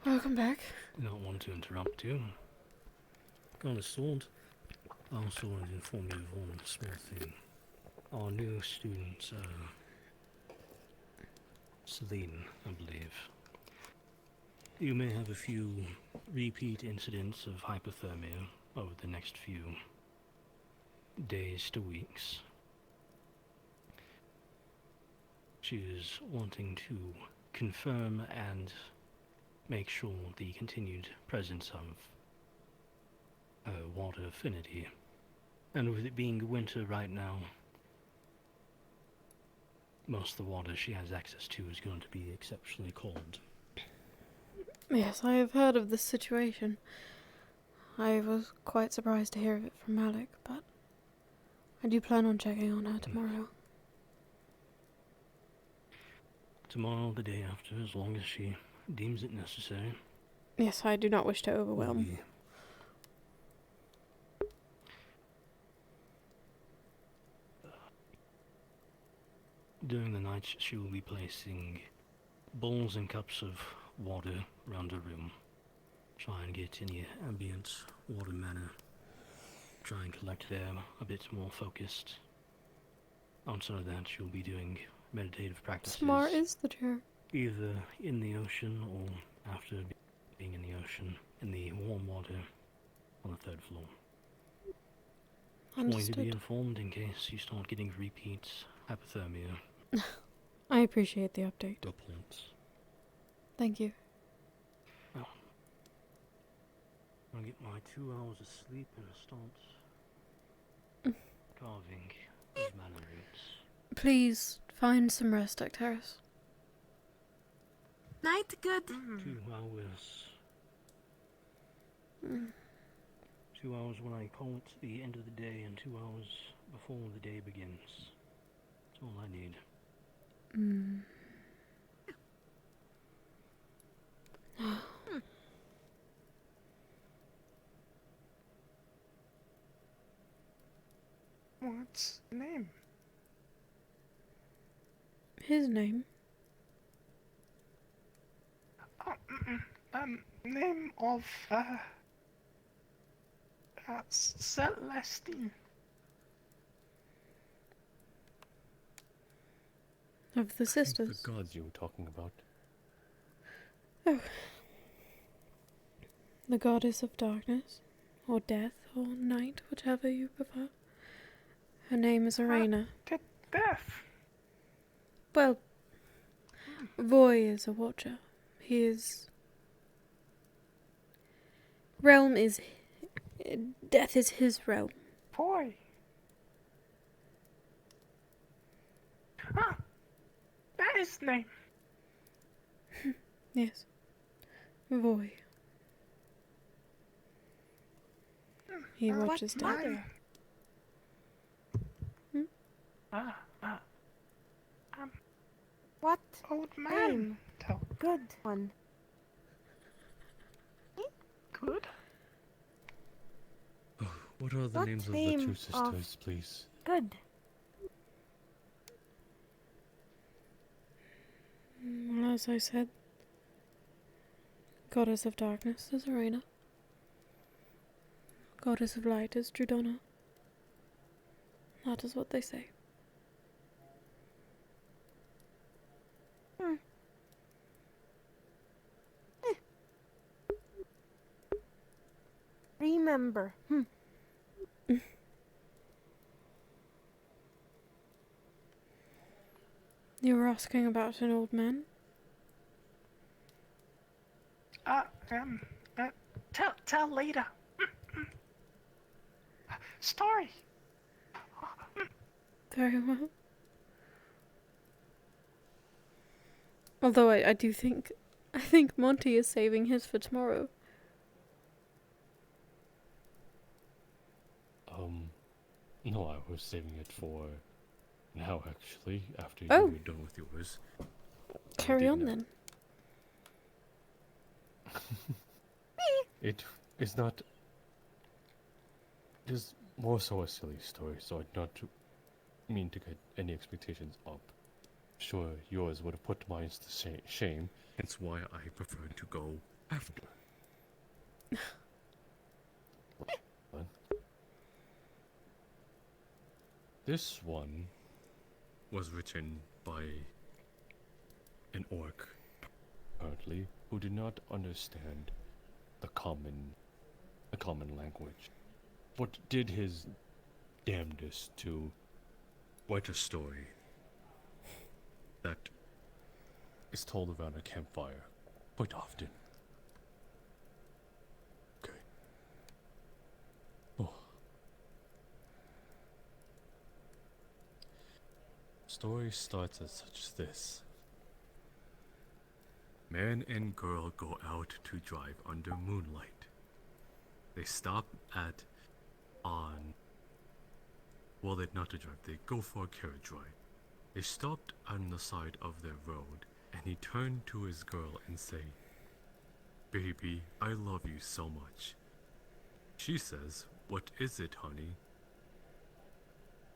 Welcome back. Not want to interrupt you. Got a sword. I also wanted to inform you of one small thing. Our new student, Celine, I believe. You may have a few repeat incidents of hypothermia over the next few days to weeks. She is wanting to confirm and make sure the continued presence of her water affinity. And with it being winter right now, most of the water she has access to is going to be exceptionally cold. Yes, I have heard of this situation. I was quite surprised to hear of it from Malik, but I do plan on checking on her tomorrow. Tomorrow, the day after, as long as she deems it necessary. Yes, I do not wish to overwhelm. During the night, she will be placing bowls and cups of water around her room. Try and get any ambient water manner. Try and collect air a bit more focused. Outside of that, she'll be doing meditative practices. Smart is the chair. Either in the ocean or after being in the ocean, in the warm water on the 3rd floor. Just want you to be informed in case you start getting repeat hypothermia. I appreciate the update. Reports. Thank you. Well, I'll get my 2 hours of sleep and start carving these mana roots. Please find some rest, Actaris. Night good. 2 hours. 2 hours when I call it the end of the day, and 2 hours before the day begins. That's all I need. What's the name? His name? Oh, Name of, Celestine. Of the sisters. The gods you were talking about. Oh. The goddess of darkness, or death, or night, whichever you prefer. Her name is Arena. Death. Well, Voy is a watcher. He is... Realm is... Death is his realm. Boy. Ah, that is his name. Yes. Voy. He watches death. Mother? What? Old man. Good one. Good. What are the What names of the name two of- sisters, please? Good. Well, as I said, Goddess of Darkness is Arena. Goddess of Light is Drudonna. That is what they say. Remember. You were asking about an old man? Tell later. Story. Very well. Although I do think... I think Monty is saving his for tomorrow. No, I was saving it for now, actually, after Oh. you were done with yours. Carry on then. It is not... It is more so a silly story, so I not mean to get any expectations up. Sure, yours would have put mine to shame, hence why I prefer to go after. This one was written by an orc, apparently, who did not understand the common language, but did his damnedest to write a story that is told around a campfire quite often. Okay. Oh. Story starts as such as this. Man and girl go out to drive under moonlight. They stop at well, they're not to drive, they go for a carriage ride. They stopped on the side of their road, and he turned to his girl and say, "Baby, I love you so much." She says, "What is it, honey?"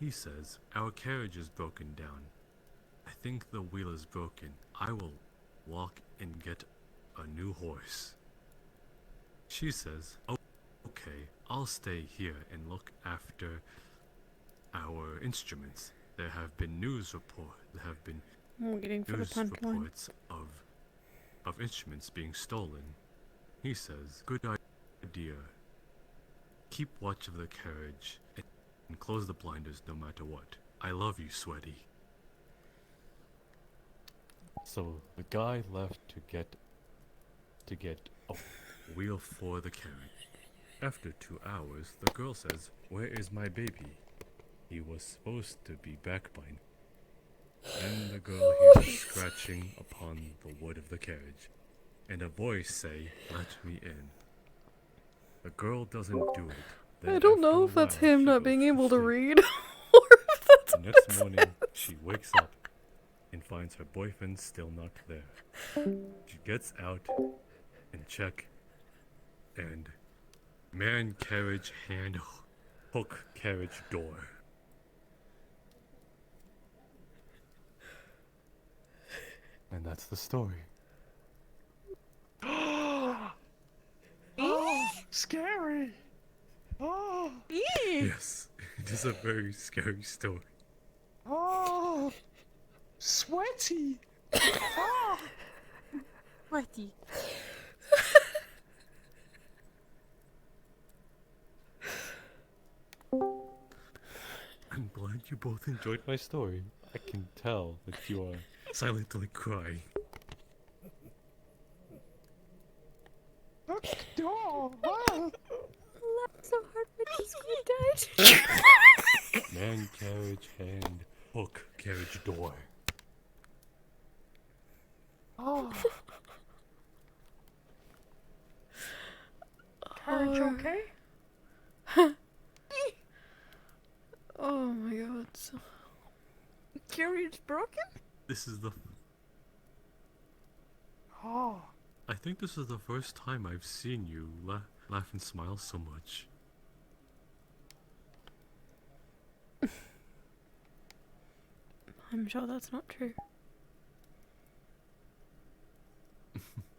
He says, "Our carriage is broken down. I think the wheel is broken. I will walk and get a new horse." She says, "Oh, okay, I'll stay here and look after our instruments. There have been news reports of instruments being stolen." He says, "Good idea. Keep watch of the carriage and close the blinders no matter what. I love you, Sweaty." So the guy left to get a wheel for the carriage. After 2 hours, the girl says, "Where is my baby? He was supposed to be back by now." Then the girl hears scratching upon the wood of the carriage, and a voice say, "Let me in." The girl doesn't do it. Then I don't after know a if that's while, him she not goes being to able to sleep. read, or if that's The what next it morning, says. she wakes up and finds her boyfriend still not there. She gets out and check, and man carriage hand hook carriage door. And that's the story. Oh. Yes, it is a very scary story. Oh. Sweaty. Oh. Sweaty. I'm glad you both enjoyed my story. I can tell that you are silently crying. Oh. Laughed so hard my Discord died. Man carriage hand, hook carriage door. Oh. Carriage okay? Oh my god. Carriage broken? This is the... Oh. I think this is the first time I've seen you laugh and smile so much. I'm sure that's not true.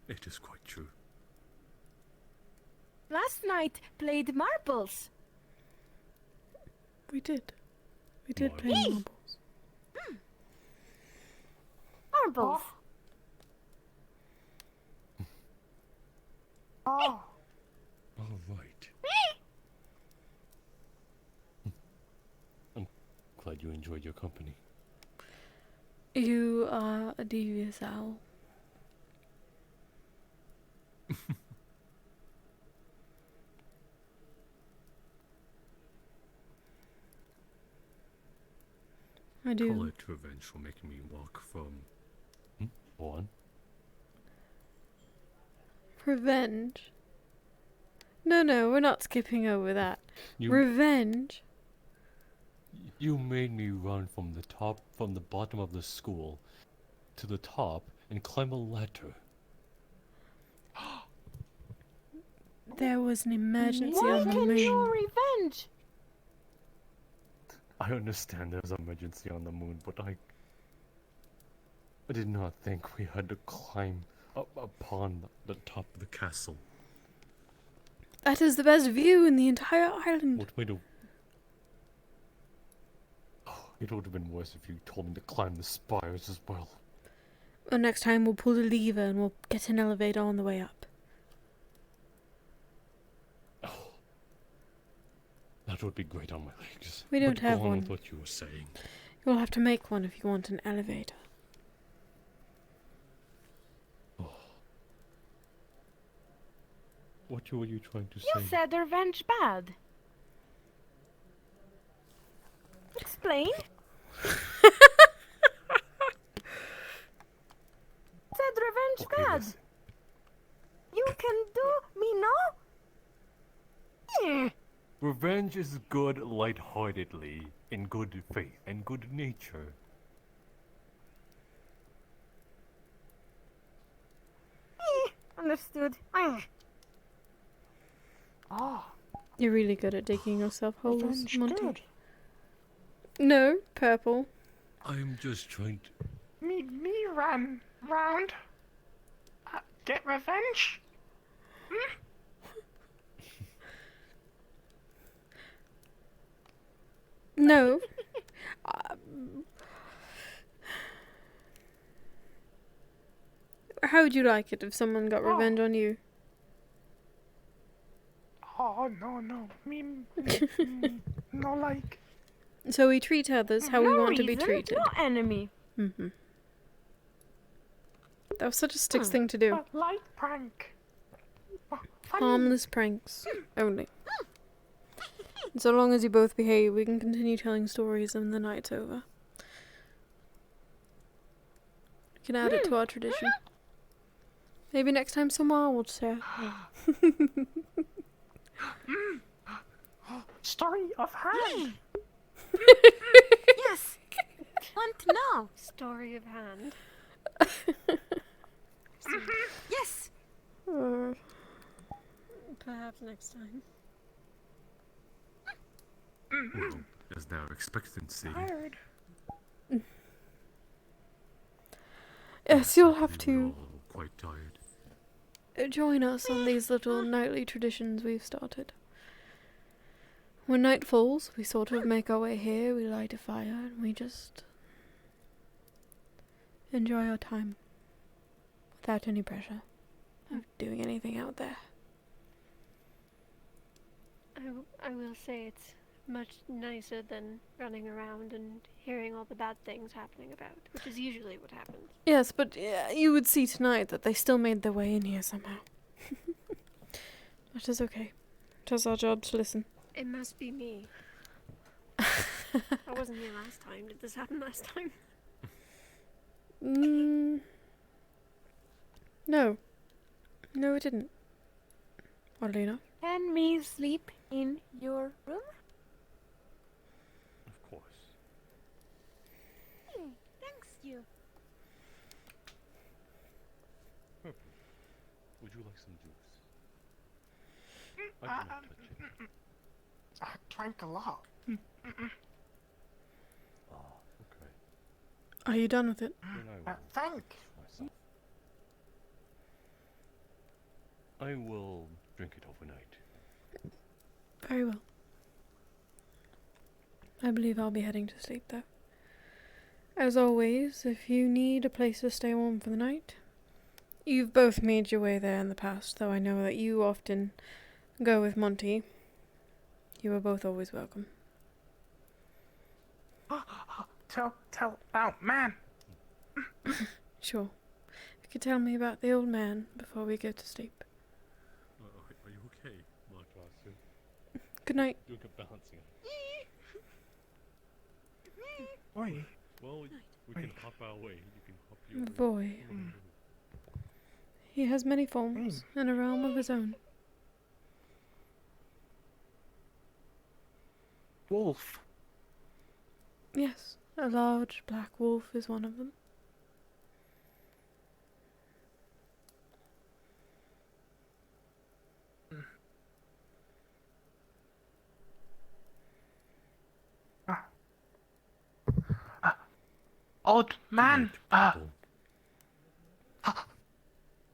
It is quite true. Last night played marbles. We did. We did play Hey! marbles. Marbles. Oh. All right. I'm glad you enjoyed your company. You are a devious owl. I do. Call it revenge for making me walk from... Go on. Revenge? No, we're not skipping over that. You- Revenge? You made me run from the bottom of the school to the top and climb a ladder. There was an emergency Why on the can moon. you revenge? I understand there's an emergency on the moon, but I did not think we had to climb up upon the top of the castle. That is the best view in the entire island. What made a... It would have been worse if you told me to climb the spires as well. Well, next time we'll pull a lever and we'll get an elevator on the way up. That would be great on my legs. We don't But have go on one. with what you were saying. You'll have to make one if you want an elevator. What were you trying to You say? said revenge bad. Explain. Said revenge Okay, bad. listen. You can do me no? Yeah. Revenge is good lightheartedly, in good faith and good nature. Understood. Oh. You're really good at digging yourself holes, Revenge Monty. good. No, purple. I'm just trying to... Me ran round. Get revenge? No. How would you like it if someone got revenge on you? Oh, no. No, like. So we treat others how we No want to be reason, treated. No enemy. Mm-hmm. That was such a Styx thing to do. A light prank. Funny. Harmless pranks only. And so long as you both behave, we can continue telling stories and the night's over. We can add it to our tradition. Maybe next time Samar will share. Story of hand. Yes. Want to know? Story of hand. Yes. Perhaps next time. Well, there's now expectancy. Tired. Yes, you'll have to all quite tired. join us on these little nightly traditions we've started. When night falls, we sort of make our way here, we light a fire, and we just enjoy our time without any pressure of doing anything out there. I will say it's much nicer than running around and hearing all the bad things happening about, which is usually what happens. Yes, but you would see tonight that they still made their way in here somehow. That is okay. It is our job to listen. It must be me. I wasn't here last time. Did this happen last time? No. No, it didn't. Oddly enough. Can we sleep in your room? Of course. Thanks you. Would you like some juice? I cannot touch it. I drank a lot. Okay. Are you done with it? Thank. I will drink it overnight. Very well. I believe I'll be heading to sleep, though. As always, if you need a place to stay warm for the night, you've both made your way there in the past, though I know that you often go with Monty. You are both always welcome. Tell about man. Sure. You could tell me about the old man before we go to sleep. Are you okay, Mark? Good night. Doing a balancing. Boy. Well, we can hop our way. You can hop your way. Boy. He has many forms and a realm of his own. Wolf. Yes, a large black wolf is one of them. Old man.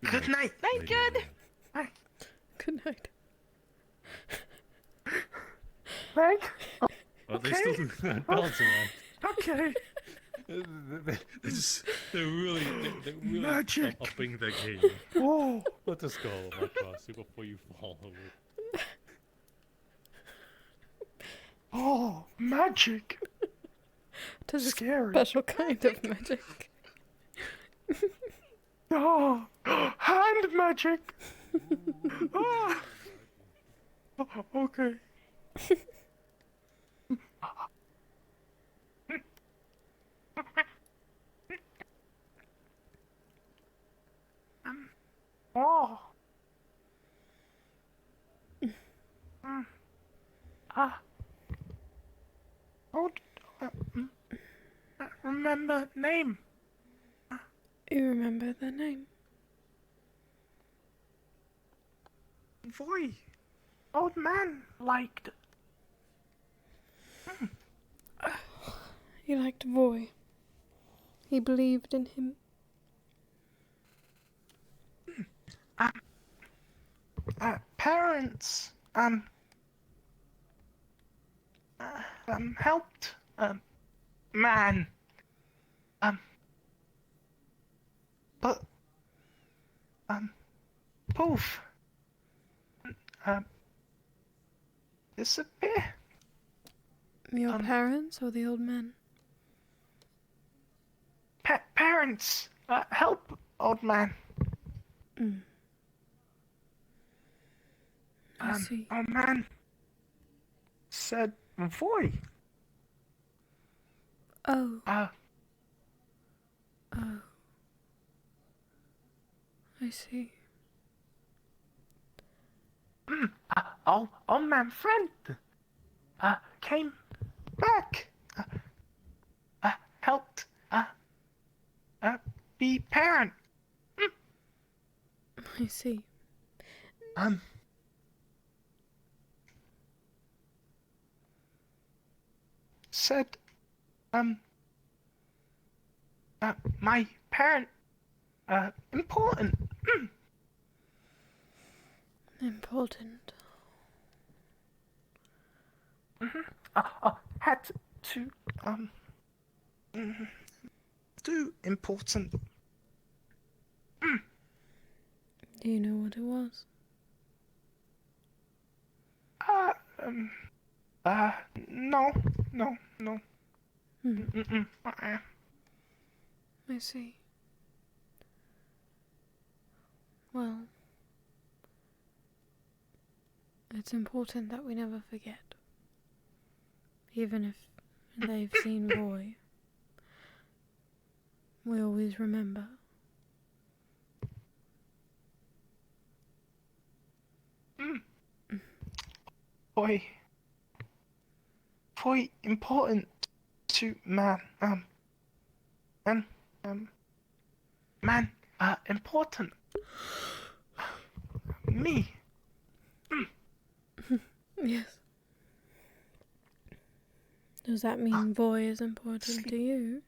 Good night. Night, good. Good night. Meg? Oh, they still do that balancing act. Okay. They're really Magic. upping their game. Oh. Let us go, my Crossy, before you fall. Oh, magic. It is a Scary. special kind of magic. Oh, hand magic. Oh. Okay. Oh. Remember name. You remember their name? Boy. Old man liked. He liked Voy. He believed in him. Parents helped man but poof disappear. Your parents or the old man? Parents help old man. I see. Old man said Voy. Oh. Oh. I see. Old man friend came back. Helped be parent. I see. Said my parent important. Important. had to do important. Do you know what it was? No, no, no. I see. Well, it's important that we never forget. Even if they've seen Boy, we always remember. Boy, important to man, important. Me. Yes. Does that mean Boy is important to you?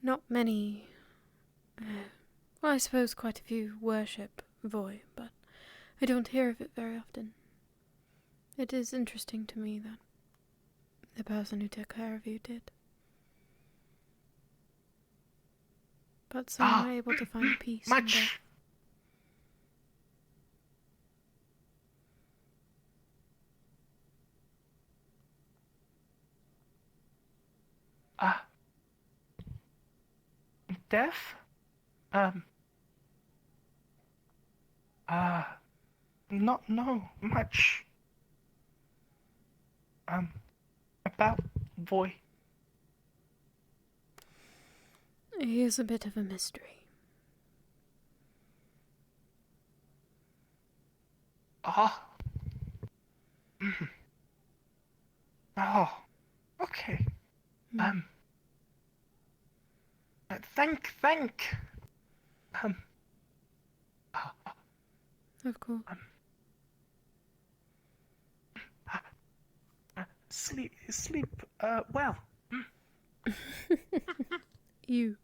Not many. Well, I suppose quite a few worship Voy, but I don't hear of it very often. It is interesting to me that the person who took care of you did. But some are able to find peace in death. Death? Not know much. About Boy. He is a bit of a mystery. Oh, okay. Thank. Of course. Sleep, well. You.